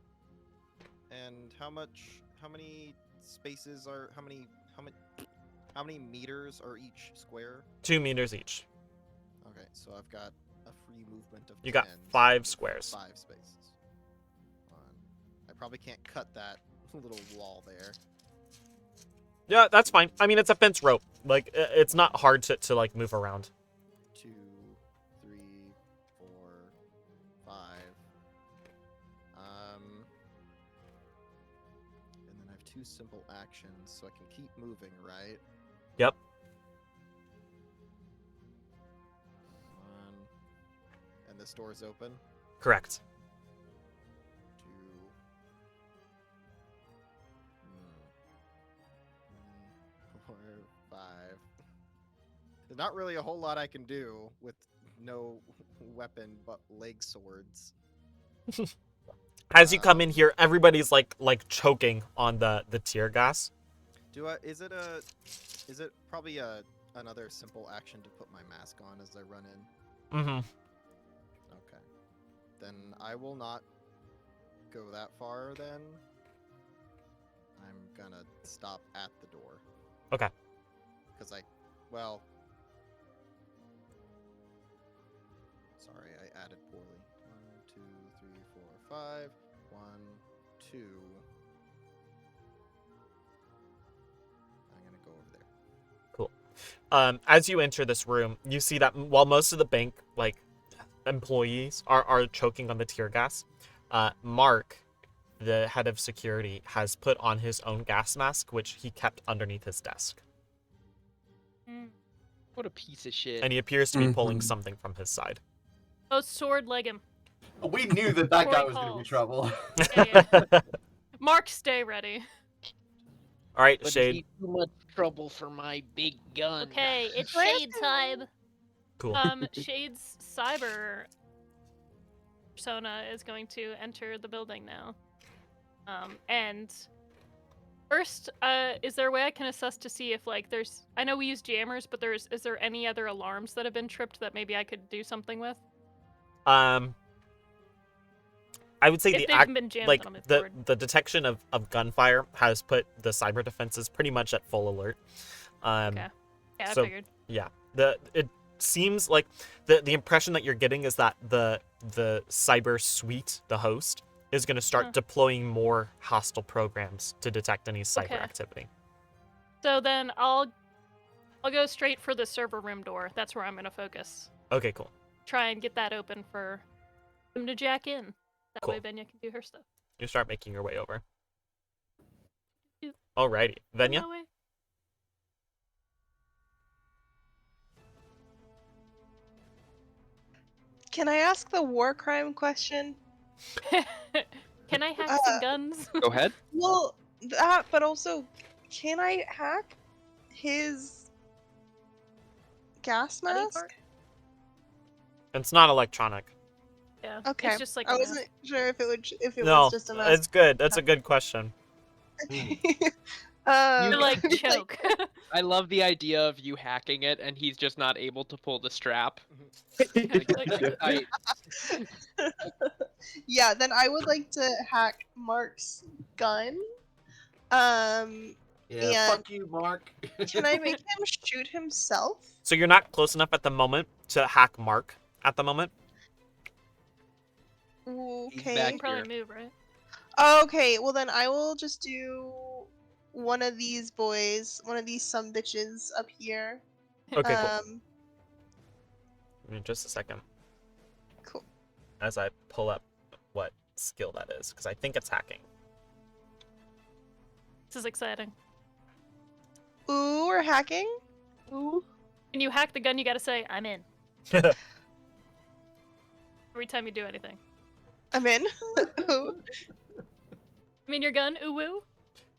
And how many spaces are? How many meters are each square? 2 meters each. Okay, so I've got a free movement of. You got 10, so 5 squares. 5 spaces. I probably can't cut that little wall there. Yeah, that's fine. I mean, it's a fence rope. Like, it's not hard to like, move around. 2, 3, 4, 5. And then I have 2 simple actions, so I can keep moving, right? Yep. 1. And this door is open. Correct. 2. 4, 5. There's not really a whole lot I can do with no weapon but leg swords. As you come in here, everybody's like choking on the tear gas. Is it probably another simple action to put my mask on as I run in? Mm-hmm. Okay. Then I will not go that far then. I'm gonna stop at the door. Okay. Because I Well. Sorry, I added poorly. 1, 2, 3, 4, 5. 1, 2. I'm gonna go over there. Cool. As you enter this room, you see that while most of the bank employees are choking on the tear gas, Mark, the head of security, has put on his own gas mask, which he kept underneath his desk. What a piece of shit. And he appears to be pulling Mhm. something from his side. Oh, sword leg him. We knew that guy Corey was going to be calls. trouble. Yeah. Mark, stay ready. All right, But Shade. is he too much trouble for my big gun? Okay, it's Where's Shade time. Cool. Shade's cyber persona is going to enter the building now. And first, is there a way I can assess to see if there's? I know we use jammers, but is there any other alarms that have been tripped that maybe I could do something with? I would say If the they've been jammed, then I'll move forward. the detection of gunfire has put the cyber defenses pretty much at full alert. Okay. Yeah, so- I figured. Yeah. It seems like the impression that you're getting is that the cyber suite, the host, is going to start Huh. deploying more hostile programs to detect any cyber Okay. activity. So then I'll go straight for the server room door. That's where I'm gonna focus. Okay, cool. Try and get that open for them to jack in. That Cool. way Venya can do her stuff. You start making your way over. You- Alrighty. Venya? No way. Can I ask the war crime question? Can I hack some guns? Go ahead. Well, that, but also, can I hack his gas Body mask? part? It's not electronic. Yeah. Okay. It's just like I a wasn't sure if it No, was just a mask. it's good. That's a good question. You like I'd be choke. I love the idea of you hacking it and he's just not able to pull the strap. yeah, then I would like to hack Mark's gun. Yeah, And- fuck you, Mark. Can I make him shoot himself? So you're not close enough at the moment to hack Mark at the moment. Okay. back You can probably move, right? Okay, well then I will just do one of these boys, one of these some bitches up here. Okay, cool. Give me just a second. Cool. As I pull up what skill that is, because I think it's hacking. This is exciting. Ooh, we're hacking. Ooh. When you hack the gun, you gotta say, I'm in. Every time you do anything. I'm in. Ooh. I mean your gun, ooh woo.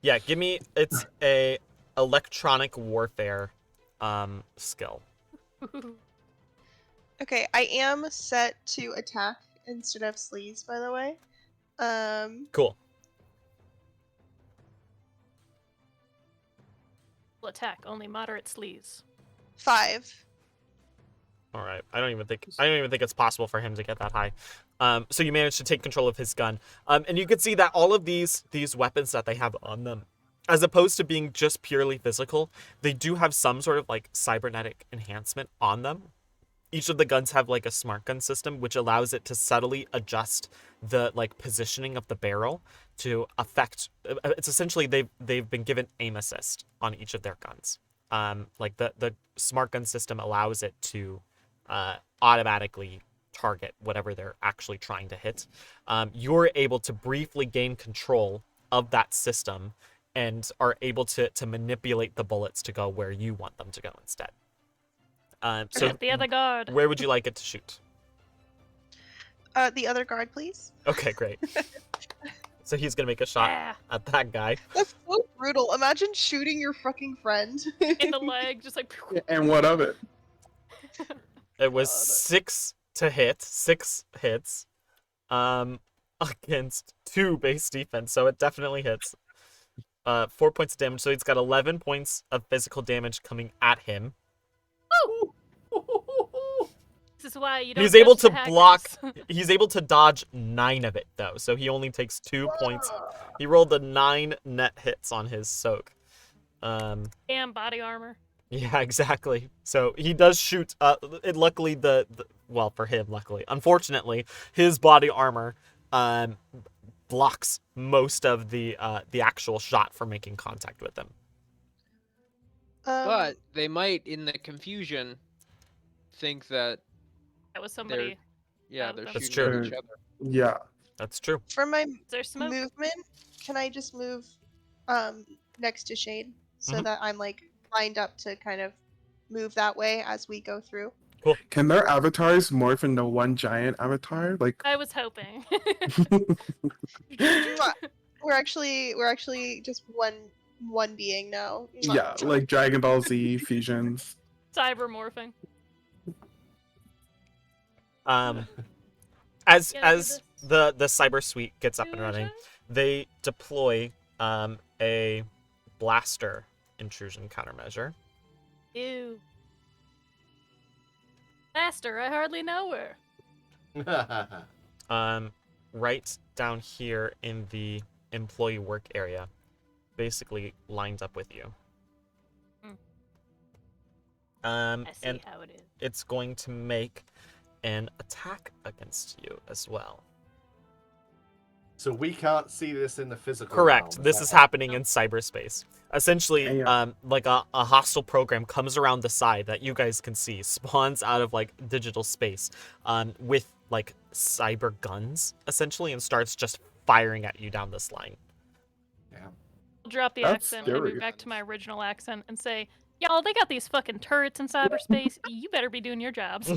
Yeah, give me. It's a electronic warfare skill. Okay, I am set to attack instead of sleaze, by the way. Cool. Will attack only moderate sleaze. 5. All right. I don't even think it's possible for him to get that high. So you managed to take control of his gun. And you can see that all of these weapons that they have on them, as opposed to being just purely physical, they do have some sort of cybernetic enhancement on them. Each of the guns have a smart gun system, which allows it to subtly adjust the positioning of the barrel to affect. It's essentially they've been given aim assist on each of their guns. The smart gun system allows it to automatically target whatever they're actually trying to hit. You're able to briefly gain control of that system and are able to manipulate the bullets to go where you want them to go instead. So At the other guard. where would you like it to shoot? The other guard, please. Okay, great. So he's gonna make a shot Yeah. at that guy. That's so brutal. Imagine shooting your fucking friend. In the leg, just like And what of it? It was 6 to hit, 6 hits, against 2 base defense, so it definitely hits. 4 points of damage, so he's got 11 points of physical damage coming at him. This is why you don't He's able trust to the hackers. block. He's able to dodge 9 of it though, so he only takes 2 points. He rolled the 9 net hits on his soak. Damn body armor. Yeah, exactly. So he does shoot. Luckily, well, for him, luckily, unfortunately, his body armor blocks most of the actual shot from making contact with him. But they might, in the confusion, think that That was somebody. they're That's shooting true. at each other. Yeah. That's true. For my Is there smoke? movement, can I just move next to Shade so Mhm. that I'm like lined up to kind of move that way as we go through? Can their avatars morph into one giant avatar? Like, I was hoping. Mwah. We're actually just one being now. Mwah. yeah, like Dragon Ball Z fusions. Cybermorphing. As Can I do this? the cyber suite gets up and running, Fusion? they deploy a blaster intrusion countermeasure. Ew. Faster, I hardly know her. Right down here in the employee work area, basically lined up with you. I see And how it is. it's going to make an attack against you as well. So we can't see this in the physical Correct. realm, This that is right? happening in cyberspace. Essentially, Damn. like a hostile program comes around the side that you guys can see, spawns out of like digital space, with like cyber guns essentially, and starts just firing at you down this line. I'll drop the That's accent and move scary. back to my original accent and say, y'all, they got these fucking turrets in cyberspace. You better be doing your jobs.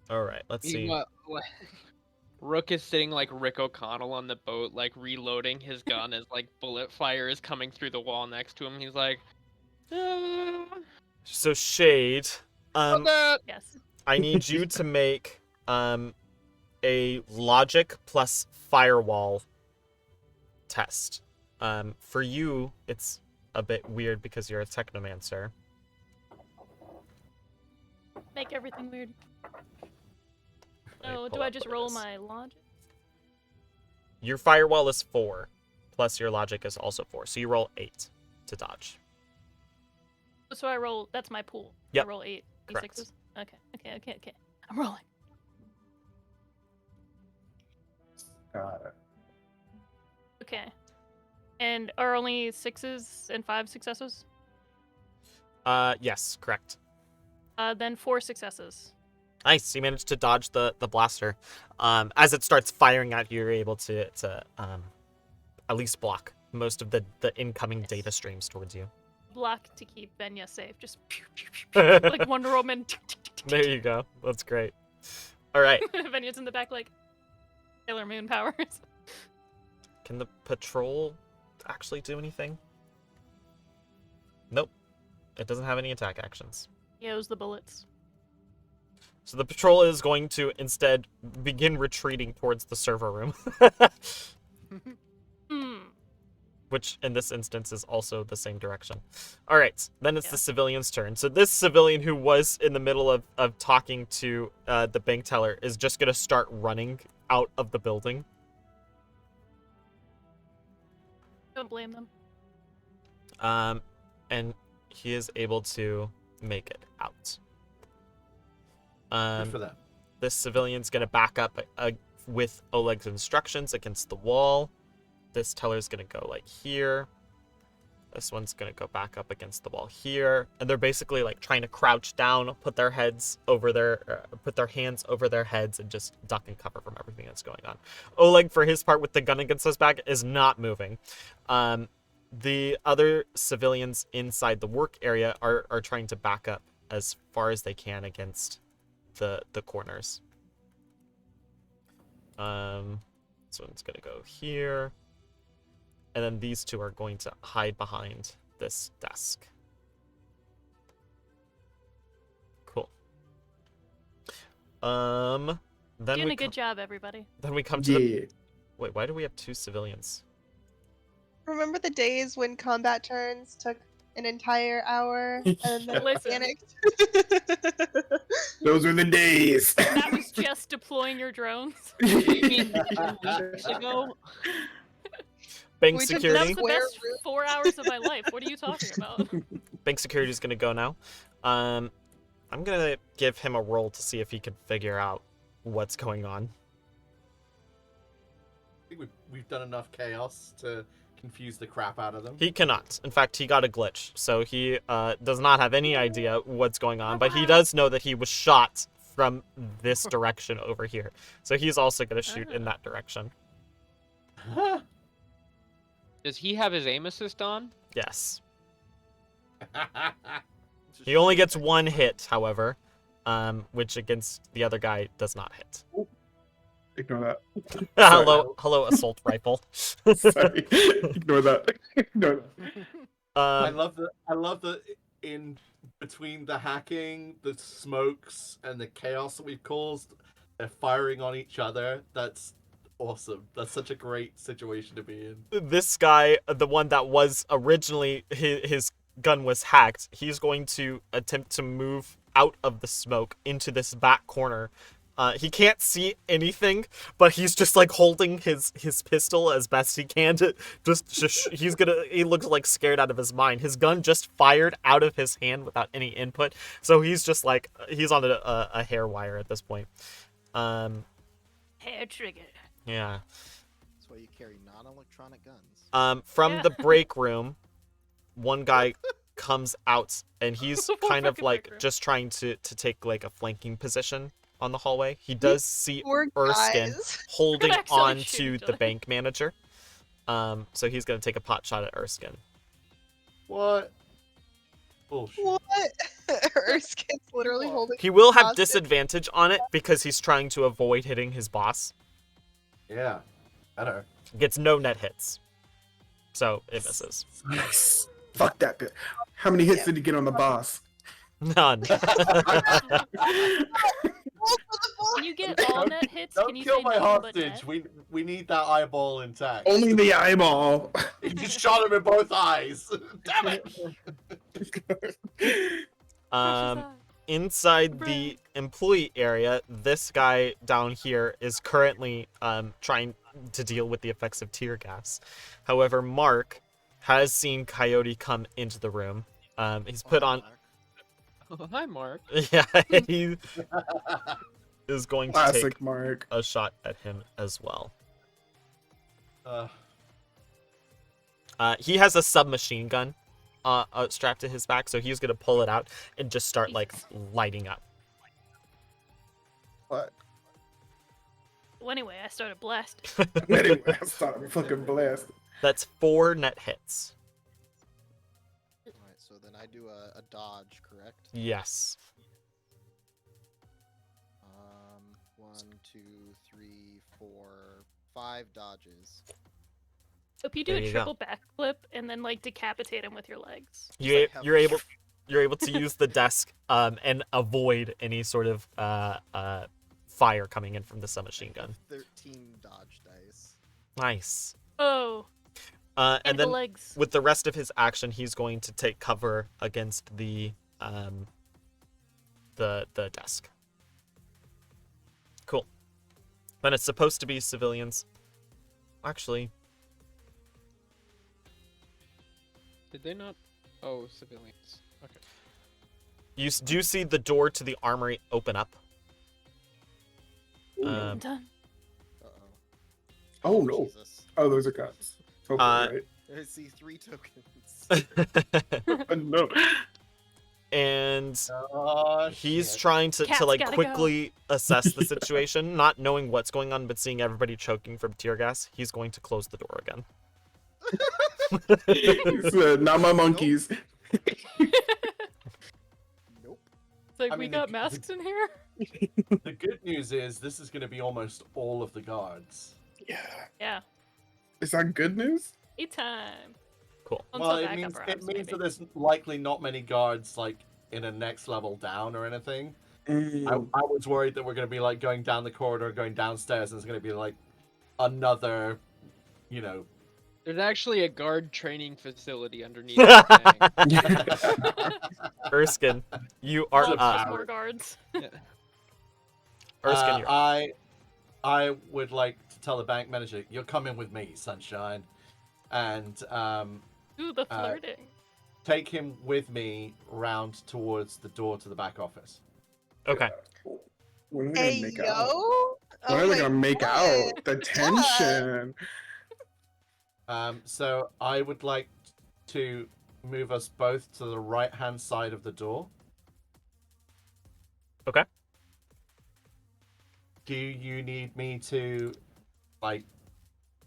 All right, let's see. Rook is sitting like Rick O'Connell on the boat, like reloading his gun as like bullet fire is coming through the wall next to him. He's like, So Shade, Yes. I need you to make a logic plus firewall test. For you, it's a bit weird because you're a technomancer. Make everything weird. Let me Oh, pull do I up just what it roll is. my logic? Your firewall is 4, plus your logic is also 4, so you roll 8 to dodge. So I roll, that's my pool. Yep. I roll 8 Correct. d6s. Okay. I'm rolling. Got it. Okay. And are only 6s and 5 successes? Yes, correct. Then 4 successes. Nice, you managed to dodge the blaster. As it starts firing at you, you're able to at least block most of the incoming Yes. data streams towards you. Block to keep Benya safe. Just pew, pew, pew, pew, like Wonder Woman. There you go. That's great. All right. Benya's in the back like Sailor Moon powers. Can the patrol actually do anything? Nope. It doesn't have any attack actions. Yeah, it was the bullets. So the patrol is going to instead begin retreating towards the server room. Which in this instance is also the same direction. All right, then it's the civilian's turn. So this civilian who was in the middle of talking to the bank teller is just going to start running out of the building. Don't blame them. And he is able to make it out. Good for them. This civilian's going to back up with Oleg's instructions against the wall. This teller's going to go like here. This one's going to go back up against the wall here. And they're basically like trying to crouch down, put their hands over their heads and just duck and cover from everything that's going on. Oleg, for his part with the gun against his back, is not moving. The other civilians inside the work area are trying to back up as far as they can against the corners. This one's gonna go here, and then these two are going to hide behind this desk. Cool. Then Doing a good job, everybody. Then we come to the. Wait, why do we have 2 civilians? Remember the days when combat turns took an entire hour and then Listen. panicked? Those were the days. That was just deploying your drones. You mean 2 weeks ago? Bank We took That security. was the Square best root. 4 hours of my life. What are you talking about? Bank security is gonna go now. I'm gonna give him a roll to see if he can figure out what's going on. I think we've done enough chaos to confuse the crap out of them. He cannot. In fact, he got a glitch, so he does not have any idea what's going on. But he does know that he was shot from this direction over here, so he's also gonna shoot in that direction. Does he have his aim assist on? Yes. Just He only shoot gets things. one hit, however, which against the other guy does not hit. Ignore that. hello, assault rifle. Sorry. Ignore that. Ignore that. I love that in between the hacking, the smokes, and the chaos that we've caused, they're firing on each other. That's awesome. That's such a great situation to be in. This guy, the one that was originally his gun was hacked, he's going to attempt to move out of the smoke into this back corner. He can't see anything, but he's just like holding his pistol as best he can to he looks like scared out of his mind. His gun just fired out of his hand without any input, so he's just like he's on a hair wire at this point. Hair trigger. Yeah. That's why you carry non-electronic guns. From Yeah. the break room, one guy comes out and he's The whole kind of fucking like break room. just trying to take like a flanking position on the hallway. He does see Poor Erskine guys. holding accidentally on shoot to each the other. bank manager. So he's gonna take a pot shot at Erskine. What? Bullshit. What? Erskine's literally holding. He will have hostage. disadvantage on it because he's trying to avoid hitting his boss. Yeah. Better. Gets no net hits. So it misses. Nice. Fuck that bit. How many hits did he get on the boss? None. Roll for the Can you get all Don't- net hits? Don't Can you kill say my nothing but hostage. net? We need that eyeball intact. Only the eyeball. You just shot him in both eyes. Damn it. Inside the employee area, this guy down here is currently trying to deal with the effects of tear gas. However, Mark has seen Coyote come into the room. He's put on, Oh, hi, Mark. yeah, he is going to take Classic Mark. a shot at him as well. He has a submachine gun strapped to his back, so he's gonna pull it out and just start like lighting up. What? Well, anyway, I started blasting. Anyway, I started a fucking blast. That's 4 net hits. Alright, so then I do a dodge, correct? Yes. 1, 2, 3, 4, 5 dodges. Hope you do There a you go. triple backflip and then like decapitate him with your legs. You're have- you're able to use the desk and avoid any sort of fire coming in from the submachine gun. 13 dodge dice. Nice. Oh, And and the then legs. with the rest of his action, he's going to take cover against the desk. Cool. Then it's supposed to be civilians. Actually, Did they not? Oh, civilians. Okay. you do see the door to the armory open up. I'm done. Uh-oh. Oh no. Jesus. Oh, those are cuts. Hopefully, right? I see 3 tokens. No. And Oh, he's shit. trying to Cat's like gotta quickly assess the situation, not knowing what's going on, but seeing everybody choking from tear gas. He's going to close the door again. He said, not my monkeys. Nope. It's like I we mean, got masks in here. The good news is this is going to be almost all of the guards. Yeah. Yeah. Is that good news? Eat time. Cool. Until Well, it backup means arrives, that maybe. there's likely not many guards like in a next level down or anything. I was worried that we're going to be like going down the corridor, going downstairs, and it's going to be like another, you know. There's actually a guard training facility underneath the tank. Erskine, you are Oh, it's up. just more guards. Erskine, you're up. I would like to tell the bank manager, you're coming with me, sunshine. and Ooh, the Uh, flirting. take him with me round towards the door to the back office. Okay. When are they Hey gonna make yo! out? When Oh are they my gonna make God. out? The tension. So I would like to move us both to the right-hand side of the door. Okay. Do you need me to, like,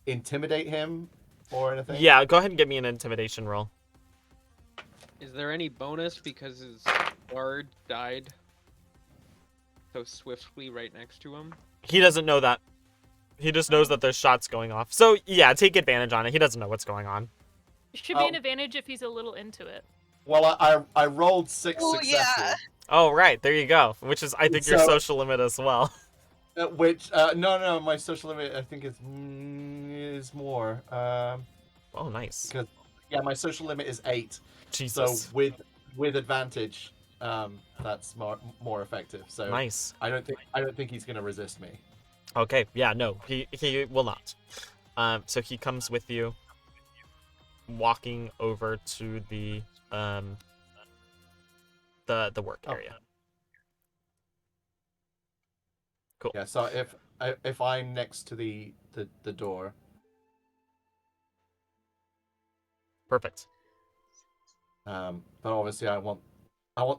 intimidate him or anything? Yeah, go ahead and give me an intimidation roll. Is there any bonus because his guard died so swiftly right next to him? He doesn't know that. He just knows that there's shots going off. So, yeah, take advantage on it. He doesn't know what's going on. It should be an advantage if he's a little into it. Well, I rolled 6 Oh, successes. yeah. Oh, right. There you go. Which is, I think, your So- social limit as well. No, my social limit I think is more. Oh, nice. Because my social limit is 8. Jesus. So with advantage, that's more effective. So Nice. I don't think he's gonna resist me. Okay. Yeah, no. He will not. So he comes with you, walking over to the work area. Cool. Yeah. So if I'm next to the door, Perfect. but obviously I want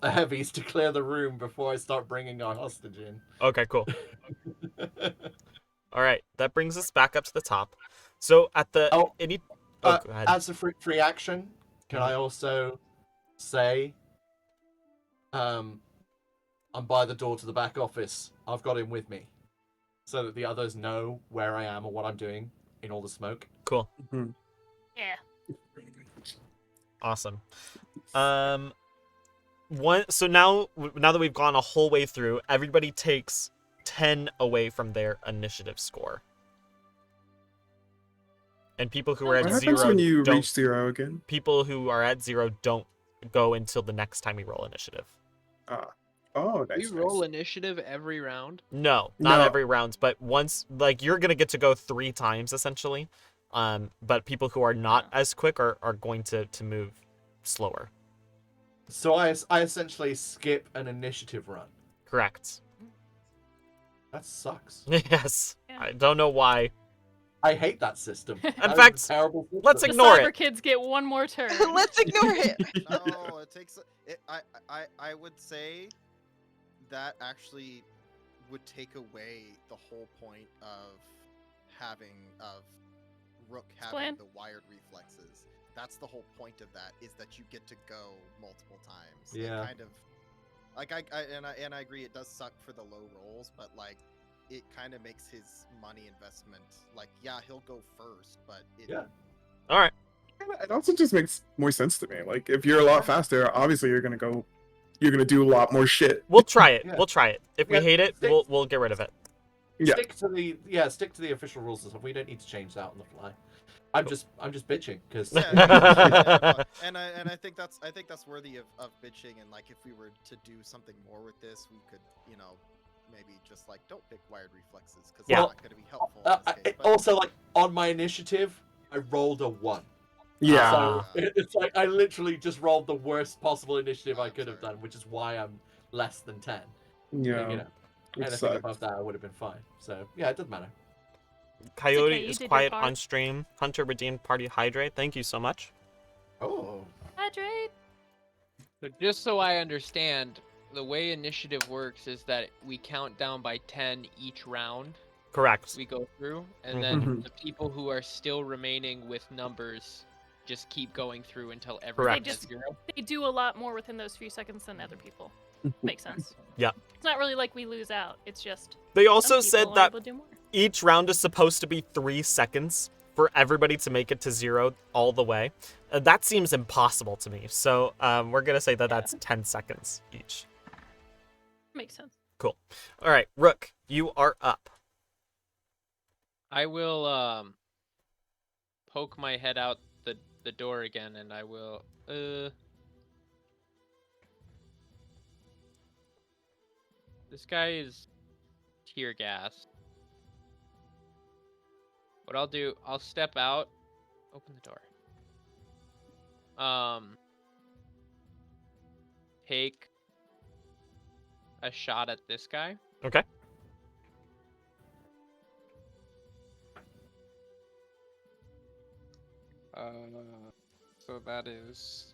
the heavies to clear the room before I start bringing our hostage in. Okay, cool. All right. That brings us back up to the top. So at the Oh, go ahead. As a free action, can I also say, I'm by the door to the back office. I've got him with me, so that the others know where I am or what I'm doing in all the smoke. Cool. Yeah. Awesome. So now that we've gone a whole way through, everybody takes 10 away from their initiative score. And people who are at What happens zero when you don't. reach 0 again? People who are at 0 don't go until the next time we roll initiative. Oh, We nice. roll nice. initiative every round. No, not No. every round, but once, like, you're gonna get to go 3 times essentially. But people who are not as quick are going to move slower. So I essentially skip an initiative run. Correct. That sucks. Yes. Yeah. I don't know why. I hate that system. In That is fact, a terrible system. let's The ignore cyber it. kids get one more turn. Let's ignore it. No, it takes. I would say that actually would take away the whole point of Rook having Explain. the wired reflexes. That's the whole point of that, is that you get to go multiple times. Yeah. It kind of like I agree, it does suck for the low rolls, but like it kind of makes his money investment like, yeah, he'll go first, but Yeah. All right. It also just makes more sense to me. Like, if you're a lot faster, obviously you're gonna do a lot more shit. We'll try it. Yeah. We'll try it. If we Yeah, hate it, stick- we'll get rid of it. Yeah. Stick to the official rules and stuff. We don't need to change that on the fly. I'm just bitching because and I think that's worthy of bitching, and like if we were to do something more with this, we could, maybe just like don't pick wired reflexes because Yeah. it's not going to be helpful in this case. But also, like, on my initiative, I rolled a 1. Yeah. Ah. So it's like I literally just rolled the worst possible initiative I I'm could have sorry. done, which is why I'm less than 10. Yeah. You know, It anything sucks. above that I would have been fine. So yeah, it doesn't matter. Coyote okay, you is did your quiet part. on stream. Hunter redeemed party hydrate. Thank you so much. Oh. Hydrate. So just so I understand, the way initiative works is that we count down by 10 each round Correct. we go through, and then Mhm. the people who are still remaining with numbers just keep going through until Correct. everyone They has just- 0. They do a lot more within those few seconds than other people. Makes sense. Yeah. It's not really like we lose out. It's just They some also people said are that able to do more. each round is supposed to be 3 seconds for everybody to make it to 0 all the way. That seems impossible to me. So we're going to say that that's 10 seconds each. Makes sense. Cool. All right, Rook, you are up. I will poke my head out the door again, and I will this guy is tear gas. What I'll do, I'll step out Open the door. Take a shot at this guy. Okay. So that is.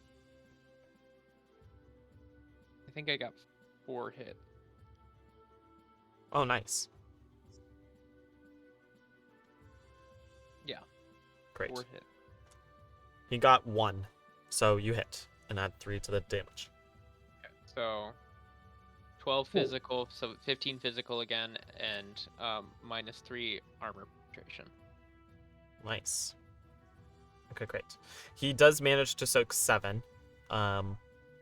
I think I got 4 hit. Oh, nice. Yeah. Great. 4 hit. He got 1, so you hit and add 3 to the damage. Okay, so 12 physical, so 15 physical again, and -3 armor penetration. Nice. Okay, great. He does manage to soak 7,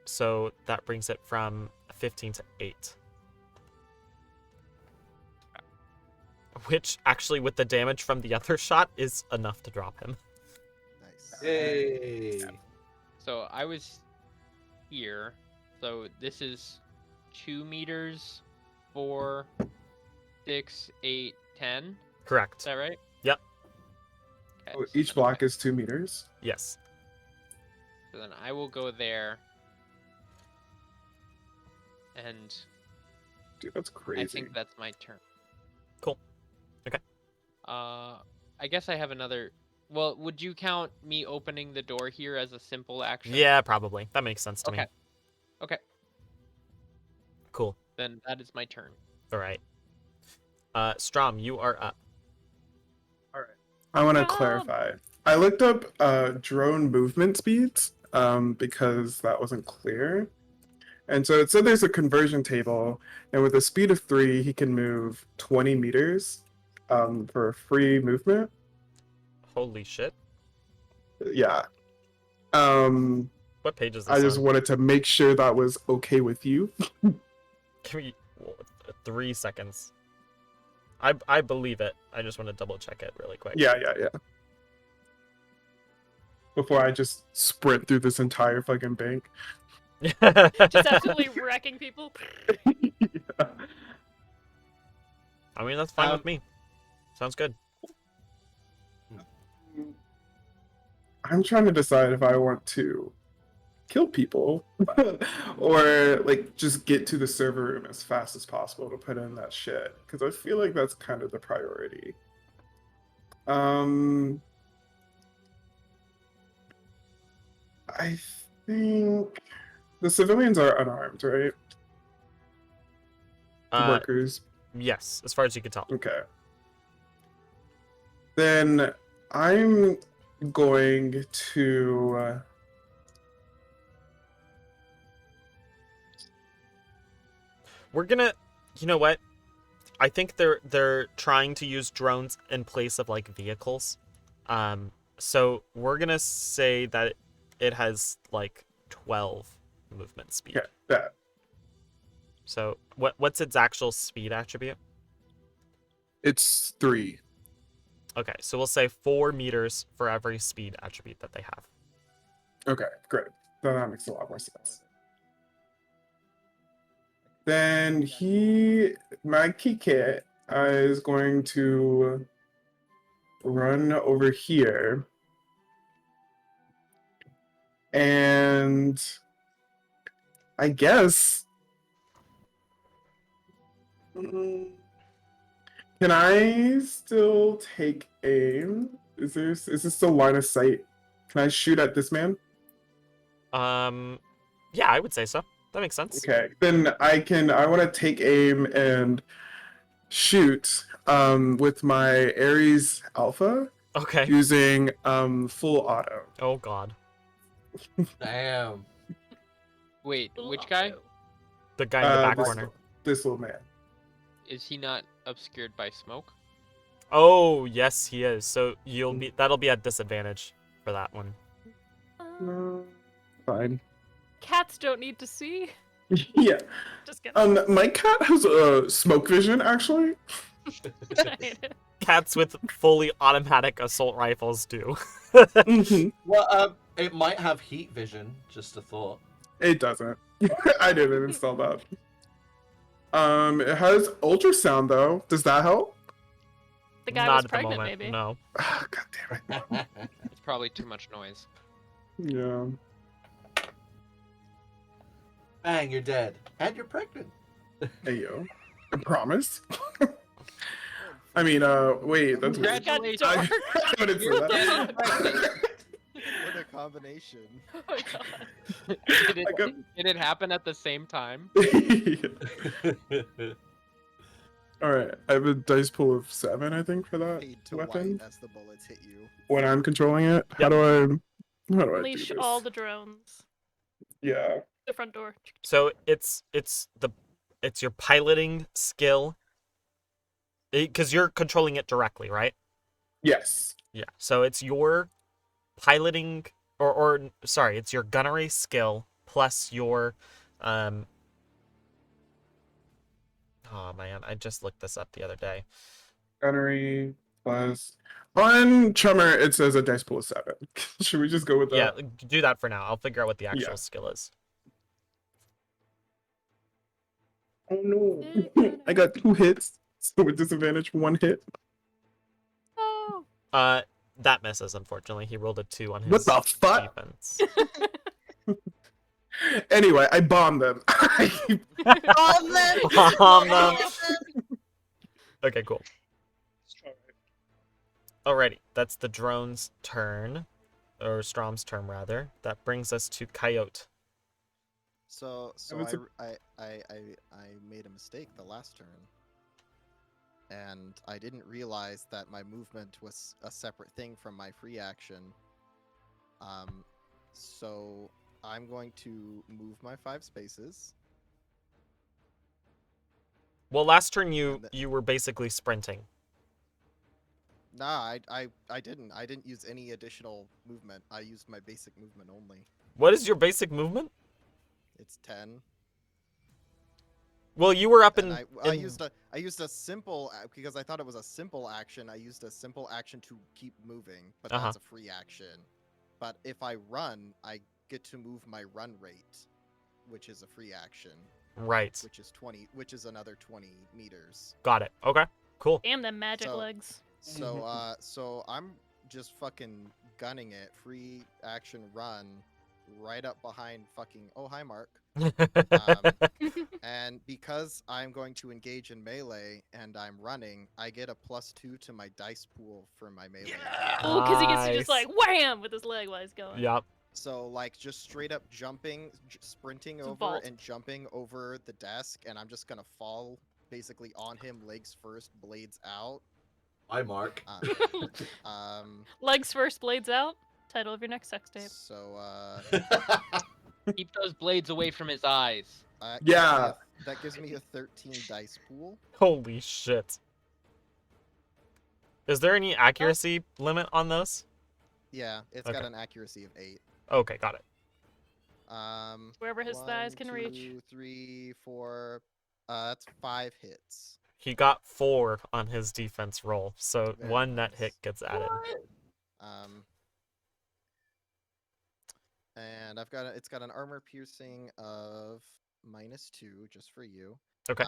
so that brings it from 15 to 8. Which, actually, with the damage from the other shot, is enough to drop him. Nice. Hey. So I was here. So this is 2 meters, 4, 6, 8, 10. Is Correct. that right? Yep. Okay, Oh, so each then block I- is 2 meters. Yes. So then I will go there. And Dude, that's crazy. I think that's my turn. Cool. Okay. I guess I have another. Well, would you count me opening the door here as a simple action? Yeah, probably. That makes sense to me. Okay. Okay. Cool. Then that is my turn. All right. Strom, you are up. I want to Stop. clarify. I looked up drone movement speeds because that wasn't clear. And so it said there's a conversion table, and with a speed of 3, he can move 20 meters for free movement. Holy shit. Yeah. What page is this I just on? wanted to make sure that was okay with you. Can we... 3 seconds. I believe it. I just want to double check it really quick. Yeah. Before I just sprint through this entire fucking bank. Just absolutely wrecking people. Yeah. I mean, that's fine with me. Sounds good. I'm trying to decide if I want to kill people or like just get to the server room as fast as possible to put in that shit, because I feel like that's kind of the priority. I think the civilians are unarmed, right? The workers. Yes, as far as you can tell. Okay. Then I'm going to We're gonna, you know what? I think they're trying to use drones in place of like vehicles. So we're gonna say that it has like 12 movement speed. yeah, that. So what's its actual speed attribute? It's 3. Okay, so we'll say 4 meters for every speed attribute that they have. Okay, great. Then that makes a lot more sense. Then my Kikit is going to run over here. And I guess, can I still take aim? Is this still line of sight? Can I shoot at this man? Yeah, I would say so. That makes sense. Okay, then I want to take aim and shoot with my Ares Alpha Okay. using full auto. Oh god. Damn. Wait, which guy? The guy in the back this, corner. This little man. Is he not obscured by smoke? Oh, yes, he is. So that'll be at disadvantage for that one. No, fine. Cats don't need to see. Yeah. Just kidding. My cat has smoke vision actually. Cats with fully automatic assault rifles do. Mhm. Well, it might have heat vision. Just a thought. It doesn't. I didn't install that. It has ultrasound though. Does that help? The guy Not was at pregnant, the moment. maybe. No. Ah, God damn it. It's probably too much noise. Yeah. Bang, you're dead. And you're pregnant. Hey yo. I promise. I mean, wait, that's weird. Congratulations. Dark. I wouldn't say You're that. dead and pregnant. What a combination. Oh my god. Did I got- did it happen at the same time? All right, I have a dice pool of 7, I think, for that Fade to weapon. white as the bullets hit you. When I'm controlling it, how Yep. do I do Unleash this? all the drones. Yeah. The front door. So it's your piloting skill. Because you're controlling it directly, right? Yes. Yeah. So it's your piloting, or sorry, it's your gunnery skill plus your Oh man, I just looked this up the other day. Gunnery plus on Chummer. It says a dice pool of 7. Should we just go with Yeah, that? do that for now. I'll figure out what the actual Yeah. skill is. Oh no! I got 2 hits, so with disadvantage, 1 hit. Oh. That misses, unfortunately. He rolled a 2 on his What the fuck? defense. Anyway, I bombed them. Bomb them! Bomb them. Okay, cool. Alrighty, that's the drone's turn. Or Strom's turn, rather. That brings us to Coyote. So was I made a mistake the last turn, and I didn't realize that my movement was a separate thing from my free action. So I'm going to move my 5 spaces. Well, last turn And you were basically sprinting. Nah, I didn't. I didn't use any additional movement. I used my basic movement only. What is your basic movement? It's 10. Well, you were up And in... I used a simple because I thought it was a simple action. I used a simple action to keep moving, but that's a free action. But if I run, I get to move my run rate, which is a free action, Right. which is another 20 meters. Got it. Okay. Cool. Damn them magic So- legs. So I'm just fucking gunning it. Free action run right up behind fucking oh hi Mark. And because I'm going to engage in melee and I'm running, I get a +2 to my dice pool for my melee. Oh, because he gets to just Nice. like wham with his leg while he's going. Yep. So like just straight up jumping, sprinting It's a over vault. and jumping over the desk, and I'm just gonna fall basically on him, legs first, blades out. Hi, Mark. Legs first, blades out. Title of your next sex tape. So Keep those blades away from his eyes. Yeah. that gives me a 13 dice pool. Holy shit. Is there any accuracy limit on those? Yeah, it's Okay. got an accuracy of 8. Okay, got it. Wherever his thighs can 1, reach. 2, 3, 4. That's 5 hits. He got 4 on his defense roll, so Very 1 net nice. hit gets added. And it's got an armor piercing of -2 just for you. Okay.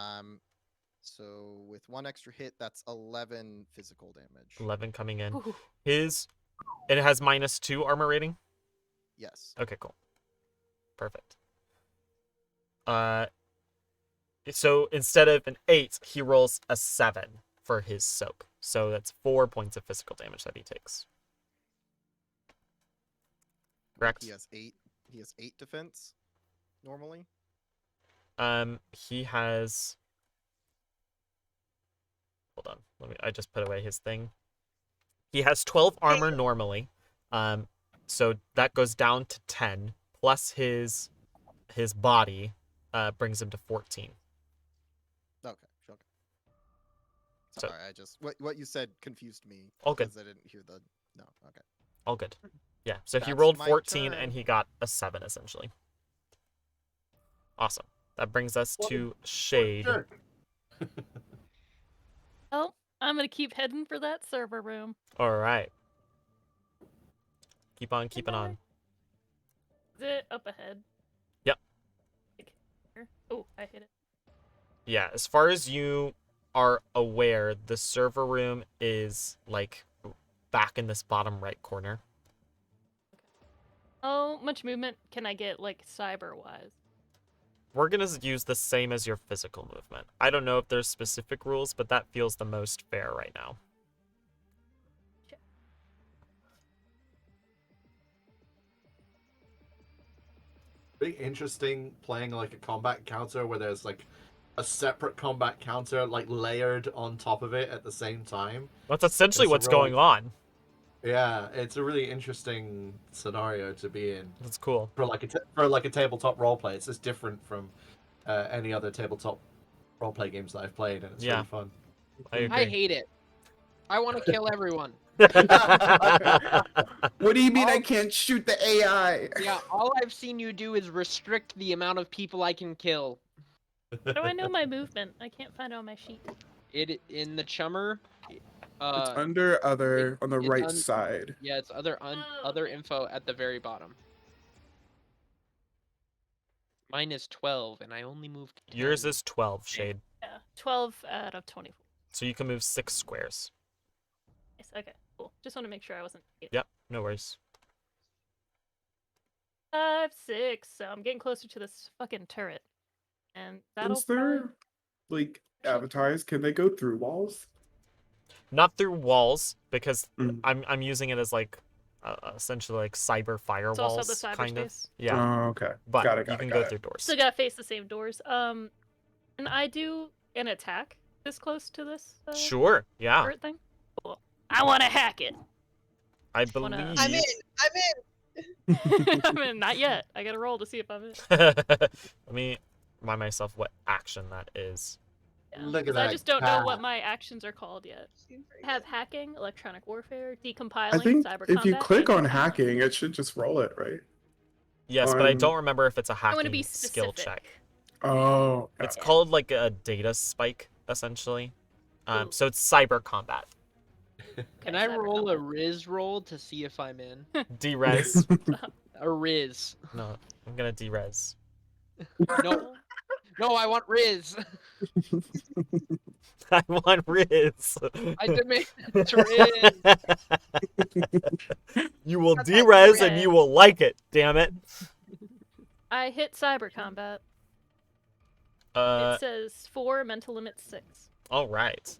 So with 1 extra hit, that's 11 physical damage. 11 coming in. Ooh. It has -2 armor rating? Yes. Okay, cool. Perfect. So instead of an 8, he rolls a 7 for his soak. So that's 4 points of physical damage that he takes. Correct? He has 8. He has 8 defense normally. He has... Hold on. I just put away his thing. He has 12 armor normally. So that goes down to 10 plus his body brings him to 14. Okay. So- Sorry, I just what you said confused me. All good. Because I didn't hear the no. Okay. All good. Yeah, so he That's rolled my 14 turn. and he got a 7 essentially. Awesome. That brings us to Shade. Sure. Oh, I'm gonna keep heading for that server room. All right. Keep on keeping on. Is it up ahead? Yep. Like here? Oh, I hit it. Yeah, as far as you are aware, the server room is like back in this bottom right corner. How much movement can I get, like, cyber-wise? We're gonna use the same as your physical movement. I don't know if there's specific rules, but that feels the most fair right now. Pretty interesting playing like a combat counter where there's like a separate combat counter like layered on top of it at the same time. That's essentially It's a what's real- going on. Yeah, it's a really interesting scenario to be in That's cool. for like a tabletop roleplay. It's just different from any other tabletop roleplay games that I've played, and it's Yeah. really fun. I I agree. hate it. I want to kill everyone. What do you mean I Oh. can't shoot the AI? Yeah, all I've seen you do is restrict the amount of people I can kill. How do I know my movement? I can't find it on my sheet. It in the chummer. It's Uh, under other on the it's right side. yeah, it's other info at the very bottom. Mine is 12, and I only moved 10. Yours is 12, Shade. Yeah, 12 out of 24. So you can move 6 squares. Nice, okay, cool. Just want to make sure I wasn't... Yep, no worries. 5, 6, so I'm getting closer to this fucking turret. And that'll Is there probably... like avatars? Can they go through walls? Not through walls, because Mm. I'm using it as like essentially like cyber firewalls. It's also the kind of. cyberspace. Yeah, Oh, okay. but got it, you can got go it. through doors. Still gotta face the same doors. And I do an attack this close to this Sure, yeah. turret thing? Cool. I want to hack it. I Just wanna- believe. I'm in. I'm in. I mean, not yet. I gotta roll to see if I'm in. Let me remind myself what action that is. Yeah, Look at 'cause I that just don't know what cat. my actions are called yet. She's very I have good. hacking, electronic warfare, I decompiling, think cyber if you combat, click and on containment. hacking, it should just roll it, right? Yes, but I Um, don't remember if it's a I want to hacking be skill specific. check. Oh, It's Yeah. called like a data spike, essentially. Ooh. So it's cyber combat. Can Okay, I cyber roll a combat. Riz roll to see if I'm in? D-res. A Riz. No, I'm gonna D-res. No, no, I want Riz. I want Riz. I demand Riz. You will Got that D-res and Riz. you will like it, damn it. I hit cyber combat. Uh, It says 4, mental limit 6. all right.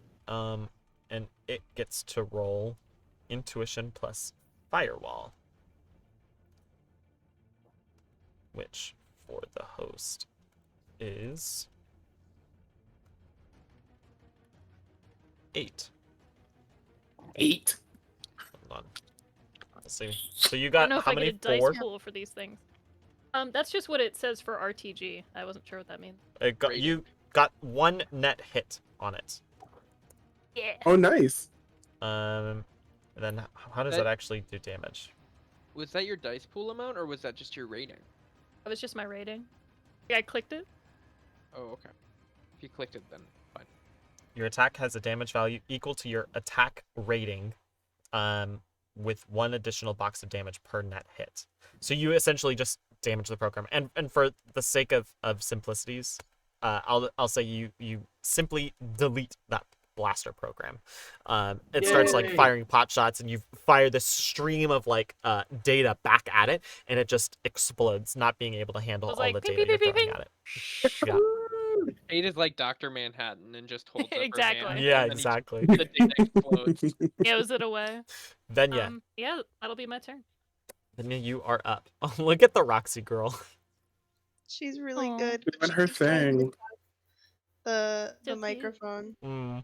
And it gets to roll intuition plus firewall, which for the host is 8. 8. Hold on. Let's see. So you I don't got know if how I many? get a dice 4? pool for these things. That's just what it says for RTG. I wasn't sure what that means. Rating. You got 1 net hit on it. Yeah. Oh, nice. And then how does That- that actually do damage? Was that your dice pool amount, or was that just your rating? That was just my rating. Yeah, I clicked it. Oh, okay. If you clicked it, then fine. Your attack has a damage value equal to your attack rating, with 1 additional box of damage per net hit. So you essentially just damage the program. And for the sake of simplicities, I'll say you simply delete that blaster program. It starts like Yay. firing pot shots, and you fire this stream of like data back at it, and it just explodes, not being able to handle It was all like, the ping, data you're ping, ping, throwing ping. at it. Yeah. Fate is like Dr. Manhattan and just holds up her Exactly. hand, Yeah, and then exactly. the data explodes. Gives it away. Then yeah, Yeah, that'll be my turn. then you are up. Oh, look at the Roxy girl. She's really Aw. good. Doing her She's trying to thing. have So the cute. microphone. Mm.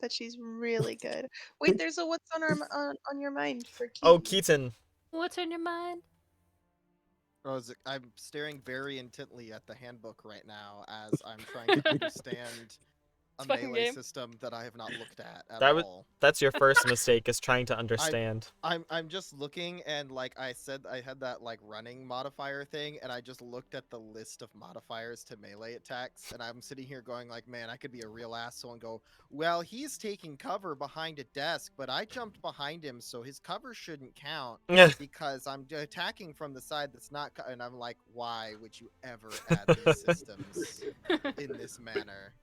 That she's really good. Wait, there's a what's on your mind for Keith. Oh, Keaton. What's on your mind? I'm staring very intently at the handbook right now as I'm trying to understand a fucking melee game. system that I have not looked at That was- all. That's your first mistake, is trying to understand. I'm just looking, and like I said, I had that like running modifier thing, and I just looked at the list of modifiers to melee attacks, and I'm sitting here going like, man, I could be a real asshole and go, well, he's taking cover behind a desk, but I jumped behind him, so his cover shouldn't count because I'm attacking from the side that's not. And I'm like, why would you ever add these systems in this manner?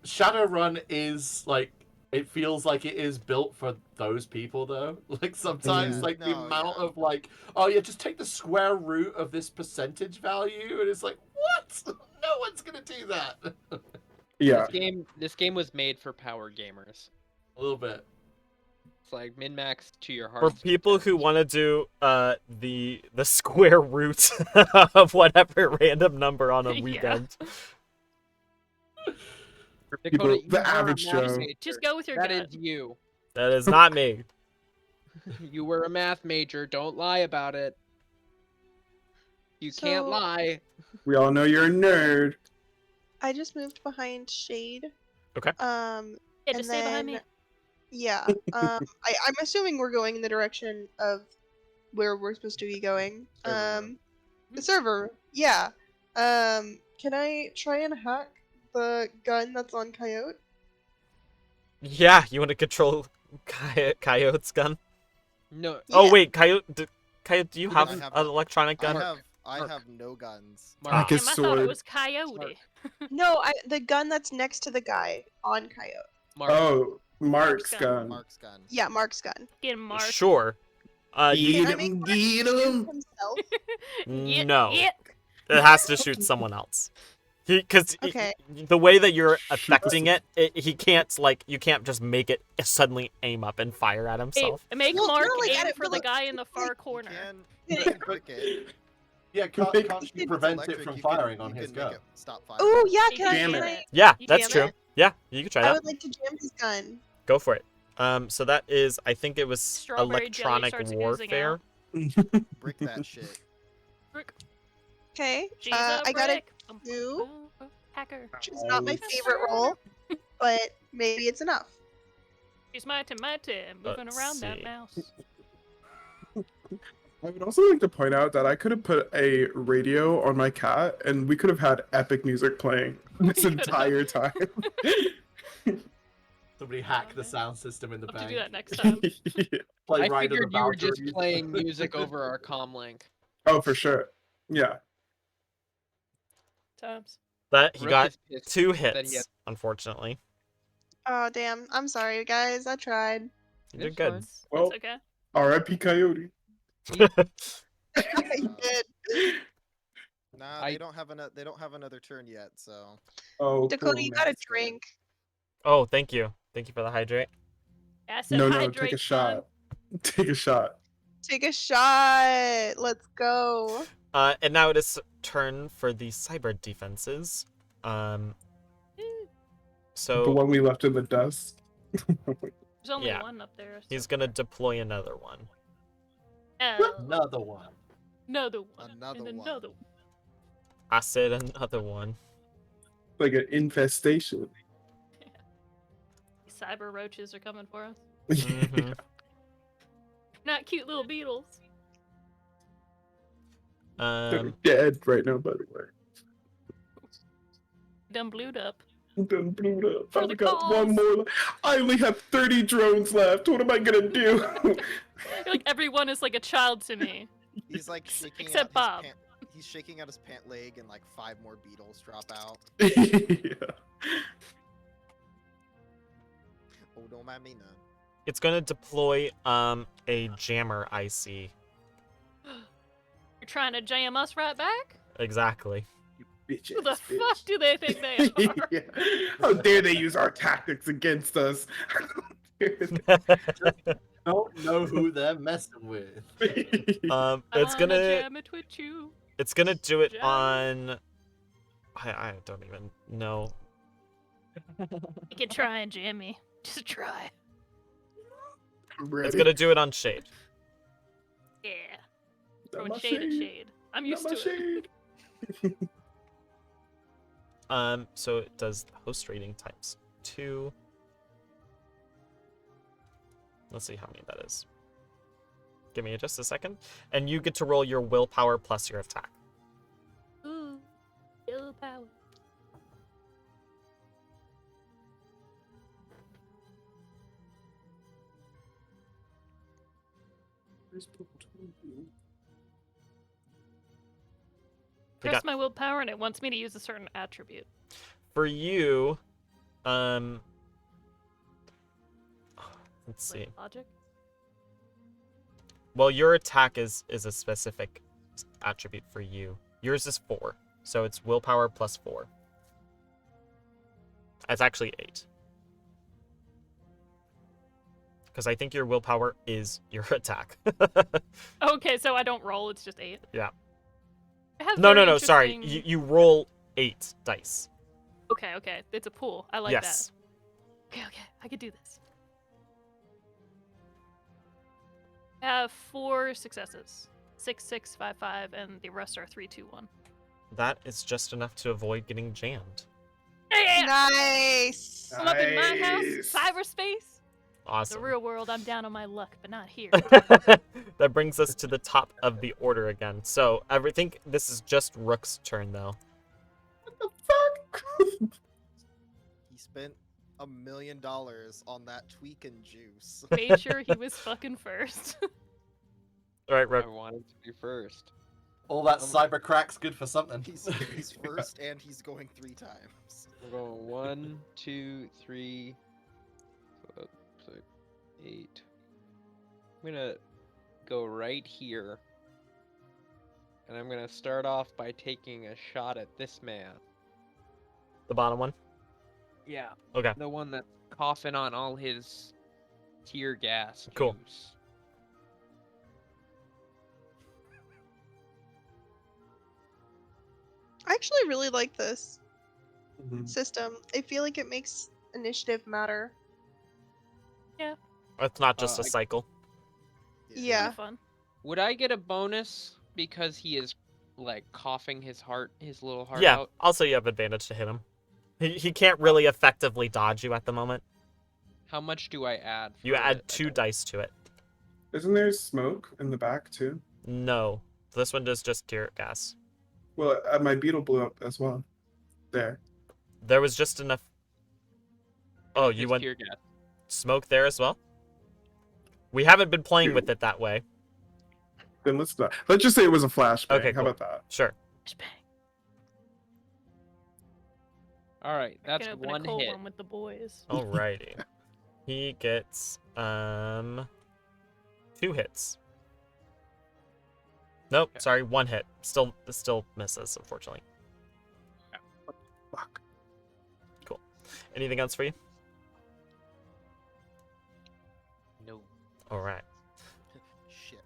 Shadowrun is like it feels like it is built for those people though. Like sometimes Yeah. like the No, amount yeah. of like, oh yeah, just take the square root of this percentage value, and it's like, what? No one's gonna do that. Yeah. This game was made for power gamers. A little bit. It's like min max to your For heart's people who content. want to do the square root of whatever random number on a Yeah. weekend. People, Dakota, you the are a average math Joe. major. Just go with your That gut. is you. That is not me. You were a math major. Don't lie about it. You can't So- lie. We all know you're a nerd. I just moved behind Shade. Okay. Yeah, and just stay behind me. then- Yeah. I'm assuming we're going in the direction of where we're supposed to be going. Server room. The server. Yeah. Can I try and hack the gun that's on Coyote? Yeah, you want to control Coyote's gun? No. Oh Yeah. wait, Coyote, do you have I have an electronic gun? I Mark. have no guns. Ah. Mark, His Damn, I thought it sword. was Coyote. No, the gun that's next to the guy on Coyote. Mark. Oh, Mark's gun. gun. Mark's gun. Yeah, Mark's gun. Get Mark. Sure. Get Can I make him, Mark get shoot him. himself? No. Yeah. It has to shoot someone else. Because Okay. the way that you're Shoot affecting it, he can't you can't just make it suddenly aim up and fire at Hey, himself. make Well, Mark no, like, aim I- for but, the like, guy in the like, far You corner. can break it. Yeah, can't Make- you If it's prevent it electric, from you can- firing on you his can make gun? it stop firing. Oh yeah, You can I? Jam Can it. I? Yeah, You that's jam true. it? Yeah, you can try I that. would like to jam his gun. Go for it. So that is, I think it was Strawberry jelly electronic starts oozing warfare. Brick that shit. Okay. She's a I got a brick. 2, Hacker. which is not my favorite roll, but maybe it's enough. She's mighty, moving Let's around that see. mouse. I would also like to point out that I could have put a radio on my cat, and we could have had epic music playing this could've. entire time. Somebody hack the sound system in the I'll have bank. to do that next time. Play I Ride of the figured you were Valkyries. just playing music over our comm link. Oh, for sure. Yeah. Times. That he Rook got is pissed 2 that he hits, has- unfortunately. Oh damn! I'm sorry, guys. I tried. You did It's good. fine. Well, That's okay. R.I.P. Coyote. I did. Nah, I- they don't have another turn yet, so Oh, Dakota, cool, you man. got a drink. Oh, thank you. Thank you for the hydrate. Acid No, hydrate, take a son. shot. Take a shot. Take a shot. Let's go. And now it is turn for the cyber defenses. The So one we left in the dust. There's only Yeah. one up there. So. he's gonna deploy another one. Oh, Another one. another one. Another and one. another one. I said another one. Like an infestation. Cyber roaches are coming for us. Mhm. Not cute little beetles. They're dead right now, by the way. Done blued up. Done blew up. For I the only got cause. one more. I only have 30 drones left. What am I gonna do? Like everyone is like a child to me. he's like shaking Except out Bob. his pant. He's shaking out his pant leg, and like 5 more beetles drop out. Yeah. Oh, don't mind me none. It's gonna deploy a jammer IC. You're trying to jam us right back? Exactly. Bitch Who the ass fuck do they think they bitch. are? Yeah. How dare they use our tactics against us? Don't know who they're messing with. It's I wanna gonna jam it with you. do it Jam. on. I don't even know. You can try and jam me. Just try. I'm ready. It's gonna do it on Shade. Yeah. Not Throwing my shade at shade. shade. I'm Not used my to it. shade. So it does host rating times 2. Let's see how many that is. Give me just a second. And you get to roll your willpower plus your attack. Ooh. Yellow power. We Press got- my willpower and it wants me to use a certain attribute. For you, Let's see. Like logic. Well, your attack is a specific attribute for you. Yours is 4, so it's willpower plus 4. It's actually 8. Because I think your willpower is your attack. Okay, so I don't roll. It's just 8. Yeah. I have No, very no, no. Sorry. interesting- You roll 8 dice. Okay. It's a pool. I like Yes. that. Okay. I could do this. I have 4 successes. 6, 6, 5, 5, and the rest are 3, 2, 1. That is just enough to avoid getting jammed. Yeah! Nice. I'm up in my house, Nice. cyberspace. Awesome. The real world, I'm down on my luck, but not here. That brings us to the top of the order again. So I think this is just Rook's turn, though. What the fuck? He spent $1 million on that tweak and juice. Made sure he was fucking first. All right, I Rook. wanted to be first. All that cyber crack's good for something. He's first and he's going 3 times. We're going 1, 2, 3, 4, 6, 8. I'm gonna go right here. And I'm gonna start off by taking a shot at this man. The bottom one. Yeah. Okay. The one that's coughing on all his tear gas Cool. juice. I actually really like this Mhm. system. I feel like it makes initiative matter. It's not just Uh, a I- cycle. Yeah. Fun. Would I get a bonus because he is like coughing his little heart Yeah. out? Also, you have advantage to hit him. He can't really effectively dodge you at the moment. How much do I add? You for add it? 2 dice to it. Isn't there smoke in the back too? No. This one does just tear gas. Well, my beetle blew up as well. There. There was just enough. Oh, you Just went tear gas. smoke there as well? We haven't been playing with it that way. Then let's just say it was a flashbang. Okay, How cool. about that? Sure. Bang. All right, I that's can open one a cold hit. one with the boys. Alrighty. He gets 2 hits. Nope, Okay. sorry, 1 hit. Still misses, unfortunately. Fuck. Anything else for you? No. Alright. Shit.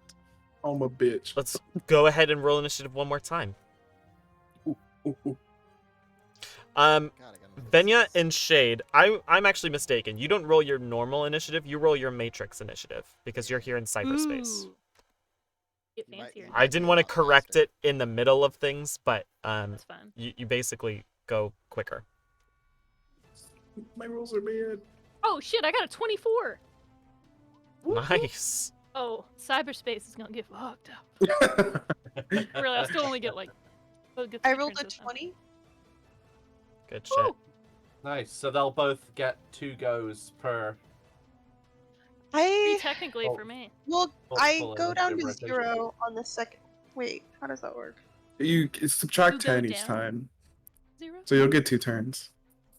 I'm a bitch. Let's go ahead and roll initiative one more time. Ooh, ooh. Um, God, I got Benya and Shade, I'm actually mistaken. You don't roll your normal initiative, you roll your matrix initiative because you're here in cyberspace. Ooh. Get You might- fancier. you I didn't want to lot correct faster. it in the middle of things, but That's fine. you basically go quicker. My rules are bad. Oh shit! I got a 24. Nice. Oh, cyberspace is gonna get fucked up. Really, I still only get like. Get I 3 rolled a turns this time. 20. Good shit. Woo! Nice. So they'll both get 2 goes per. Three I technically Oh. for me. well, Full- I full go down to initiative rotation. 0 on the second. Wait, how does that work? You subtract You go 10 each down? time. 0. So you'll get 2 turns.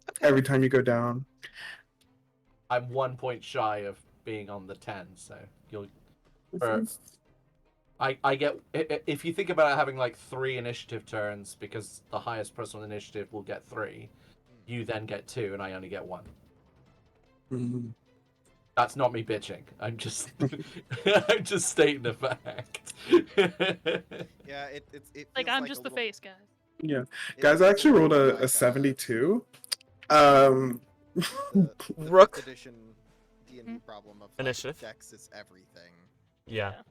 Okay. Every time you go down. I'm 1 point shy of being on the 10, so you'll. Or- I get if you think about it having like 3 initiative turns because the highest person on initiative will get 3, you then get 2 and I only get 1. Mhm. That's not me bitching. I'm just I'm just stating the fact. Yeah, it feels Like I'm a just the little- face, guys. Yeah. it Guys, feels I actually little rolled bit a like, 72. the Rook. 5th edition D&D problem of like, Initiative. Dex is everything. Yeah.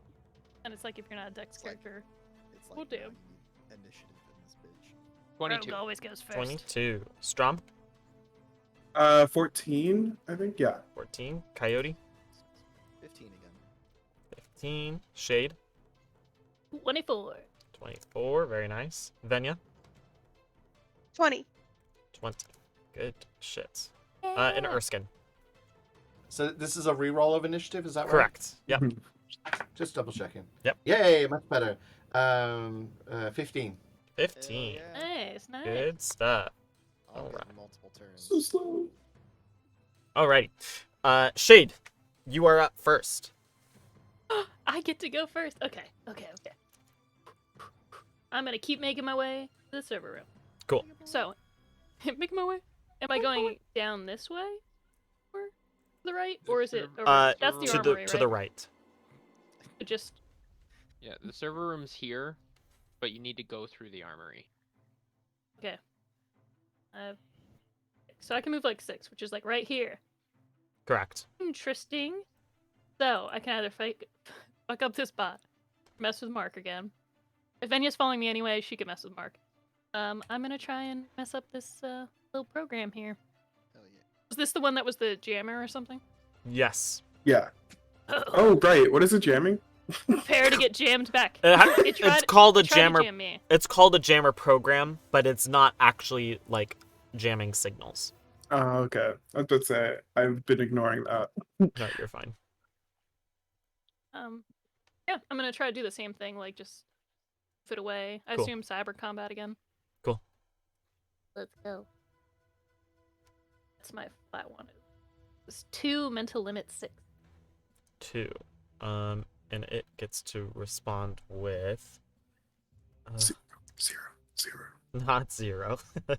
And it's like if you're not a Dex It's like- character, It's like Will do. you need initiative in this bitch. 22. Rogue always goes first. 22. Strom, 14, I think. Yeah. 14. Coyote, 15 again. 15. Shade, 24. 24. Very nice. Venya, 20. 20. Good shit. And Yeah. Erskine. So this is a reroll of initiative, is that right? Correct. Yep. Mhm. Just double checking. Yep. Yay, much better. 15. 15. Hell yeah. Nice, nice. Good stuff. I'll Alright. get multiple turns. So slow. Alrighty. Shade, you are up first. I get to go first. Okay. I'm gonna keep making my way to the server room. Cool. So, making my way. Am I going down this way, or to the right, or is it? Over? That's the to armory, the right. Just Yeah, the server room's here, but you need to go through the armory. okay. So I can move like 6, which is like right here. Correct. Interesting. So I can either fuck up this bot, mess with Mark again. If Enya's following me anyway, she can mess with Mark. I'm gonna try and mess up this little program here. Hell yeah. Was this the one that was the jammer or something? Yes. Yeah. Oh, right. What is it jamming? Prepare to get jammed back. It's called a it tried to jammer. jam me. It's called a jammer program, but it's not actually like jamming signals. Oh, okay. I was about to say, I've been ignoring that. No, you're fine. Yeah, I'm gonna try to do the same thing, like just fit away. I Cool. assume cyber combat again. Cool. Let's go. That's my flat one. It's 2 mental limit 6. 2. And it gets to respond with Zero. not 0. I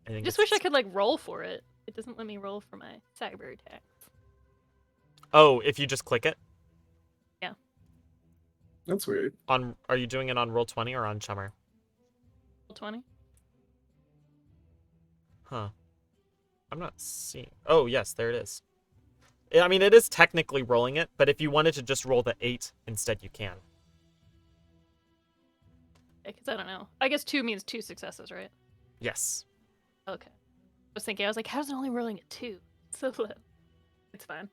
think Just wish I could like roll for it. It doesn't let me roll for my cyber attack. Oh, if you just click it That's weird. on, are you doing it on Roll20 or on Chummer? Roll 20. Huh. I'm not seeing. Oh, yes, there it is. I mean, it is technically rolling it, but if you wanted to just roll the 8 instead, you can. Because I don't know. I guess 2 means 2 successes, right? Yes. Okay. I was thinking, I was like, how's it only rolling at 2? So low. It's fine.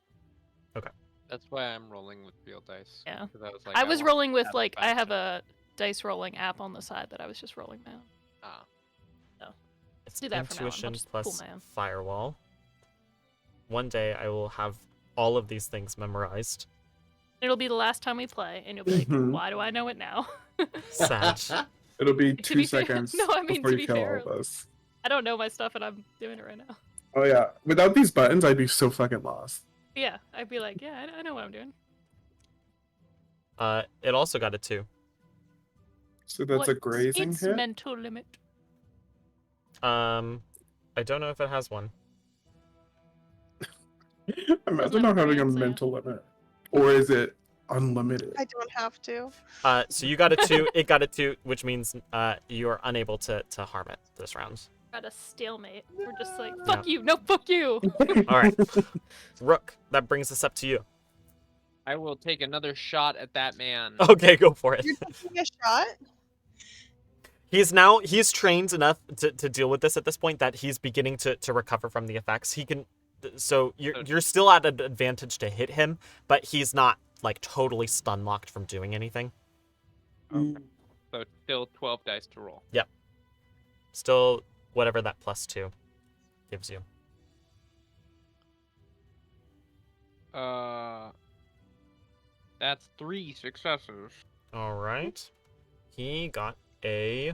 That's why I'm rolling with real dice. Yeah. 'cause I was, like, I was want rolling to with have like I have action. a dice rolling app on the side that I was just rolling down. Ah. It's do that for now on. I'll intuition just pull plus my own. firewall. One day I will have all of these things memorized. It'll be the last time we play, and you'll be like, Mhm. why do I know it now? Sad. It'll be To 2 be fair- seconds no, I mean, before to you be kill fair- all of us. I don't know my stuff, and I'm doing it right now. Oh yeah. Without these buttons, I'd be so fucking lost. Yeah, I'd be like, yeah, I know what I'm doing. It also got a 2. So that's a What's grazing its hit. mental limit? I don't know if it has one. Imagine not having a grants, yeah. mental limit. Or is it unlimited? I don't have to. So you got a 2, it got a 2, which means you are unable to harm it this round. Got a stalemate. We're just like, fuck you, no, fuck you. All right, Rook, that brings us up to you. I will take another shot at that man. Okay, go for it. You're taking a shot? He's trained enough to deal with this at this point that he's beginning to recover from the effects. He can, so you're still at an advantage to hit him, but he's not like totally stun locked from doing anything. Okay. So still 12 dice to roll. Still whatever that +2 gives you. That's 3 successes. All right, he got a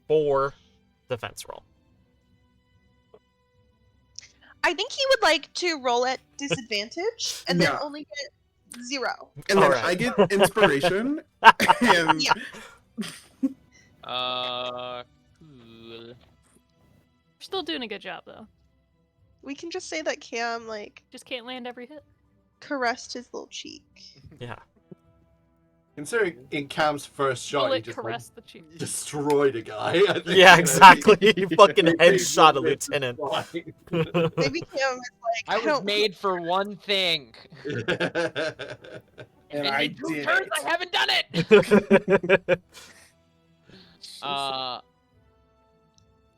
4 defense roll. I think he would like to roll at disadvantage and then Yeah. only get 0. And then Alright. I get inspiration and Yeah. Cool. We're still doing a good job, though. We can just say that Cam like Just can't land every hit. caressed his little cheek. Yeah. Considering in Cam's first shot, he Bullet just caress the cheek. destroyed a guy. I think, Yeah, exactly. He fucking He's headshot a really lieutenant. fine. Maybe Cam is like, I was don't made for one thing. And in I 2 did turns, it. I haven't done it.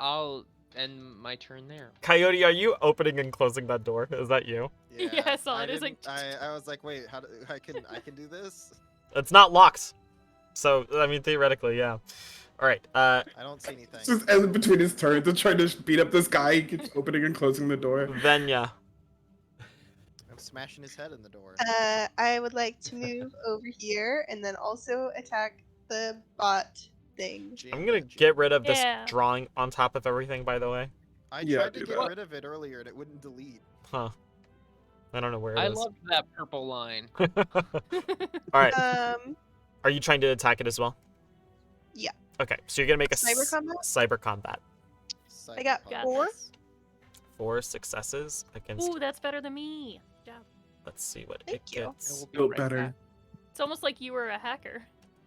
I'll end my turn there. Coyote, are you opening and closing that door? Is that you? Yeah, I saw it. It was didn't- like- I was like, wait, how do I can do this? It's not locked. So, I mean, theoretically, yeah. All right. I don't see anything. just in between his turns and trying to beat up this guy, he keeps opening and closing the door. Venya. I'm smashing his head in the door. I would like to move over here and then also attack the bot thing. I'm gonna get rid of this Yeah. drawing on top of everything, by the way. I Yeah, tried do to get that. rid of it earlier and it wouldn't delete. Huh. I don't know where it I is. loved that purple line. All right. Are you trying to attack it as well? Yeah. Okay, so you're gonna make a Cyber combat? cyber combat. I got Got 4. this. 4 successes against. Ooh, that's better than me. Good job. Let's see what Thank it you. gets. Be Built right better. back. It's almost like you were a hacker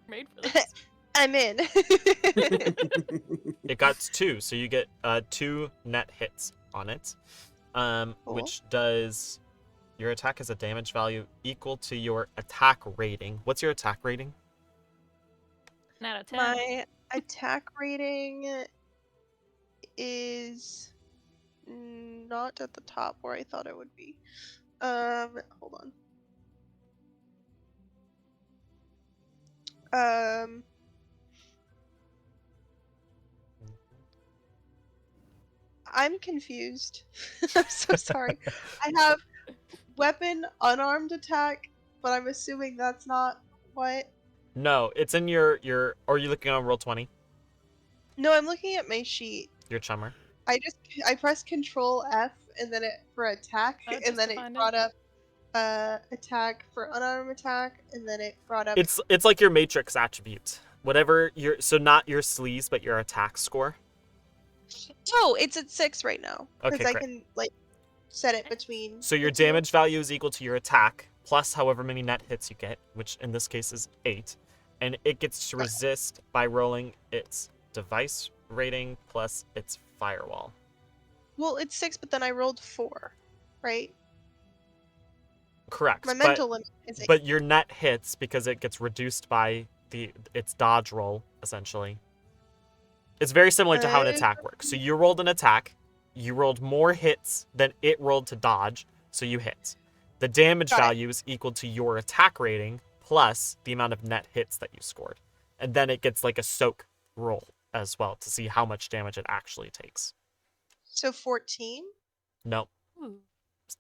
made for this. I'm in. It got 2, so you get 2 net hits on it, Cool. which does your attack has a damage value equal to your attack rating. What's your attack rating? 10 out of 10. My attack rating is not at the top where I thought it would be. Hold on. I'm confused. I'm so sorry. I have weapon unarmed attack, but I'm assuming that's not what. No, it's in your. Or are you looking on Roll20? No, I'm looking at my sheet. Your chummer. I pressed Control F and then it for attack, Oh, just and then to it find it? brought up attack for unarmed attack, and then it brought up. It's like your matrix attribute. Whatever your not your sleaze, but your attack score. Oh, it's at 6 right now Okay, because I great. can like set it between. So your the two. damage value is equal to your attack plus however many net hits you get, which in this case is 8, and it gets to resist by rolling its device rating plus its firewall. Well, it's 6, but then I rolled 4, right? Correct. My mental limit is 8. But your net hits because it gets reduced by its dodge roll essentially. It's very similar to how an attack works. So you rolled an attack, you rolled more hits than it rolled to dodge, so you hit. The damage Got it. value is equal to your attack rating plus the amount of net hits that you scored. And then it gets like a soak roll as well to see how much damage it actually takes. So 14. No, Ooh.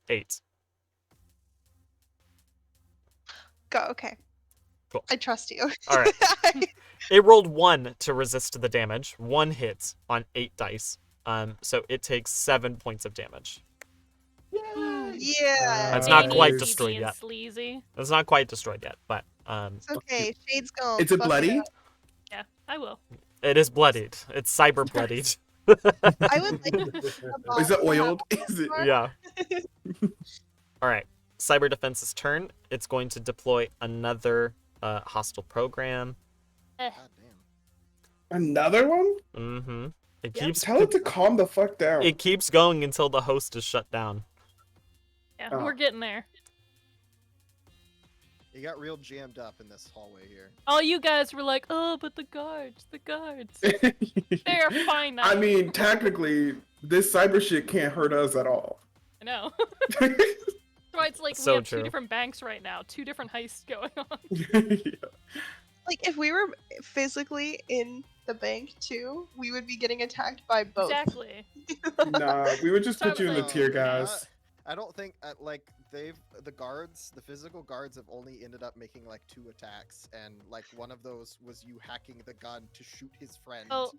8. Go. Okay. Cool. I trust you. All right. It rolled 1 to resist the damage, 1 hit on 8 dice. So it takes 7 points of damage. Ooh. Yeah. That's not Dang quite it, destroyed cheesy and yet. Sleazy. It's not quite destroyed yet, but It's okay. Shade's gone. Is it bloody? Yeah, I will. it is bloodied. It's cyber bloodied. I would like. Is it oiled? Is it? Yeah. All right. Cyber Defense's turn. It's going to deploy another hostile program. God damn. Another one? Mm-hmm. It Yep. keeps Tell it to calm the fuck down. it keeps going until the host is shut down. Yeah, Oh. we're getting there. You got real jammed up in this hallway here. All you guys were like, oh, but the guards. They are fine now. I mean, technically, this cyber shit can't hurt us at all. I know. That's why it's like So we have true. 2 different banks right now, 2 different heists going on. Like if we were physically in the bank too, we would be getting attacked by both. Exactly. Nah, we would just So put you in the it's tier, like, guys. I don't think like the physical guards have only ended up making like 2 attacks, and like one of those was you hacking the gun to shoot his friend. Oh,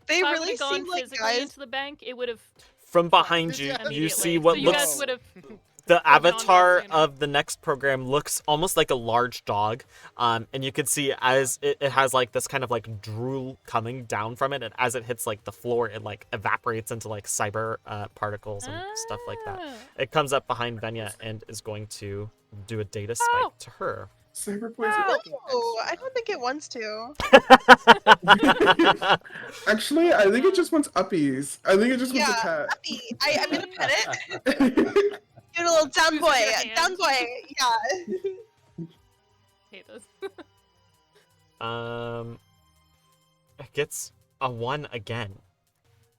They if I really would've gone seem like physically guys. into the bank, it would have From behind you, Yeah. you see what so you looks guys would have. the Moving on to avatar sooner. of the next program looks almost like a large dog, and you can see as it has like this kind of like drool coming down from it, and as it hits like the floor, it like evaporates into like cyber particles and stuff like that. It comes up behind Venya and is going to do a data spike Ow. to her. Cyber poison. Oh, I don't think it wants to. Actually, I think it just wants uppies. I think it just wants a Yeah. pet. Puppy. I'm gonna pet it. Give it a little down Use boy. your hand. Down boy. Yeah. Hate this. It gets a 1 again.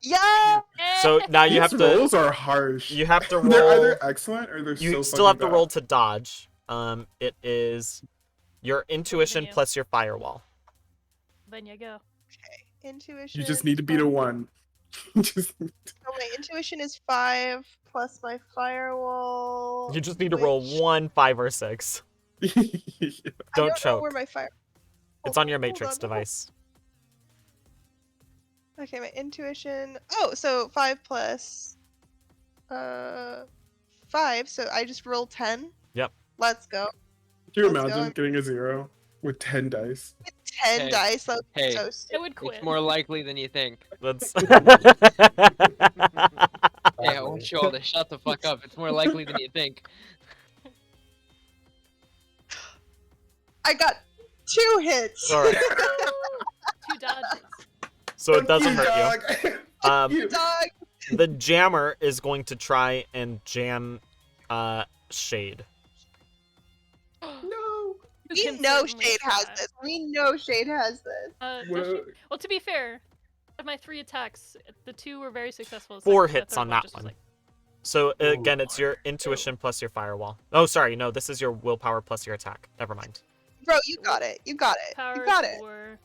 Yeah. So now you These have to rolls are harsh. you have to They're roll. either excellent or they're You so still have to fucking roll bad. to dodge. It is your intuition Continue. plus your firewall. Then you go. Intuition. You just need to beat a 1. Just- Oh wait, intuition is 5 plus my firewall. You just need to roll which- 1, 5, or 6. I Don't know choke. where my fire. It's on your Hold matrix on, device. Okay, my intuition. Oh, so 5 plus 5. So I just rolled 10. Yep. Let's go. Can you Let's go. imagine getting a 0 with 10 dice? 10 Hey, dice. That's hey. so I stupid. would quit. It's more likely than you think. That's Hey, I want you all to shut the fuck up. It's more likely than you think. I got 2 hits. all right. 2 dodges. So it Fuck doesn't you, hurt you. dog. Um, Dog. the jammer is going to try and jam Shade. No. You We can know certainly Shade has try. this. We know Shade has this. Does Well, she? Well, to be fair, of my 3 attacks, the 2 were very successful. The 4 second- the hits third on that just was one. like, So Ooh. again, it's your intuition plus your firewall. Oh, sorry, no, this is your willpower plus your attack. Never mind. Bro, you got it. You got it. power You got it. 4.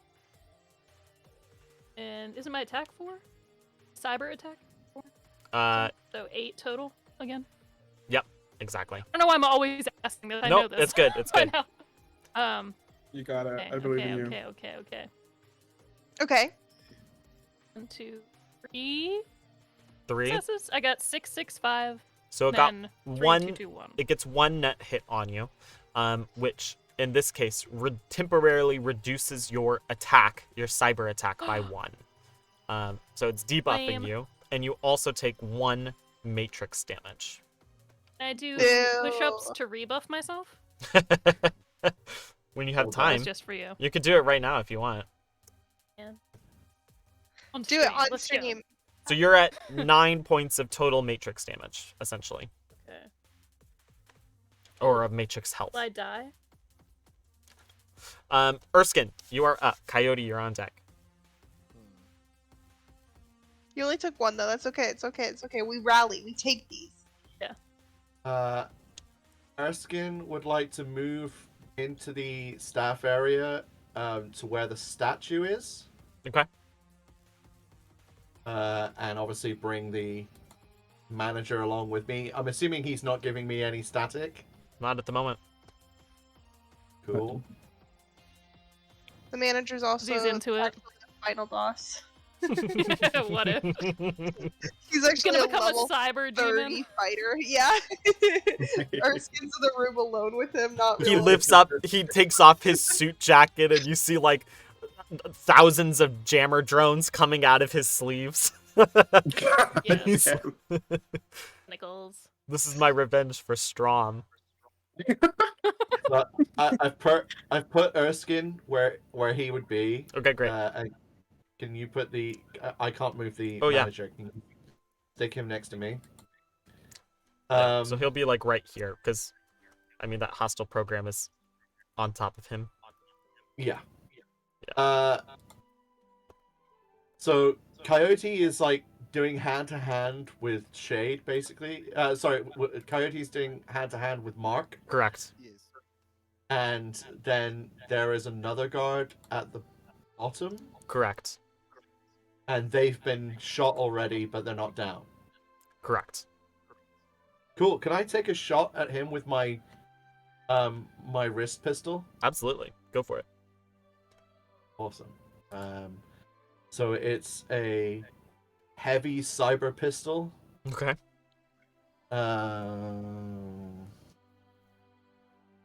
And isn't my attack 4? Cyber attack? So 8 total again. Exactly. I don't know why I'm always asking this. I know Nope, this. it's good. It's I good. know. You got it. Okay, I believe okay, in you. okay. Okay. 1, 2, 3 3. successes. I got 6, 6, 5. So it got Then 3, 1. 2, 2, 1. It gets 1 net hit on you, which in this case temporarily reduces your attack, your cyber attack, by 1. So it's debuffing Lame. you, and you also take 1 matrix damage. Can I do Ew. push-ups to rebuff myself? When you have Oh, That's time, just for you. you could do it right now if you want. On Do it stream. on Let's go. stream. So you're at 9 points of total matrix damage, essentially, Okay. or of matrix health. Will I die? Erskine, you are up. Coyote, you're on deck. You only took 1 though. That's okay. It's okay. It's okay. We rally. We take these. Erskine would like to move into the staff area to where the statue is. Okay. And obviously bring the manager along with me. I'm assuming he's not giving me any static. Not at the moment. Cool. The manager's also He's into it. actually the final boss. What if? He's He's actually gonna a become a level cyber 30 demon. fighter. Yeah. Erskine's in the room alone with him. Not He really. lifts up, he takes off his suit jacket, and you see like thousands of jammer drones coming out of his sleeves. Yes. Yeah. Nichols. This is my revenge for Strom. But I've put Erskine where he would be. Okay, great. And can you put the? I can't move the Oh, yeah. manager. Can you stick him next to me? Yeah, so he'll be like right here, because I mean that hostile program is on top of him. Yeah. So Coyote is like doing hand to hand with Shade, basically. Coyote's doing hand to hand with Mark, Correct. Yes. and then there is another guard at the bottom, Correct. and they've been shot already, but they're not down. Correct. Cool. Can I take a shot at him with my my wrist pistol? Absolutely. Go for it. Awesome. So it's a heavy cyber pistol. Okay.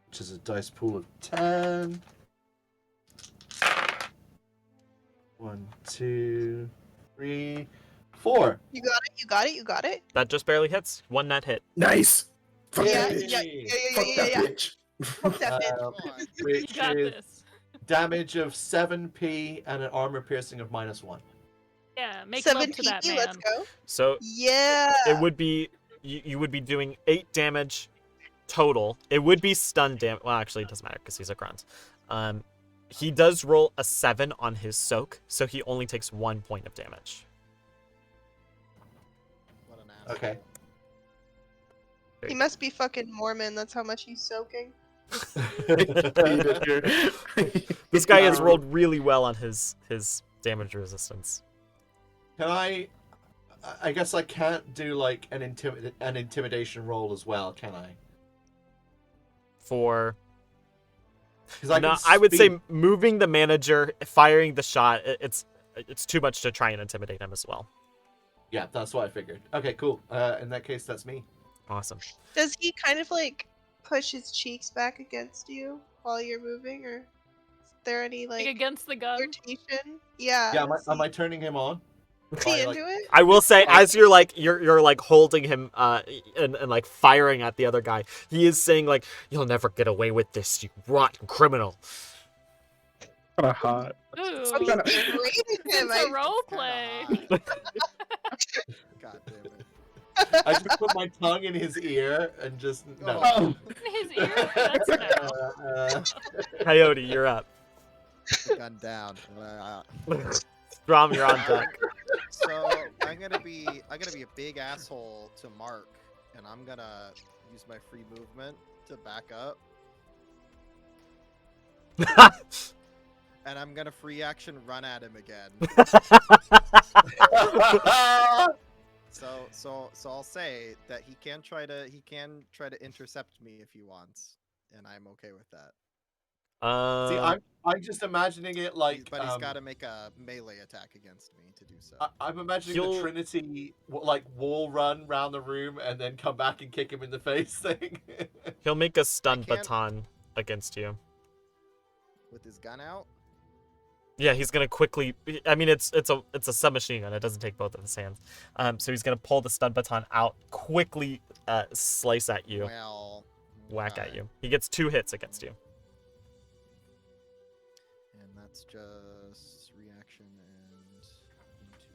Which is a dice pool of 10. 1, 2, 3, 4. You got it. You got it. You got it. That just barely hits. 1 net hit. Nice. Fuck Yeah. that bitch. Yeah. Fuck that bitch. Fuck that bitch. Um, Come on. You which got is this. damage of 7p and an armor piercing of -1. Yeah, make him up 7 to that PP. man. Let's go. So Yeah. it would be you would be doing 8 damage total. It would be stun damage. Well, actually, it doesn't matter because he's a grunt. He does roll a 7 on his soak, so he only takes 1 point of damage. What an asshole. Okay. He must be fucking Mormon. That's how much he's soaking. This guy has rolled really well on his damage resistance. Can I guess I can't do like an intimidation roll as well, can I? For 'Cause no, can I would say speak- moving the manager, firing the shot. It's it's too much to try and intimidate him as well. Yeah, that's what I figured. Okay, cool. In that case, that's me. Awesome. Does he kind of like push his cheeks back against you while you're moving, or is there any Like like against the gun. flirtation? Yeah. Yeah, is am I turning him on? he By, into it? I will say, Oh. as you're like you're like holding him and like firing at the other guy, he is saying like, "You'll never get away with this, you rotten criminal." Kind of hot. Ooh. I'm kinda- berating him. It's a role play. Kinda hot. God damn it. I just put my tongue in his ear and just no. Oh. His ear? That's no. Coyote, you're up. Gun down. Strom, you're on deck. So I'm gonna be a big asshole to Mark, and I'm gonna use my free movement to back up, and I'm gonna free action run at him again. So I'll say that he can try to intercept me if he wants, and I'm okay with that. See, I'm just imagining it like. But he's got to make a melee attack against me to do so. I'm imagining You'll- the Trinity like wall run round the room and then come back and kick him in the face thing. He'll make a stun can't- baton against you. With his gun out. Yeah, he's gonna quickly. I mean, it's a submachine gun. It doesn't take both of his hands. So he's gonna pull the stun baton out, quickly slice at you, Well. whack at okay. you. He gets 2 hits against you. And that's just reaction and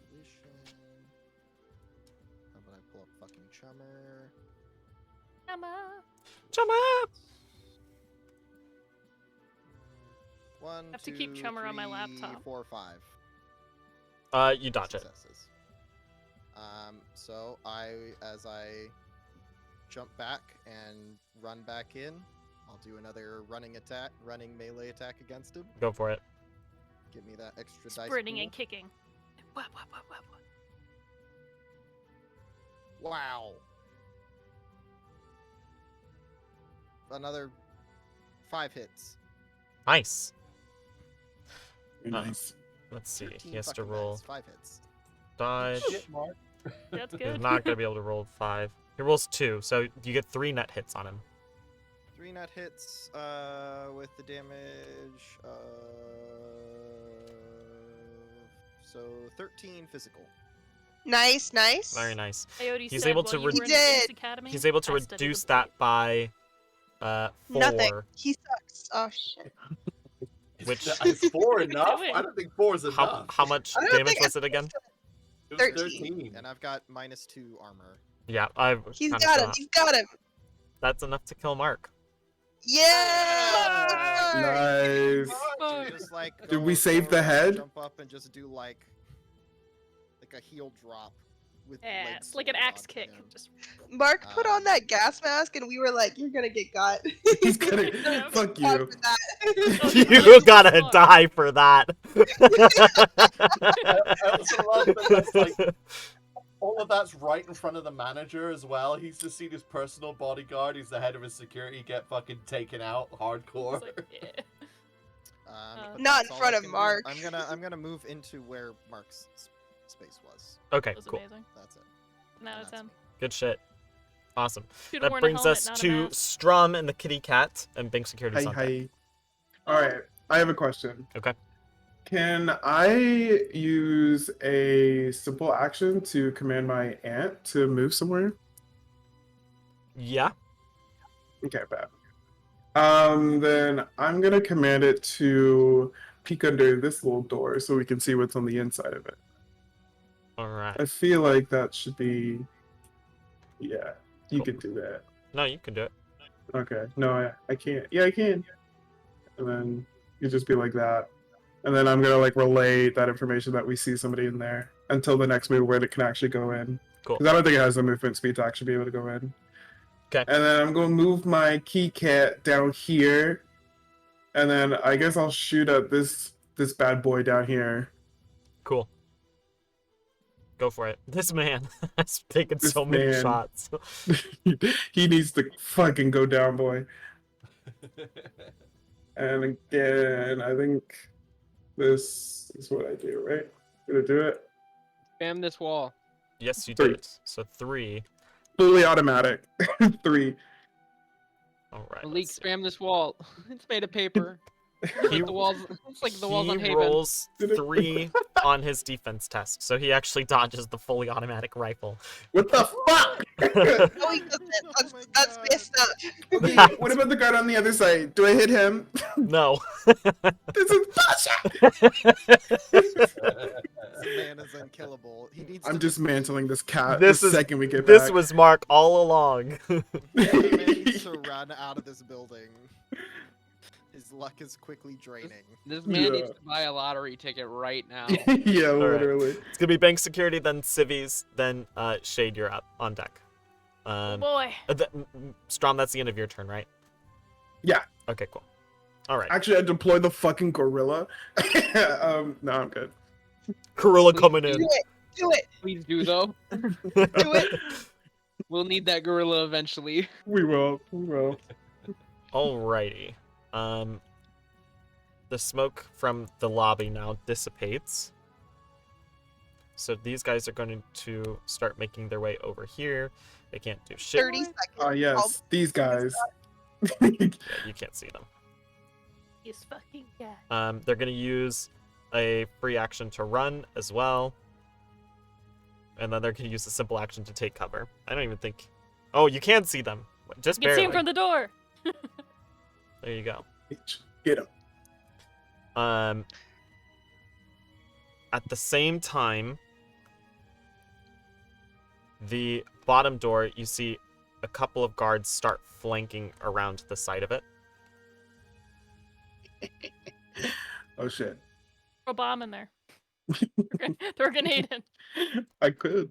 intuition. How about I pull up fucking Chummer? Jump up! 1, have to 2, keep Chummer on my 3, laptop. 4, 5. You dodge it. Successes. So as I jump back and run back in, I'll do another running melee attack against him. Go for it. Give me that extra dice Sprinting pool. and kicking. Wow. Another 5 hits. Nice. Nice. Let's see. 13 He has to fucking roll dice, 5 hits. dodge. Shit, Mark. That's He's good. not gonna be able to roll 5. He rolls 2, so you get 3 net hits on him. 3 net hits with the damage. So 13 physical. Nice, nice. Very nice. Coyote He's said able while to you were in He the Police did. Academy, He's able to I studied the reduce blade. that by 4. Nothing. He sucks. Oh shit. Which- Is 4 enough? doing? I don't think 4 is enough. How much I don't damage think was it again? It was 13. And I've got -2 armor. Yeah, I've He's kinda got him. thought. He's got him. That's enough to kill Mark. Yeah. Nice. So just like Did we go save the around, head? Jump up and just do like a heel drop with Yeah, legs it's like an sort of axe on the kick. end. Just Mark put on that gas mask, and we were like, "You're gonna get got." He's gonna fuck Fought you. for that. You gotta die for that. I also love that that's like all of that's right in front of the manager as well. He's just seen his personal bodyguard. He's the head of his security get fucking taken out hardcore. it's like, yeah. But Not that's in all front I of can do. Mark. I'm gonna move into where Mark's space was. Okay, That was cool. amazing. That's it. 10 out of And 10. that's me. Good shit. Awesome. Should've That worn a brings helmet, us not a to mask. Strum and the kitty cat and Bank Security's Hi, on deck. hi. All right. I have a question. Okay. Can I use a simple action to command my ant to move somewhere? Yeah. Okay, bad. Then I'm gonna command it to peek under this little door so we can see what's on the inside of it. All right. I feel like that should be. Yeah, you Cool. can do that. No, you can do it. Okay. No, I can't. Yeah, I can. And then you just be like that. And then I'm gonna like relay that information that we see somebody in there until the next move where it can actually go in. Cool. Because I don't think it has the movement speed to actually be able to go in. Okay. And then I'm gonna move my key cat down here. And then I guess I'll shoot at this bad boy down here. Cool. Go for it. This man has taken This so many man. shots. He needs to fucking go down, boy. And again, I think this is what I do, right? Gonna do it. Spam this wall. Yes, you 3. did. So 3. Fully automatic. 3. All right. Malik, let's see. spam this wall. It's made of paper. He- Like the walls. It's like the walls He on Haven. rolls 3 on his defense test, so he actually dodges the fully automatic rifle. What the fuck? No, he doesn't. Oh my That's God. messed up. Okay, what about the guard on the other side? Do I hit him? No. This is bullshit! This man is unkillable. He needs I'm to just dismantling this cat This the is- second we get This back. was Mark all along. The man needs to run out of this building. His luck is quickly draining. This man needs Yeah. to buy a lottery ticket right now. Yeah, right. literally. It's gonna be bank security, then civvies, then Shade. You're up on deck. Boy. Strom, that's the end of your turn, right? Yeah. Okay, cool. All right. Actually, I deployed the fucking gorilla. No, I'm good. Gorilla Please coming Do in. it. Do it. Please do though. Do it. We'll need that gorilla eventually. We will. We will. Alrighty. The smoke from the lobby now dissipates. So these guys are going to start making their way over here. They can't do shit. 30 seconds. Oh, yes. These guys. Yeah, you can't see them. He's fucking cat. They're going to use a free action to run as well. And then they're going to use a simple action to take cover. I don't even think... Oh, you can see them. Just You can see barely. him from the door. There you go. Get him. At the same time, the bottom door, you see a couple of guards start flanking around the side of it. Oh, shit. Throw a bomb in there. Throw a grenade in. I could.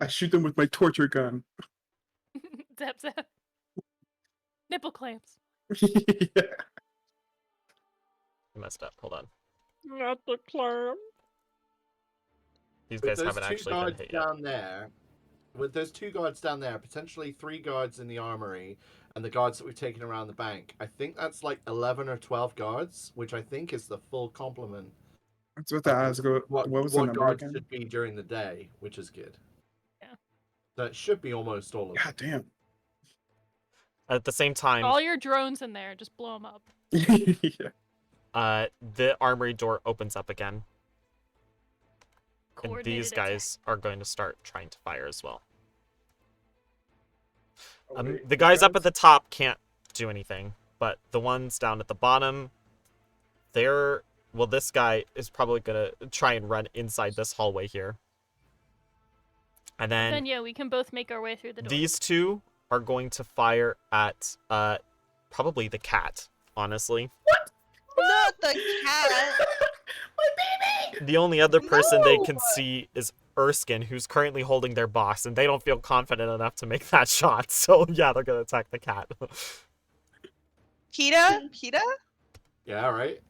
I shoot them with my torture gun. Zap zap. Nipple clamps. Yeah. I messed up. Hold on. Not the clamp. These With guys those haven't two actually been guards hit yet. down there, with those 2 guards down there, potentially 3 guards in the armory, and the guards that we've taken around the bank, I think that's like 11 or 12 guards, which I think is the full complement. That's what the ask. What was the what number guards again? should be during the day, which is good. Yeah. That should be almost all of them. God damn. At the same time, All your drones in there. Just blow them up. Yeah. the armory door opens up again, and Coordinated these attack. guys are going to start trying to fire as well. Okay, The guys up at the top can't do anything, but the ones down at the bottom, they're... Well, this guy is probably going to try and run inside this hallway here. And Then then yeah, we can both make our way through the door. these two are going to fire at probably the cat, honestly. Not the cat. The only other person they can No! see is Erskine, who's currently holding their box, and they don't feel confident enough to make that shot. So yeah, they're gonna attack the cat. PETA? PETA? Yeah, right?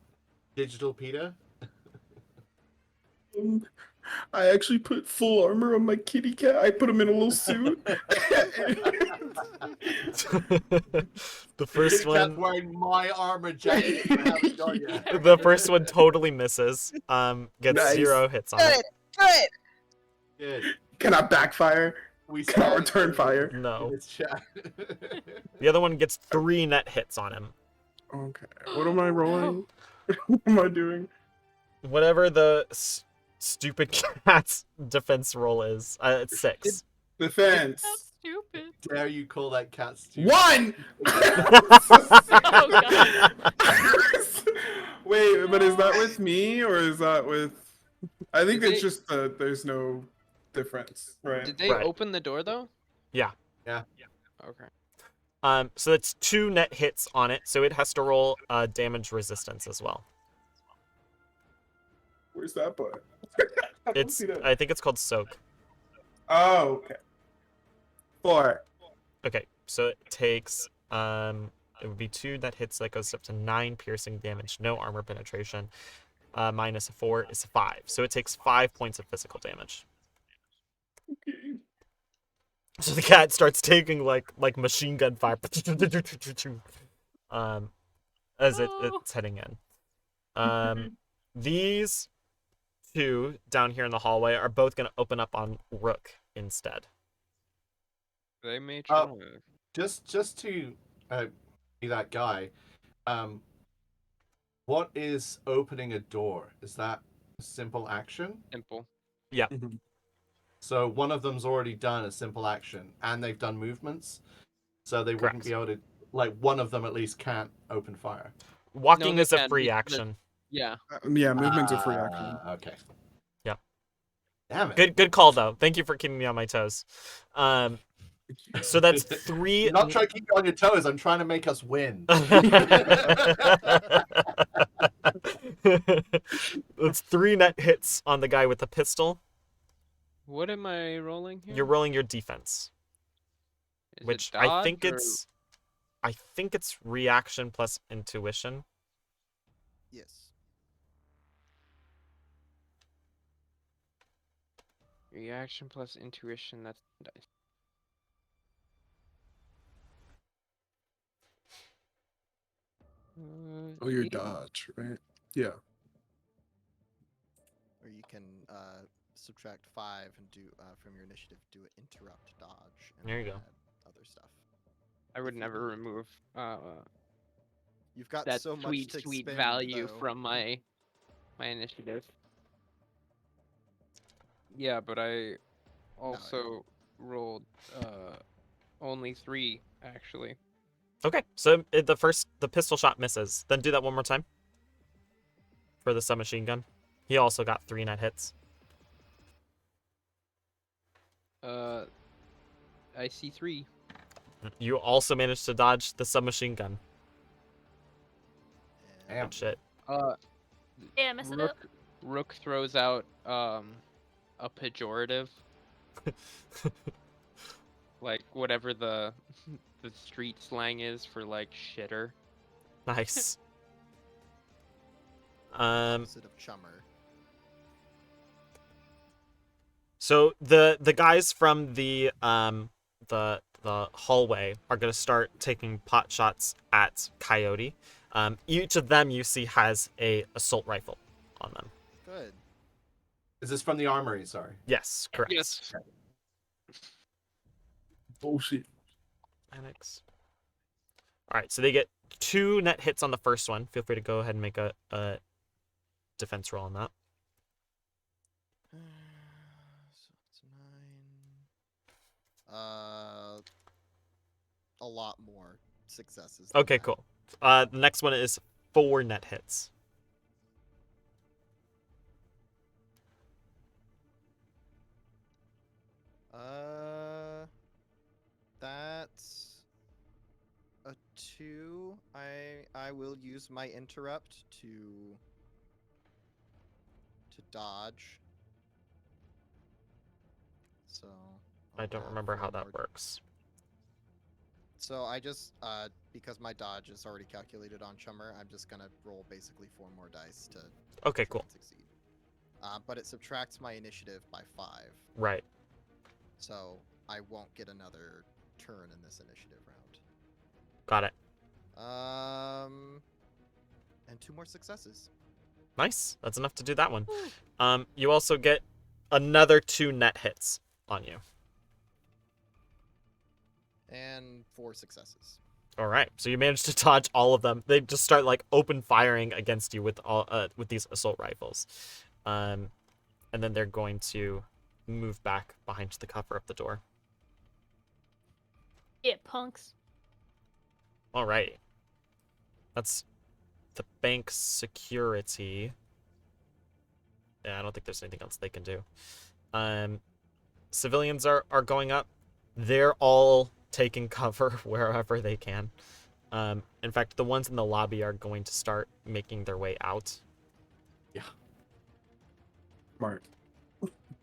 Digital PETA? I actually put full armor on my kitty cat. I put him in a little suit. The first Cat's one, wearing my armor jacket. I haven't done yet. the first one totally misses. Gets Nice. 0 hits on Good. it. Good. Good. Can I backfire? We Can I saw it return fire? in No. this chat. The other one gets 3 net hits on him. Okay. What am I rolling? What am I doing? Whatever the stupid cat's defense roll is, it's 6. Defense. That's stupid. Dare you call that cat stupid? 1! Oh god. Wait, but is that with me or is that with? I think Did it's they- just there's no difference, right? Did they Right. open the door though? Yeah. Yeah. Okay. So that's 2 net hits on it, so it has to roll damage resistance as well. Where's that button? I don't It's see that. I think it's called soak. Oh, okay. 4. Okay, so it takes it would be 2 that hits, that goes up to 9 piercing damage, no armor penetration. Minus a 4 is 5. So it takes 5 points of physical damage. Okay. So the cat starts taking like machine gun fire as Oh. it's heading in. These two down here in the hallway are both going to open up on Rook instead. They may try. Just to be that guy, what is opening a door? Is that a simple action? Simple. Yeah. So one of them's already done a simple action, and they've done movements, so they wouldn't Correct. be able to. Like one of them at least can't open fire. Walking they is a can, free because action. Yeah. Yeah, movement's a free action. Okay. Yep. Damn it. Good call though. Thank you for keeping me on my toes. So that's 3. I'm not trying to keep you on your toes. I'm trying to make us win. That's 3 net hits on the guy with the pistol. What am I rolling here? You're rolling your defense, Is it which I dodge think or- it's reaction plus intuition. Yes. reaction plus intuition. That's nice. Oh, your 80. dodge, right? Yeah. Or you can subtract 5 and do from your initiative. Do an interrupt dodge. And There you then go. add other stuff. I would never remove You've got that so much sweet, to sweet spend, value though. from my initiative. Yeah, but I also rolled only 3 actually. Okay, so the pistol shot misses. Then do that one more time. For the submachine gun. He also got 3 net hits. I see 3. You also managed to dodge the submachine gun. And Damn. Good shit. Yeah, mess it up. Rook throws out a pejorative, like whatever the street slang is for like shitter. Nice. opposite of chummer. So the guys from the hallway are gonna start taking pot shots at Coyote. Each of them you see has a assault rifle on them. Good. Is this from the armory? Sorry. Yes, correct. Yes. Bullshit. Annex. All right, so they get 2 net hits on the first one. Feel free to go ahead and make a defense roll on that. So it's 9. A lot more successes. than Okay, that. cool. The next one is 4 net hits. That's a 2. I will use my interrupt to dodge. So I I'll don't add remember 4 how that more. works. So I just because my dodge is already calculated on Chummer, I'm just gonna roll basically 4 more dice to Okay, try cool. and succeed. But it subtracts my initiative by 5, Right. so I won't get another turn in this initiative round. Got it. And 2 more successes. Nice. That's enough to do that one. You also get another 2 net hits on you. And 4 successes. All right. So you managed to dodge all of them. They just start like open firing against you with with these assault rifles. And then they're going to move back behind the cover of the door. Yeah, punks. All right. That's the bank security. Yeah, I don't think there's anything else they can do. Civilians are going up. They're all taking cover wherever they can. In fact, the ones in the lobby are going to start making their way out. Yeah. Smart.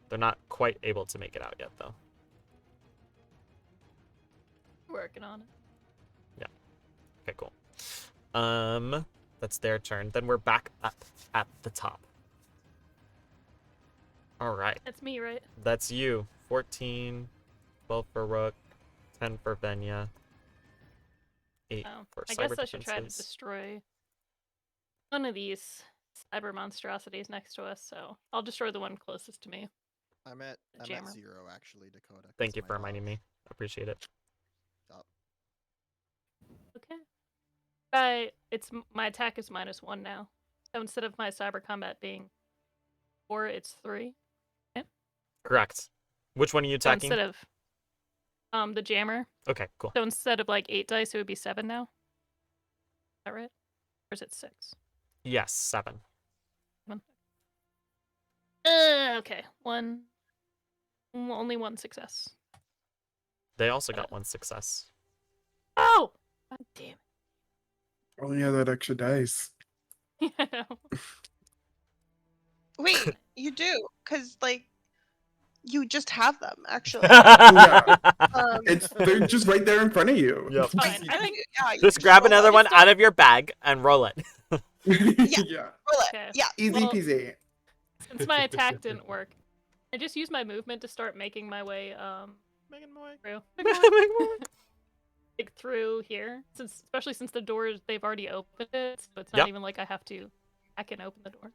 They're not quite able to make it out yet, though. Working on it. Okay, cool. That's their turn. Then we're back up at the top. All right. That's me, right? That's you. 14, 12 for Rook, 10 for Venya, 8 Oh, for I cyber guess I should try to defenses. destroy one of these cyber monstrosities next to us, so I'll destroy the one closest to me. I'm at Jammer. 0 actually, Dakota. 'cause Thank you my for reminding dog. me. Appreciate it. Stop. Okay. My attack is -1 now. So instead of my cyber combat being 4, it's 3. Correct. Which one are you So attacking? instead of the jammer. Okay, cool. So instead of like 8 dice, it would be 7 now. Is that right? Or is it 6? Yes, 7. Okay. Only 1 success. They also got 1 success. Oh! God damn Oh yeah, that extra dice. it. I know. Wait, you do, because like you just have them actually. Yeah. Um, They're just right there in front of you. Yep. Fine. I think yeah, you Just grab roll another it. one It's out of your bag and roll it. Yeah. Roll it. Okay. Yeah. Easy Well, peasy. since my attack didn't work, I just used my movement to start making my way through. Like through here, especially since the doors they've already opened it, so it's not Yep. even like I have to hack and open the door.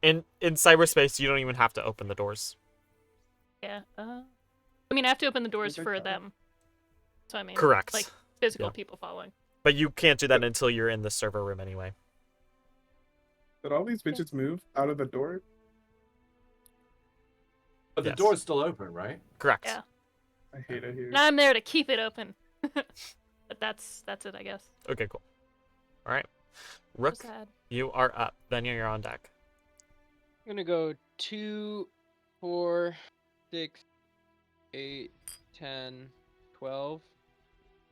In cyberspace, you don't even have to open the doors. Yeah. I mean, I have to open the doors Okay, for fine. them. So I mean, Correct. like physical Yeah. people following. But you can't do that until you're in the server room anyway. Did all these bitches move out of the door? But the Yes. door's still open, right? Correct. Yeah. I hate it here. And I'm there to keep it open. But that's it, I guess. Okay, cool. All right. So Rook, sad. you are up. Then you're on deck. I'm gonna go 2, 4, 6, 8, 10, 12.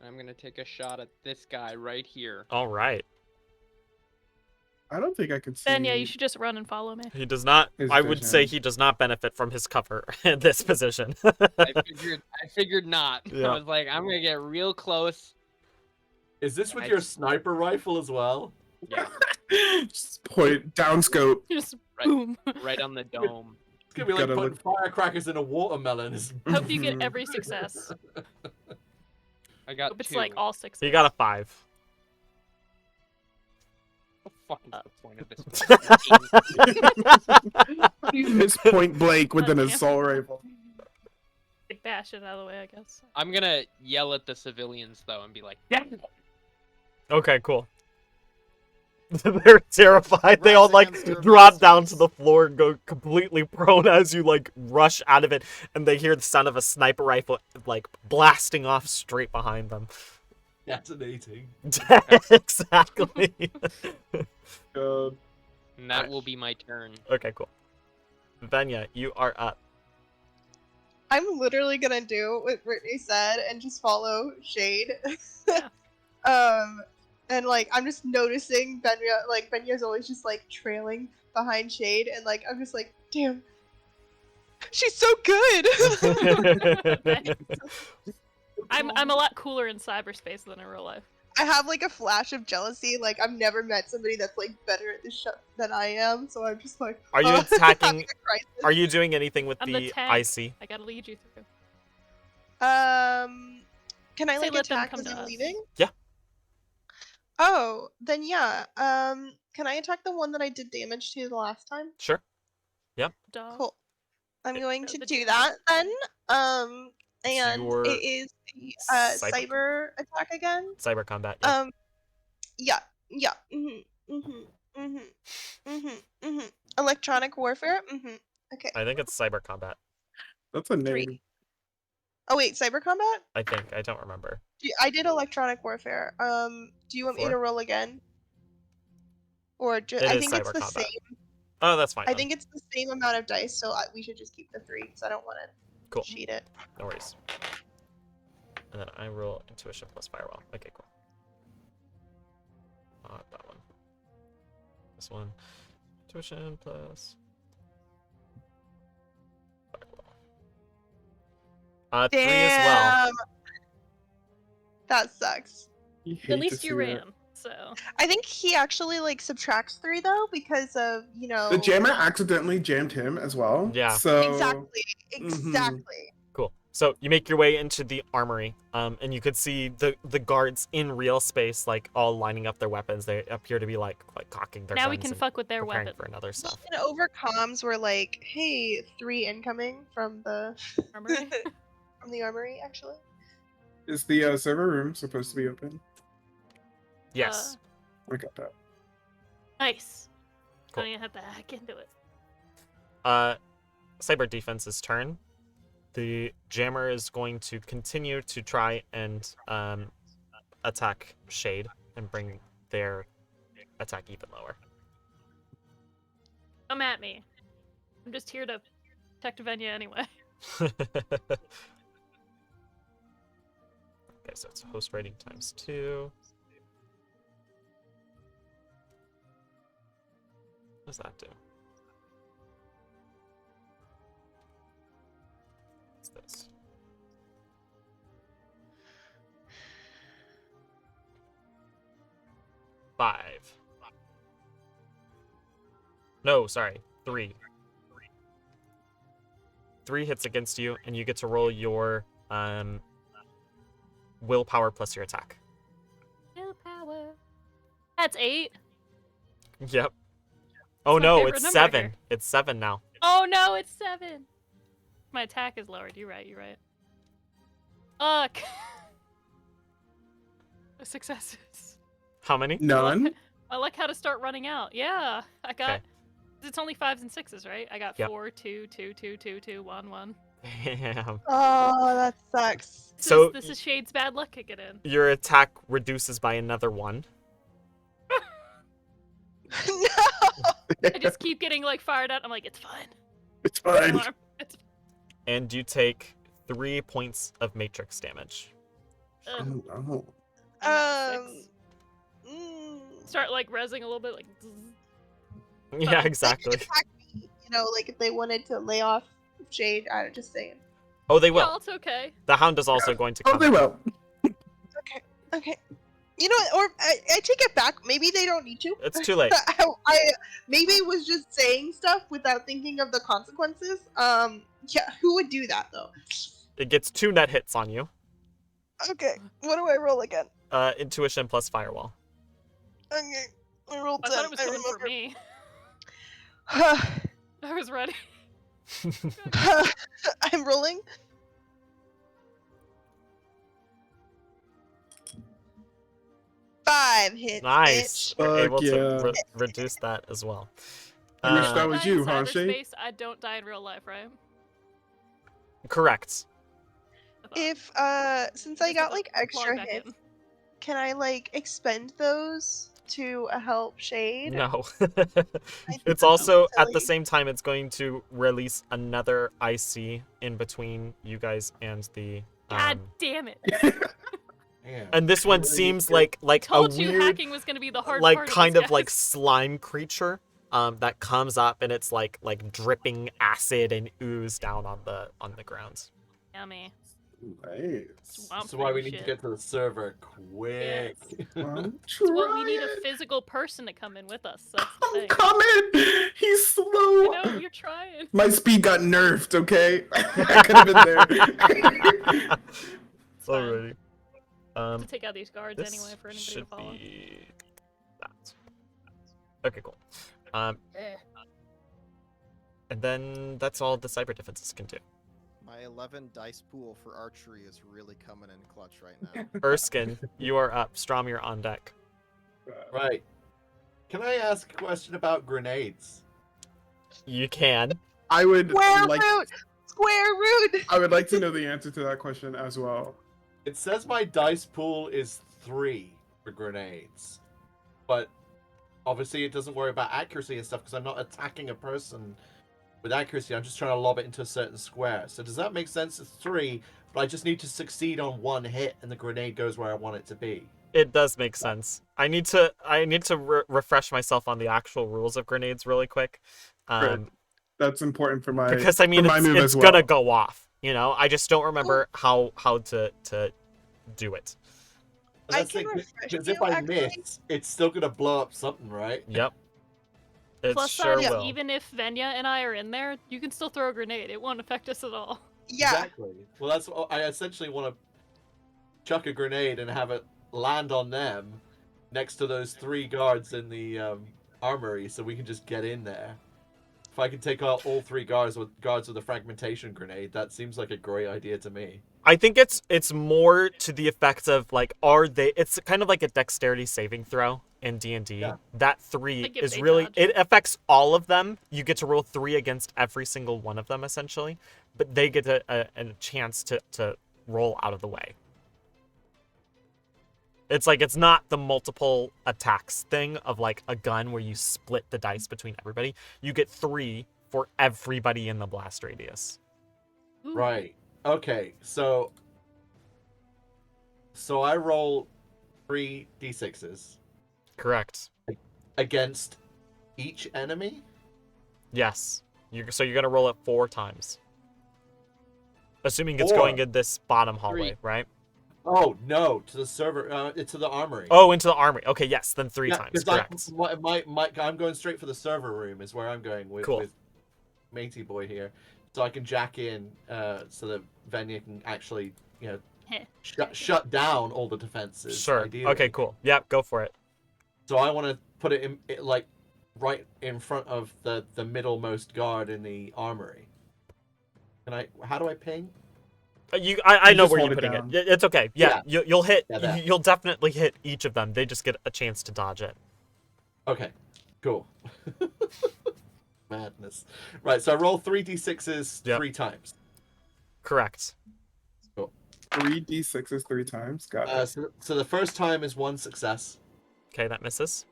I'm gonna take a shot at this guy right here. All right. I don't think I can see. Then yeah, you should just run and follow me. He does not. His I would say vision. he does not benefit from his cover in this position. I figured not. Yeah. I was like, I'm gonna get real close. Is this with I your just- sniper rifle as well? Yeah, Just point down scope. Just Right. boom. right on the dome. It's gonna be like Gotta putting firecrackers in a watermelon. Hope you get every success. I got Hope it's 2. like all 6. He got a 5. What the fuck is the point of this? How do you miss point blank with an Damn. assault rifle? Like, bash it out of the way, I guess. I'm gonna yell at the civilians though and be like, "Yeah, Okay, cool. They're terrified. They all Rise like against their drop down to masters. the floor and go completely prone as you like rush out of it, and they hear the sound of a sniper rifle like blasting off straight behind them. Detonating. Exactly. God. and that will be my turn." Okay, cool. Venya, you are up. I'm literally gonna do what Brittany said and just follow Shade. Yeah. And like I'm just noticing Benya's always just like trailing behind Shade, and like I'm just like, damn, she's so good. I'm a lot cooler in cyberspace than in real life. I have like a flash of jealousy. Like I've never met somebody that's like better at this shit than I am, so I'm just like, Are you having attacking? a crisis. Are you doing anything with I'm the the tank. icy? I gotta lead you through. Can I Say like let them attack come as to I'm us. leaving? Yeah. Oh, then yeah. Can I attack the one that I did damage to the last time? Sure. Dog. Cool. I'm going to the do jam. that then. And your it is cyber- cyber attack again. Cyber combat. Yeah. Yeah. Electronic warfare. Okay. I think it's cyber combat. That's a name. 3. Oh wait, cyber combat? I think. I don't remember. I did electronic warfare. Do you want me 4? to roll again? Or just It I is think it's cyber the combat. same. Oh, that's fine. I then. think it's the same amount of dice, so we should just keep the 3 because I don't want to Cool. cheat it. No worries. And then I roll intuition plus firewall. Okay, cool. Not that one. This one. Intuition plus firewall. 3 as well. Damn. That sucks. You hate At to least you see ran, it. so. I think he actually like subtracts 3 though because of The jammer accidentally jammed him as well. Yeah. So Exactly. Mhm. Exactly. Cool. So you make your way into the armory, and you could see the guards in real space, like all lining up their weapons. They appear to be like cocking their Now guns we can and fuck with their preparing weapon. for another stuff. And over comms, we're like, "Hey, 3 incoming from the Armory? from the armory, actually." Is the server room supposed to be open? Yes. I got that. Nice. Cool. Don't even have to hack into it. Cyber Defense's turn. The Jammer is going to continue to try and attack Shade and bring their attack even lower. Come at me. I'm just here to protect Venya anyway. Okay, so it's host rating times 2. What does that do? What's this? Five. No, sorry. 3. 3 hits against you, and you get to roll your willpower plus your attack. Willpower. That's 8. Yep. Oh my no, favorite it's number 7. here. It's 7 now. Oh no, it's 7. My attack is lowered. You're right. You're right. Fuck. Successes. How many? None. I like how to start running out. Yeah, I got. Okay. It's only 5s and 6s, right? I got Yep. 4, 2, 2, 2, 2, 2, 1, 1. Damn. Oh, that sucks. So This is Shade's bad luck kicking in. your attack reduces by another 1. No. I just keep getting like fired at. I'm like, it's fine. It's fine. Alarm. It's And you take 3 points of matrix damage. ugh. Oh no. I'm at 6. Mm. Start like rezzing a little bit, like. Zzz. Yeah, Fine. exactly. They could attack me, like if they wanted to lay off Shade, I'm just saying. Oh, they No, will. it's okay. The Hound is also going to Oh, come. they will. Okay. You know what? Or I take it back. Maybe they don't need to. It's too late. I maybe was just saying stuff without thinking of the consequences. Yeah, who would do that though? It gets 2 net hits on you. Okay, what do I roll again? Intuition plus Firewall. Okay, I rolled I 10. thought it was coming for remember. me. I was ready. I'm rolling. Five hits. Nice. Bitch. You're able Fuck to yeah. reduce that as well. I wish Uh, that I was die in you, huh, Shade? cyberspace, I don't die in real life, right? Correct. I thought. If since I Just got have to like log extra back hits, in. can I like expend those to help Shade? No. think It's that's also at the silly. same time it's going to release another IC in between you guys and the God damn it! Damn. and this one Really seems good. like a Told you weird hacking was gonna be the hard like part. kind of, of like this, slime creature that comes up and it's like dripping acid and ooze down on the ground. guys. Yummy. Nice. Swamp This is why we thing need to shit. get to the server quick. I'm Well, we need a trying. physical person to come in with us. That's the I'm thing. coming. He's slow. I know you're trying. My speed got nerfed. Okay, I could have been there. It's fine. Alrighty. To take out these guards This anyway for anybody to should follow. be that. Okay, cool. And then that's all the cyber defenses can do. My 11 dice pool for archery is really coming in clutch right now. Erskine, you are up. Strom, you're on deck. Right. Can I ask a question about grenades? You can. I would Square like. root. Square root. I would like to know the answer to that question as well. It says my dice pool is 3 for grenades, but obviously it doesn't worry about accuracy and stuff because I'm not attacking a person with accuracy. I'm just trying to lob it into a certain square. So does that make sense? It's 3, but I just need to succeed on 1 hit and the grenade goes where I want it to be. It does make sense. I need to refresh myself on the actual rules of grenades really quick. Good. That's important for my Because I mean for my move it's as well. gonna go off. You know, I just don't remember how to do it. But I that's can the- refresh because you, if I actually. miss, it's still gonna blow up something, right? Yep. It Plus sure side is will. even if Venya and I are in there, you can still throw a grenade. It won't affect us at all. Yeah. Exactly. Well, that's what I essentially want to chuck a grenade and have it land on them next to those 3 guards in the armory, so we can just get in there. If I can take out all 3 guards with a fragmentation grenade, that seems like a great idea to me. I think it's more to the effect of like, are they? It's kind of like a dexterity saving throw in D&D. Yeah. That 3 Like if is they really dodge. it affects all of them. You get to roll 3 against every single one of them essentially, but they get a chance to roll out of the way. It's like it's not the multiple attacks thing of like a gun where you split the dice between everybody. You get 3 for everybody in the blast radius. Ooh. Right. Okay. So I roll 3 d6s Correct. against each enemy. Yes. So you're gonna roll it 4 times. Assuming it's 4. going in this bottom hallway, 3. right? Oh no, to the server, to the armory. Oh, into the armory. Okay, yes, then 3 Yeah, times. 'cause Correct. I'm going straight for the server room. Is where I'm going with Cool. with matey boy here, so I can jack in, so that Venya can actually, Heh. shut down all the defenses. Sure. Ideally. Okay, cool. Yep, go for it. So I want to put it in, like, right in front of the middlemost guard in the armory. How do I ping? I You know just where hold you're it putting it. down. It's okay. Yeah, you'll hit. Yeah, that. You'll definitely hit each of them. They just get a chance to dodge it. Okay, cool. Madness. Right, so I roll 3 d6s Yep. 3 times. Correct. 3 d6s 3 times. Got it. So the first time is 1 success. Okay, that misses.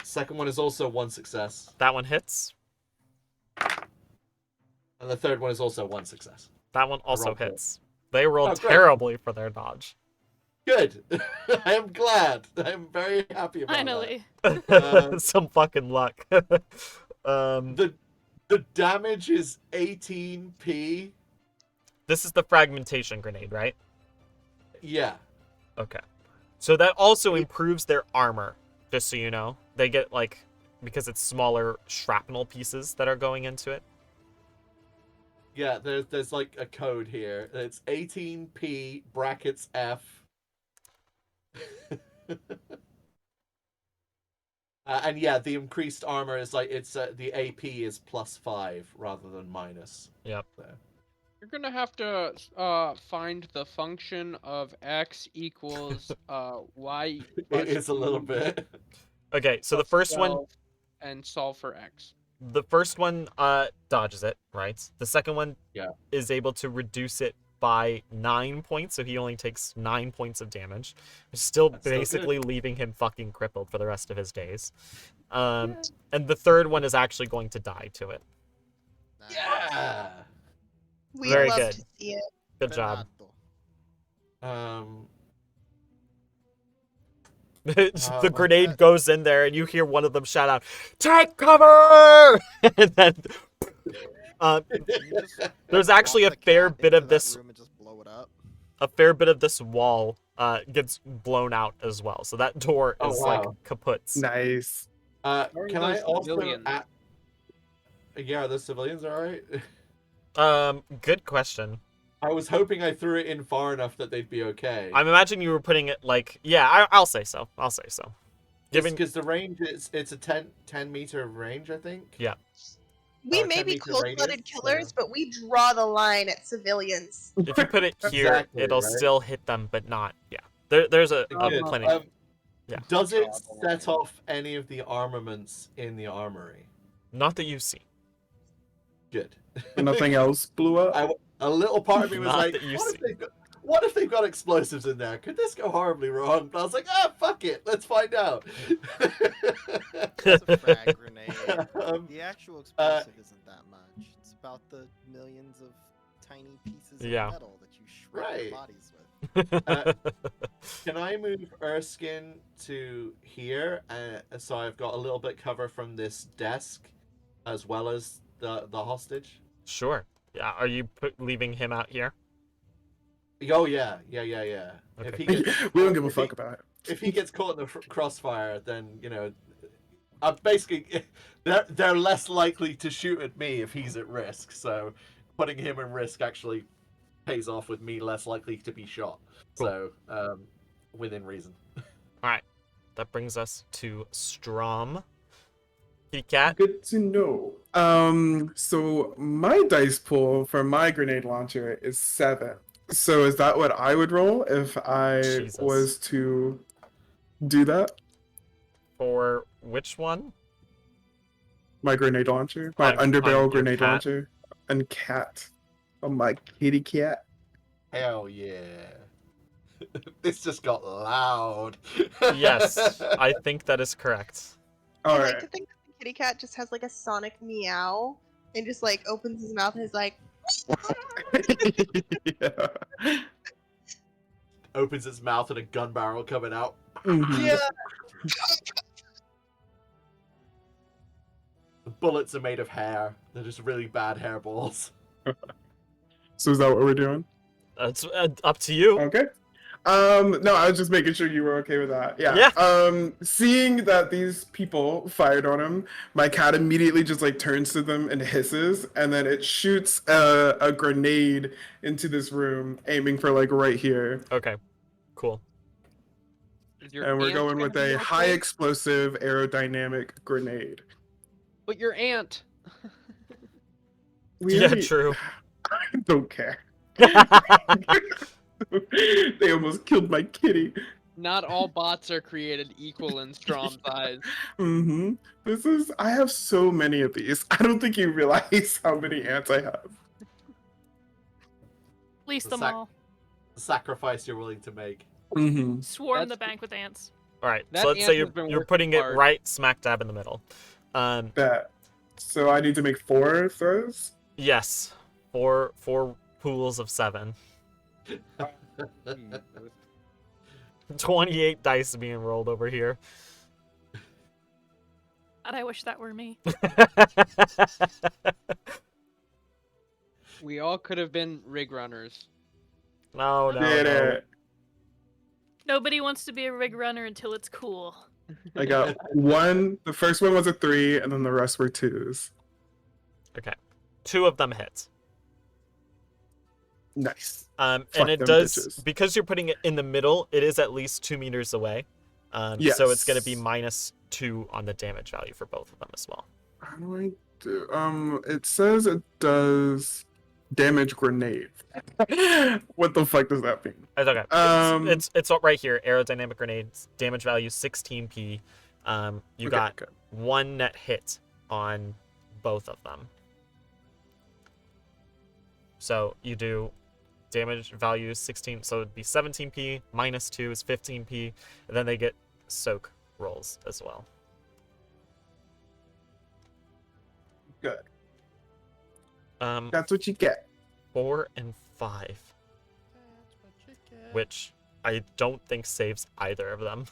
Second one is also 1 success. That one hits. And the third one is also 1 success. That one also rolled hits. They rolled Oh, great. terribly for their dodge. Good. I am glad. I am very happy about Finally. Some fucking luck. that. The damage is 18p. This is the fragmentation grenade, right? Yeah. Okay. So that also improves their armor, just so you know. They get, like, because it's smaller shrapnel pieces that are going into it. Yeah, there's like a code here. It's 18p brackets F. And yeah, the increased armor is like, it's the AP is +5 rather than minus. Yep. So. You're gonna have to find the function of x equals y. It is a little bit. Okay, so the plus first one 12 and solve for x. the first one dodges it, right? The second one is able to reduce it by 9 points, so he only takes 9 points of damage. Still That's so basically leaving him fucking crippled for the rest of his days. And the third one is actually going to die to it. Nice. Yeah. We Very love good. to see it. Good job. The grenade that? goes in there, and you hear one of them shout out, "Take cover!" And then there's actually a Walk the fair cat bit into of that this room and just blow it up. a fair bit of this wall gets blown out as well. So that door Oh, is wow. like kaputs. Nice. Can I those also civilians? Yeah, the civilians are alright. Good question. I was hoping I threw it in far enough that they'd be okay. I'm imagining you were putting it like, yeah, I'll say so. I'll say so. Given because the range it's a 10 meter range, I think. Yeah. We Oh, may 10 be meter cold-blooded radius, killers, so- but we draw the line at civilians. if you put it here, Exactly, it'll right? still hit them, but not. Yeah. There's a Good. plenty. Yeah. Does it set off any of the armaments in the armory? Not that you see. Good. Nothing else blew up. A little part of me was Not like, that you see. what if they've got explosives in there? Could this go horribly wrong? But I was like, fuck it, let's find out. It's a frag grenade. The actual explosive isn't that much. It's about the millions of tiny pieces of Yeah. metal that you shred Right. your bodies with. Can I move Erskine to here, so I've got a little bit cover from this desk, as well as the hostage? Sure. Yeah. Are you leaving him out here? Oh yeah. If Okay. he gets, We don't give a fuck about it. if he gets caught in the crossfire, then basically, they're less likely to shoot at me if he's at risk. So putting him in risk actually pays off with me less likely to be shot. Cool. So within reason. All right, that brings us to Strom. Kitty cat. Good to know. So my dice pool for my grenade launcher is 7. So is that what I would roll if I Jesus. was to do that? For which one? My grenade launcher, my On underbarrel your grenade cat? launcher, and cat. Oh, my kitty cat. Hell yeah. This just got loud. Yes, I think that is correct. All I like right. to think that the kitty cat just has like a sonic meow and just like opens his mouth and is like, Yeah. Opens its mouth and a gun barrel coming out. Mhm. yeah. The bullets are made of hair. They're just really bad hairballs. So is that what we're doing? That's up to you. Okay. No, I was just making sure you were okay with that. Yeah. Yeah. Seeing that these people fired on him, my cat immediately just like turns to them and hisses, and then it shoots a grenade into this room, aiming for like right here. Okay, cool. Is your And we're aunt going gonna with be a high okay? explosive aerodynamic grenade. But your aunt. We Yeah, already- true. I don't care. They almost killed my kitty. Not all bots are created equal in Strom's eyes. Mm-hmm. I have so many of these. I don't think you realize how many ants I have. Release The them sac- all. The sacrifice you're willing to make. Mm-hmm. Swarm That's the bank with ants. All right, That so let's ant say has been you're working putting it hard. right smack dab in the middle. Bet. So I need to make 4 throws? Yes, four pools of 7. 28 dice being rolled over here. God, I wish that were me. We all could have been rig runners. No. Did it. Nobody wants to be a rig runner until it's cool. I got 1. The first one was a 3, and then the rest were 2s. Okay, 2 of them hit. Nice. And Fuck it them does, bitches. because you're putting it in the middle, it is at least 2 meters away. So it's going to be Yes. -2 on the damage value for both of them as well. How do I do? It says it does damage grenade. What the fuck does that mean? It's okay. It's right here. Aerodynamic grenades, damage value 16p. You Okay, got okay. 1 net hit on both of them. So you do damage value 16, so it'd be 17p, -2 is 15p, and then they get soak rolls as well. Good. Um, That's what you get. 4 and 5, which I don't think saves either of them.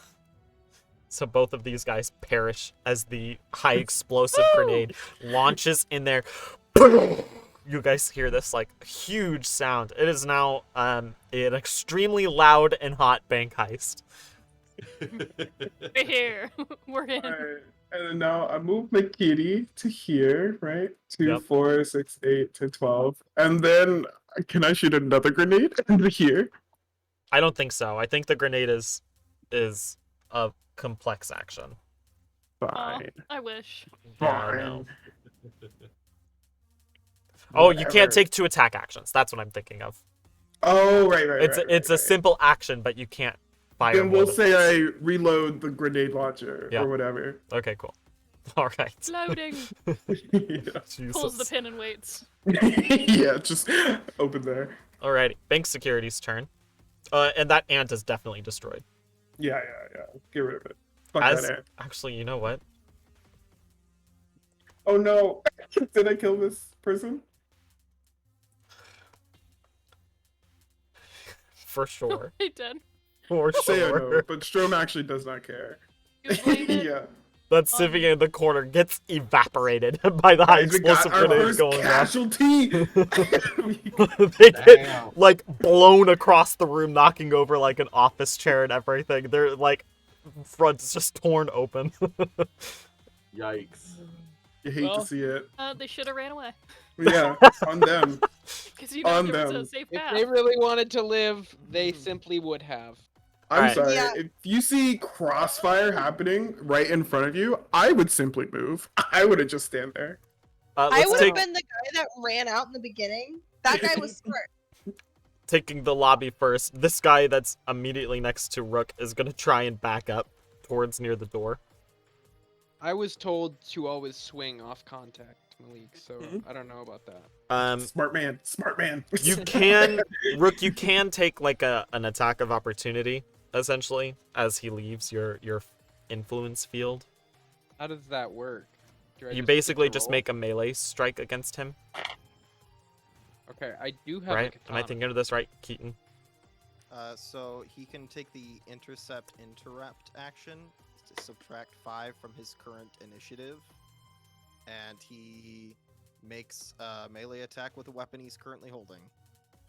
So both of these guys perish as the high explosive grenade launches in there. You guys hear this like huge sound. It is now an extremely loud and hot bank heist. We're here. We're in. Alright. And then now I move my kitty to here, right? 2, Yep. 4, 6, 8 to 12. And then can I shoot another grenade into here? I don't think so. I think the grenade is a complex action. Aw, Fine. I wish. Yeah, I know. Fine. Oh, you can't Whatever. take 2 attack actions. That's what I'm thinking of. Oh, right. It's a simple action, but you can't fire. Then more we'll than say once. I reload the grenade launcher Yeah. or whatever. Okay, cool. All right. Loading. Yeah. Pulls the Jesus. pin and waits. Yeah, just open there. Alrighty. Bank Security's turn. And that ant is definitely destroyed. Yeah. Get rid of it. Fuck As that ant. actually, you know what? Oh no! Did I kill this person? For sure. I did. For Say I know, sure. but Strom actually does not care. You blame it. Yeah. That Civic in the corner gets evaporated by the high We got explosive our grenade first going off. casualty. They get Damn. like blown across the room, knocking over like an office chair and everything. They're like front is just torn open. Yikes. You hate Well, to see it. They should have ran away. Yeah, on them. Because you know On there was them. a safe if path. they really wanted to live, they simply would have. I'm Alright. sorry. Yeah. If you see crossfire happening right in front of you, I would simply move. I wouldn't just stand there. I Let's would take have been the guy that ran out in the beginning. That guy was smart. taking the lobby first. This guy that's immediately next to Rook is gonna try and back up towards near the door. I was told to always swing off contact, Malik, so I don't know about that. Smart man. Smart man. You can, Rook, you can take like an attack of opportunity, essentially, as he leaves your influence field. How does that work? Do I You get basically to just roll? make a melee strike against him, Okay, I do have right? a Am I katana. thinking of this right, Keaton? So he can take the intercept interrupt action to subtract 5 from his current initiative, and he makes a melee attack with a weapon he's currently holding,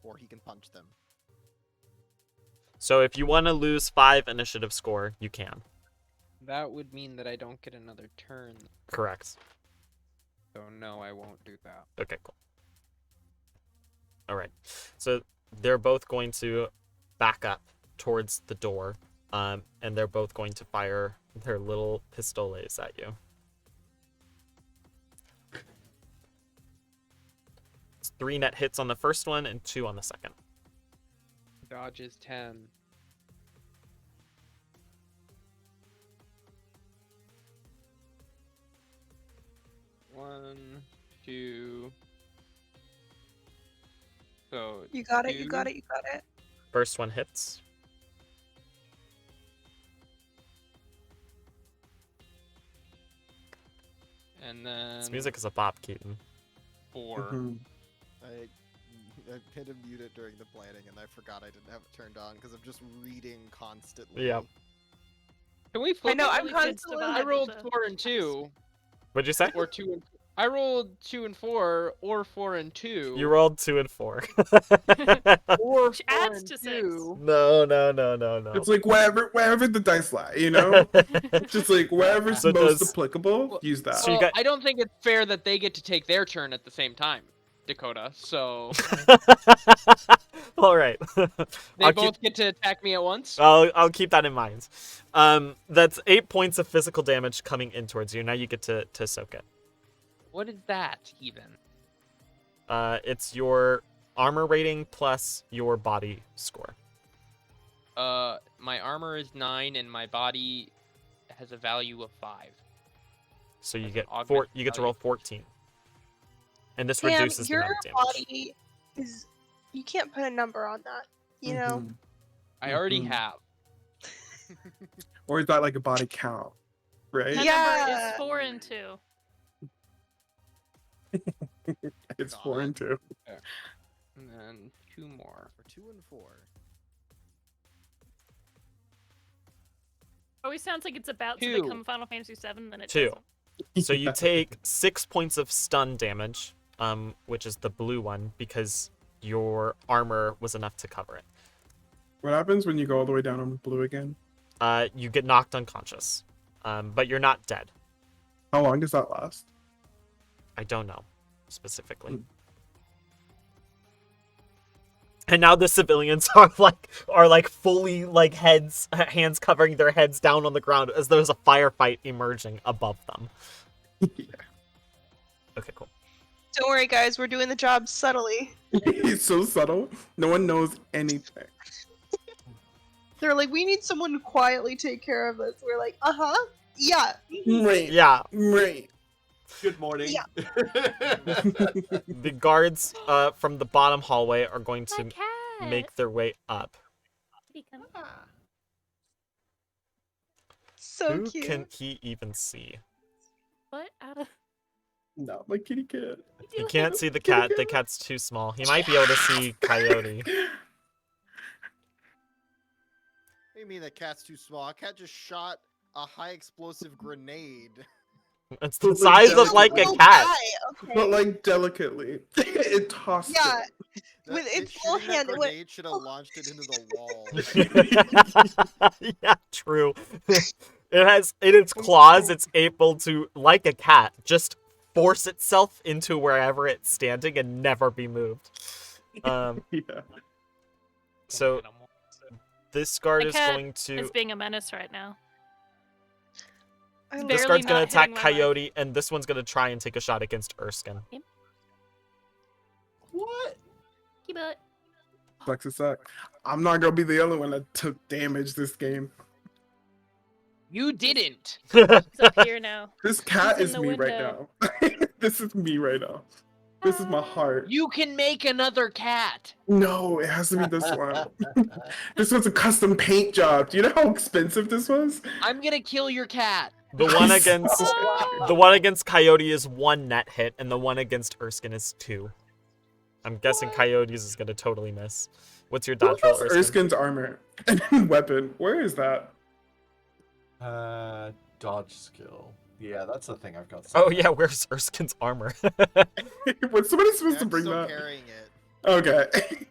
or he can punch them. So if you want to lose 5 initiative score, you can. That would mean that I don't get another turn, Correct. so no, I won't do that. Okay, cool. All right. So they're both going to back up towards the door, and they're both going to fire their little pistoles at you. It's 3 net hits on the first one and 2 on the second. Dodge is 10. One, two. So You got it, you two, got it, you got it. First one hits. and then This music is a bop, Keaton. 4. Mhm. I hit to mute it during the planning, and I forgot I didn't have it turned on because I'm just reading constantly. Yep. Can we flip know, it? I'm really good constantly- survive I with rolled the 4 and 2, What'd you say? or 2 and. I rolled 2 and 4, or 4 and 2. You rolled 2 and 4. or Which 4 adds and to 6. 2. No. It's like wherever the dice lie, you know? Just like wherever's So most does- applicable, use that. So you Well, got- I don't think it's fair that they get to take their turn at the same time, Dakota. So All right. they I'll both keep- get to attack me at once. I'll keep that in mind. That's 8 points of physical damage coming in towards you. Now you get to soak it. What is that even? It's your armor rating plus your body score. My armor is 9 and my body has a value of 5. So you That's get an augmented you get to value. roll 14. And this Damn, reduces the your amount of damage. body is. You can't put a number on that. You know? Mhm. I already Mhm. have. Or is that like a body count? Right? That Yeah. number is 4 and 2. It's 4 and 2. And then 2 more. For 2 and 4. Always sounds like it's about to 2. become Final Fantasy VII, then it 2. doesn't. So you take 6 points of stun damage, which is the blue one, because your armor was enough to cover it. What happens when you go all the way down on blue again? You get knocked unconscious, but you're not dead. How long does that last? I don't know specifically. Hmm. And now the civilians are like fully like hands covering their heads down on the ground as there's a firefight emerging above them. Yeah. Okay, cool. Don't worry, guys. We're doing the job subtly. It's so subtle. No one knows anything. They're like, we need someone to quietly take care of this. We're like, yeah. Right. Yeah, Right. Good morning. Yeah. the guards from the bottom hallway are going My to cat! make their way up. Kitty, come. So Who cute. can he even see? What? Out of... Not my kitty cat. He can't see the cat. The cat's too small. He might be able to see Coyote. What do you mean the cat's too small? A cat just shot a high explosive grenade. It's the size of like a Little cat. guy, okay? But like delicately. It tossed Yeah. it. With It- its little shooting that hand, it went- grenade should have launched it into the wall. Yeah, true. It has in its claws, it's able to, like a cat, just force itself into wherever it's standing and never be moved. Yeah. So this guard My is cat going to. is being a menace right now. I This This barely guard's gonna not attack hitting my leg. Coyote, and this one's gonna try and take a shot against Erskine. What? Keep it. Sucks to suck. I'm not gonna be the only one that took damage this game. You didn't. It's up here now. This cat in is the me right window. now. This is me right now. This is my heart. You can make another cat. No, it has to be this one. This was a custom paint job. Do you know how expensive this was? I'm gonna kill your cat. The one against Coyote is 1 net hit, and the one against Erskine is 2. I'm guessing Coyote's is gonna totally miss. What's your Who dodge roll, has Erskine? Erskine's armor and weapon? Where is that? Dodge skill. Yeah, that's the thing I've got. Oh yeah, where's Erskine's armor? Was somebody supposed Yeah, to I'm bring still that? carrying it.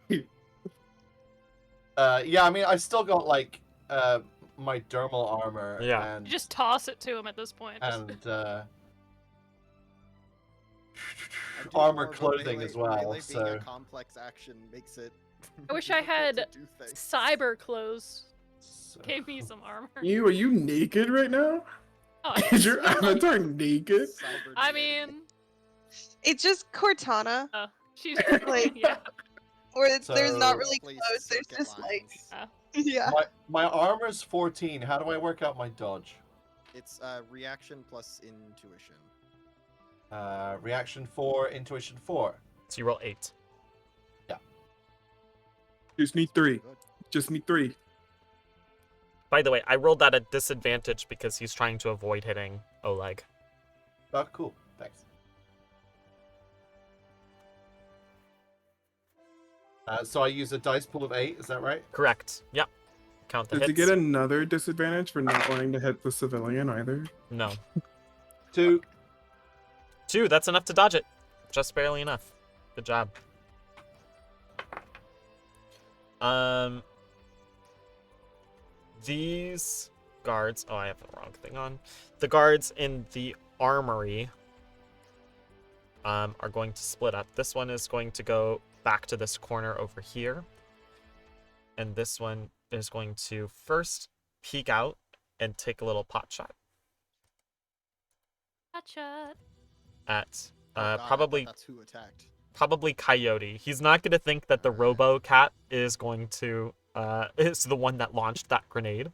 Okay. Yeah, I mean, I still got like my dermal armor. Yeah. And You just toss it to him at this point. and I do armor more, but clothing melee- as well. melee being So a complex action makes it. I wish I difficult had to do things. cyber clothes. Gave me some armor. Are you naked right now? Oh, Is your it's really- avatar naked? Cyber I dating. mean, It's just Cortana, she's Like- yeah. where there's not So- really Place clothes. There's circuit just like, lines. yeah. my armor's 14. How do I work out my dodge? It's reaction plus intuition. Reaction 4, intuition 4. So you roll 8. Just need 3. Good. Just need 3. By the way, I rolled that at disadvantage because he's trying to avoid hitting Oleg. Oh, cool. Thanks. So I use a dice pool of 8. Is that right? Correct. Yep. Count the Does he hits. get another disadvantage for not wanting to hit the civilian either? No. 2. 2, that's enough to dodge it. Just barely enough. Good job. These guards... Oh, I have the wrong thing on. The guards in the armory are going to split up. This one is going to go back to this corner over here. And this one is going to first peek out and take a little pot shot Gotcha. at Oh God, I thought probably that's who attacked. Coyote. He's not going to think that the Robo Cat is going to is the one that launched that grenade.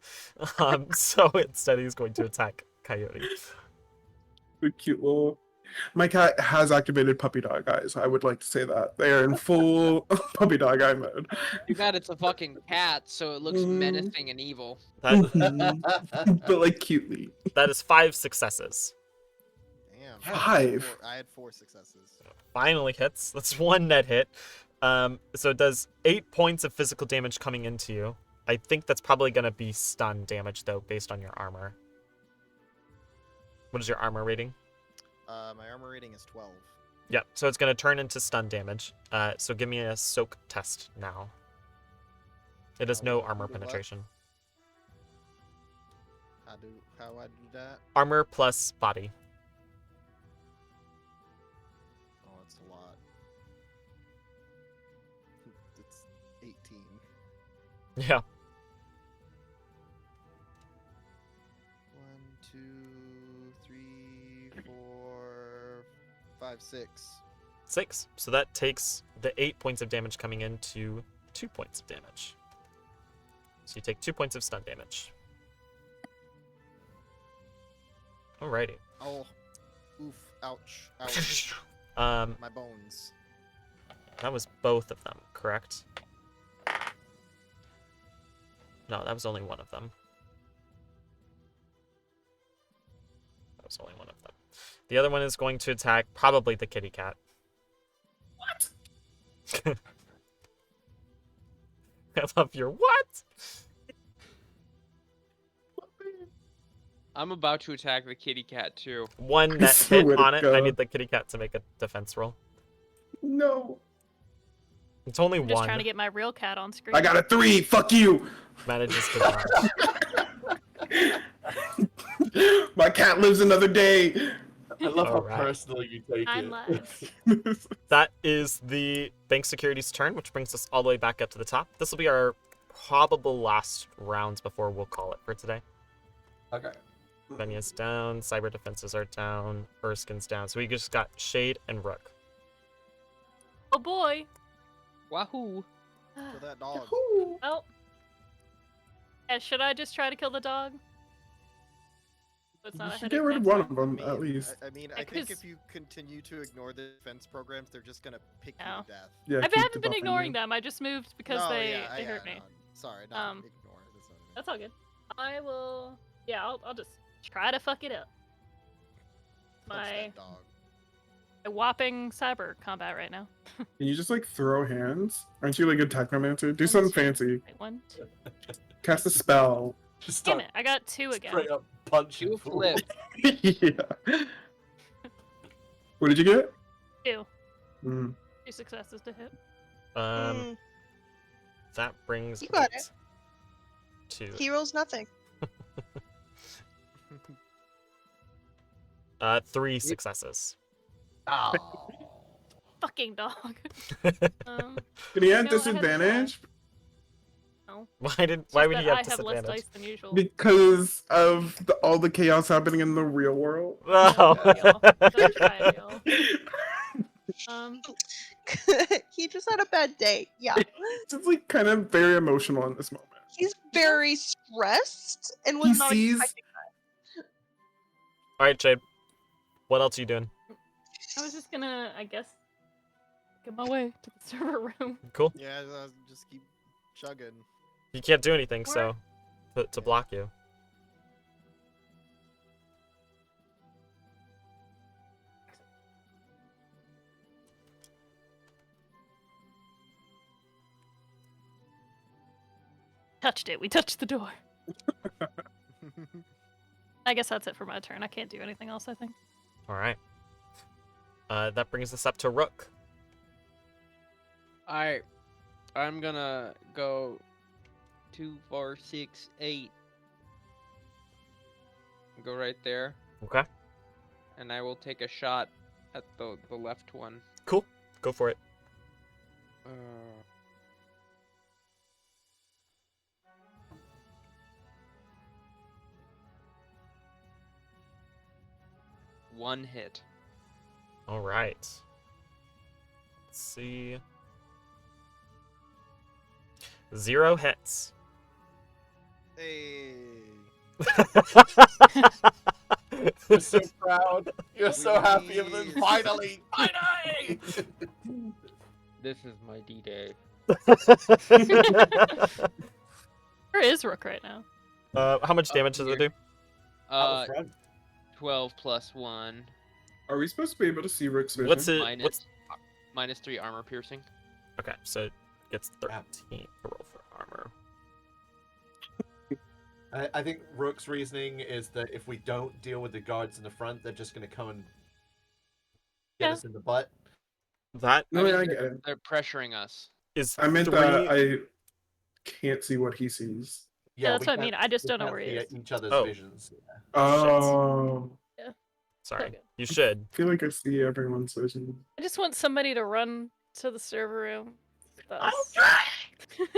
So instead he's going to attack Coyote. The cute little. My cat has activated puppy dog eyes. I would like to say that they are in full puppy dog eye mode. Too bad it's a fucking cat, so it looks Mm. menacing and evil. That But like cutely. that is 5 successes. Damn. 5. I had 4 successes. Finally hits. That's 1 net hit. So it does 8 points of physical damage coming into you. I think that's probably going to be stun damage though, based on your armor. What is your armor rating? My armor rating is 12. Yep, so it's going to turn into stun damage. So give me a soak test now. It has no armor What? penetration. How I do that? Armor plus body. Oh, it's a lot. It's 18. Yeah. 1, 2, 3, 4, 5, 6. 6. So that takes the 8 points of damage coming into 2 points of damage. So you take 2 points of stun damage. Alrighty. Oh, oof, ouch, ouch. My bones. That was both of them, correct? No, that was only one of them. That was only one of them. The other one is going to attack probably the kitty cat. What? I love your what? I'm about to attack the kitty cat too. 1 net So hit where'd it on it. I go? need the kitty cat to make a defense roll. No. It's only I'm just 1. trying to get my real cat on screen. I got a 3. Fuck you. Manages to dodge. My cat lives another day. I love how Alright. personal you take I'm it. last. That is the bank security's turn, which brings us all the way back up to the top. This will be our probable last rounds before we'll call it for today. Okay. Venya's down, cyber defenses are down, Erskine's down. So we just got Shade and Rook. Oh boy. Wahoo! For that dog. Well. Yeah, should I just try to kill the dog? So it's You not a should headache get rid of next one time? of them, at least. I mean, Yeah, I think 'cause- if you continue to ignore the defense programs, they're just gonna pick you Oh. to death. Yeah, I keep haven't been debuffing ignoring you. them. I just moved because No, they yeah, hurt me. no, sorry, not Um, ignore. That's what I meant. That's all good. I will. Yeah, I'll just try to fuck it up. Punch My that dog. whopping cyber combat right now. Can you just like throw hands? Aren't you like a technomancer? Do One, something two, fancy. wait, 1, 2. Cast a spell. Just Damn start it! I got 2 again. straight up punching You fools. flip. Yeah. What did you get? 2. Mm. 2 successes to hit. Mm, That brings You got it to he rolls nothing. 3 successes. Oh. Fucking dog. Um, Did he have No, I had to disadvantage? no. Why It's would just he that have I have less disadvantage? dice than usual. Because of all the chaos happening in the real world. Oh. y'all. Don't try it, y'all. He just had a bad day. Yeah. Just like kind of very emotional in this moment. He's very stressed and He was not sees expecting All right, Jade. What else are you doing? I was just gonna, I guess, get my way to the server room. Cool. Yeah, just keep chugging. You can't do anything, so to block you. Touched it. We touched the door. I guess that's it for my turn. I can't do anything else, I think. All right. That brings us up to Rook. I'm gonna go 2, 4, 6, 8. Go right there, Okay. and I will take a shot at the left one. Cool. Go for it. Uh, One hit. All right. Let's see. 0 hits. Hey. You're so proud. You're so happy of them. Please. Finally! Finally! This is my D-Day. Where is Rook right now? How much damage does it do? Out front. 12 plus 1. Are we supposed to be able to see Rick's vision? What's it? Minus 3 armor piercing. Okay, so it gets 13 to roll for armor. I think Rook's reasoning is that if we don't deal with the guards in the front, they're just going to come and get Yeah. us in the butt. That No, I mean, yeah, I get it. They're pressuring us. is I meant 3. that I can't see what he sees. Yeah, that's we what I can't- mean. I just we don't know can't where he see is. Each other's Oh. visions. Oh, Sorry. Okay. You should. I feel like I see everyone's vision. I just want somebody to run to the server room. I'll try.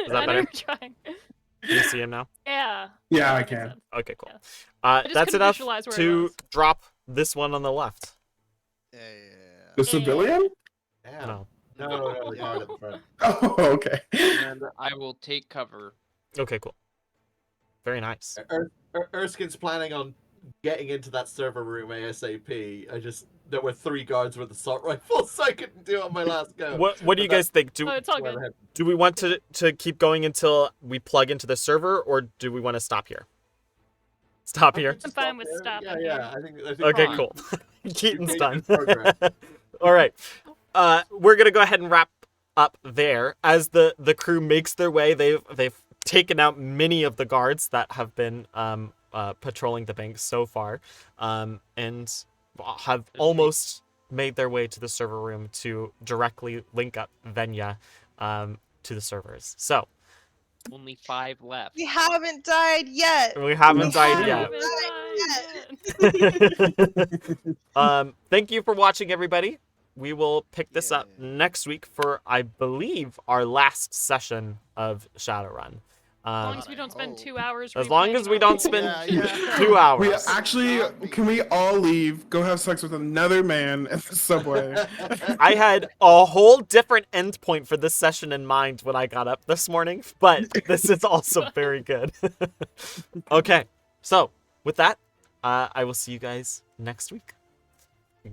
that I know better? you're trying. Do you see him now? Yeah. Yeah, I that makes can. sense. Okay, cool. Yeah. just That's couldn't enough visualize where he to was. drop this one on the left. Yeah. The civilian? Yeah. No. No, the guard at the front. Oh, okay. And I will take cover. Okay, cool. Very nice. Erskine's planning on getting into that server room ASAP. There were 3 guards with assault rifles, so I couldn't do it on my last go. What do you But guys think? Oh, it's all Well, good. Do we want to keep going until we plug into the server, or do we want to stop here? Stop here. I'm fine with there. stopping Yeah, here. I think Okay, fine. cool. Keaton's made done. good progress. All right. We're gonna go ahead and wrap up there. As the crew makes their way, they've taken out many of the guards that have been patrolling the bank so far, and have almost made their way to the server room to directly link up Venya to the servers. So Only 5 left. We haven't died yet. we haven't died haven't yet. Haven't died yet. Thank you for watching, everybody. We will pick this up Yeah. next week for, I believe, our last session of Shadowrun. As long Um, as we don't spend Oh. 2 hours. as long as replanning we our don't whole- spend Yeah. 2 hours. We actually can we all leave, go have sex with another man in the subway? I had a whole different endpoint for this session in mind when I got up this morning, but this is also very good. Okay, so with that, I will see you guys next week.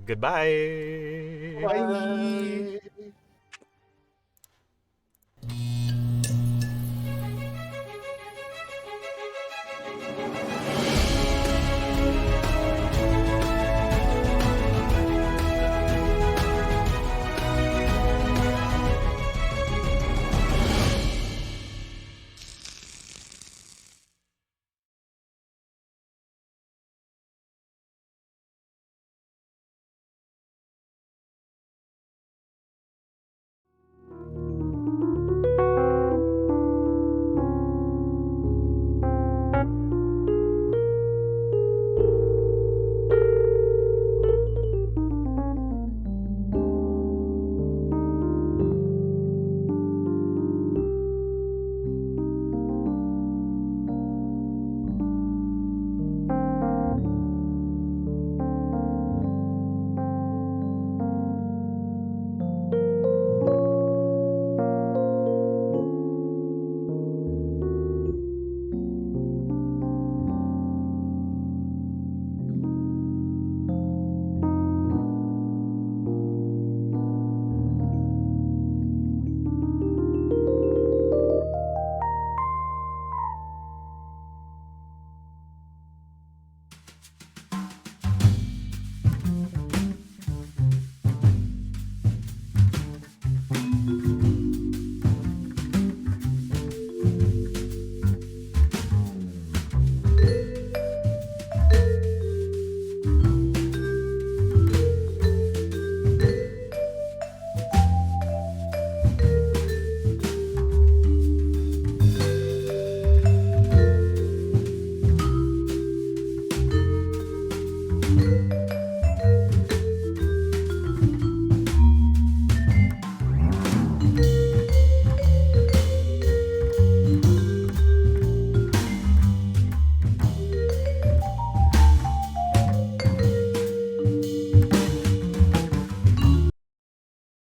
Goodbye. Bye.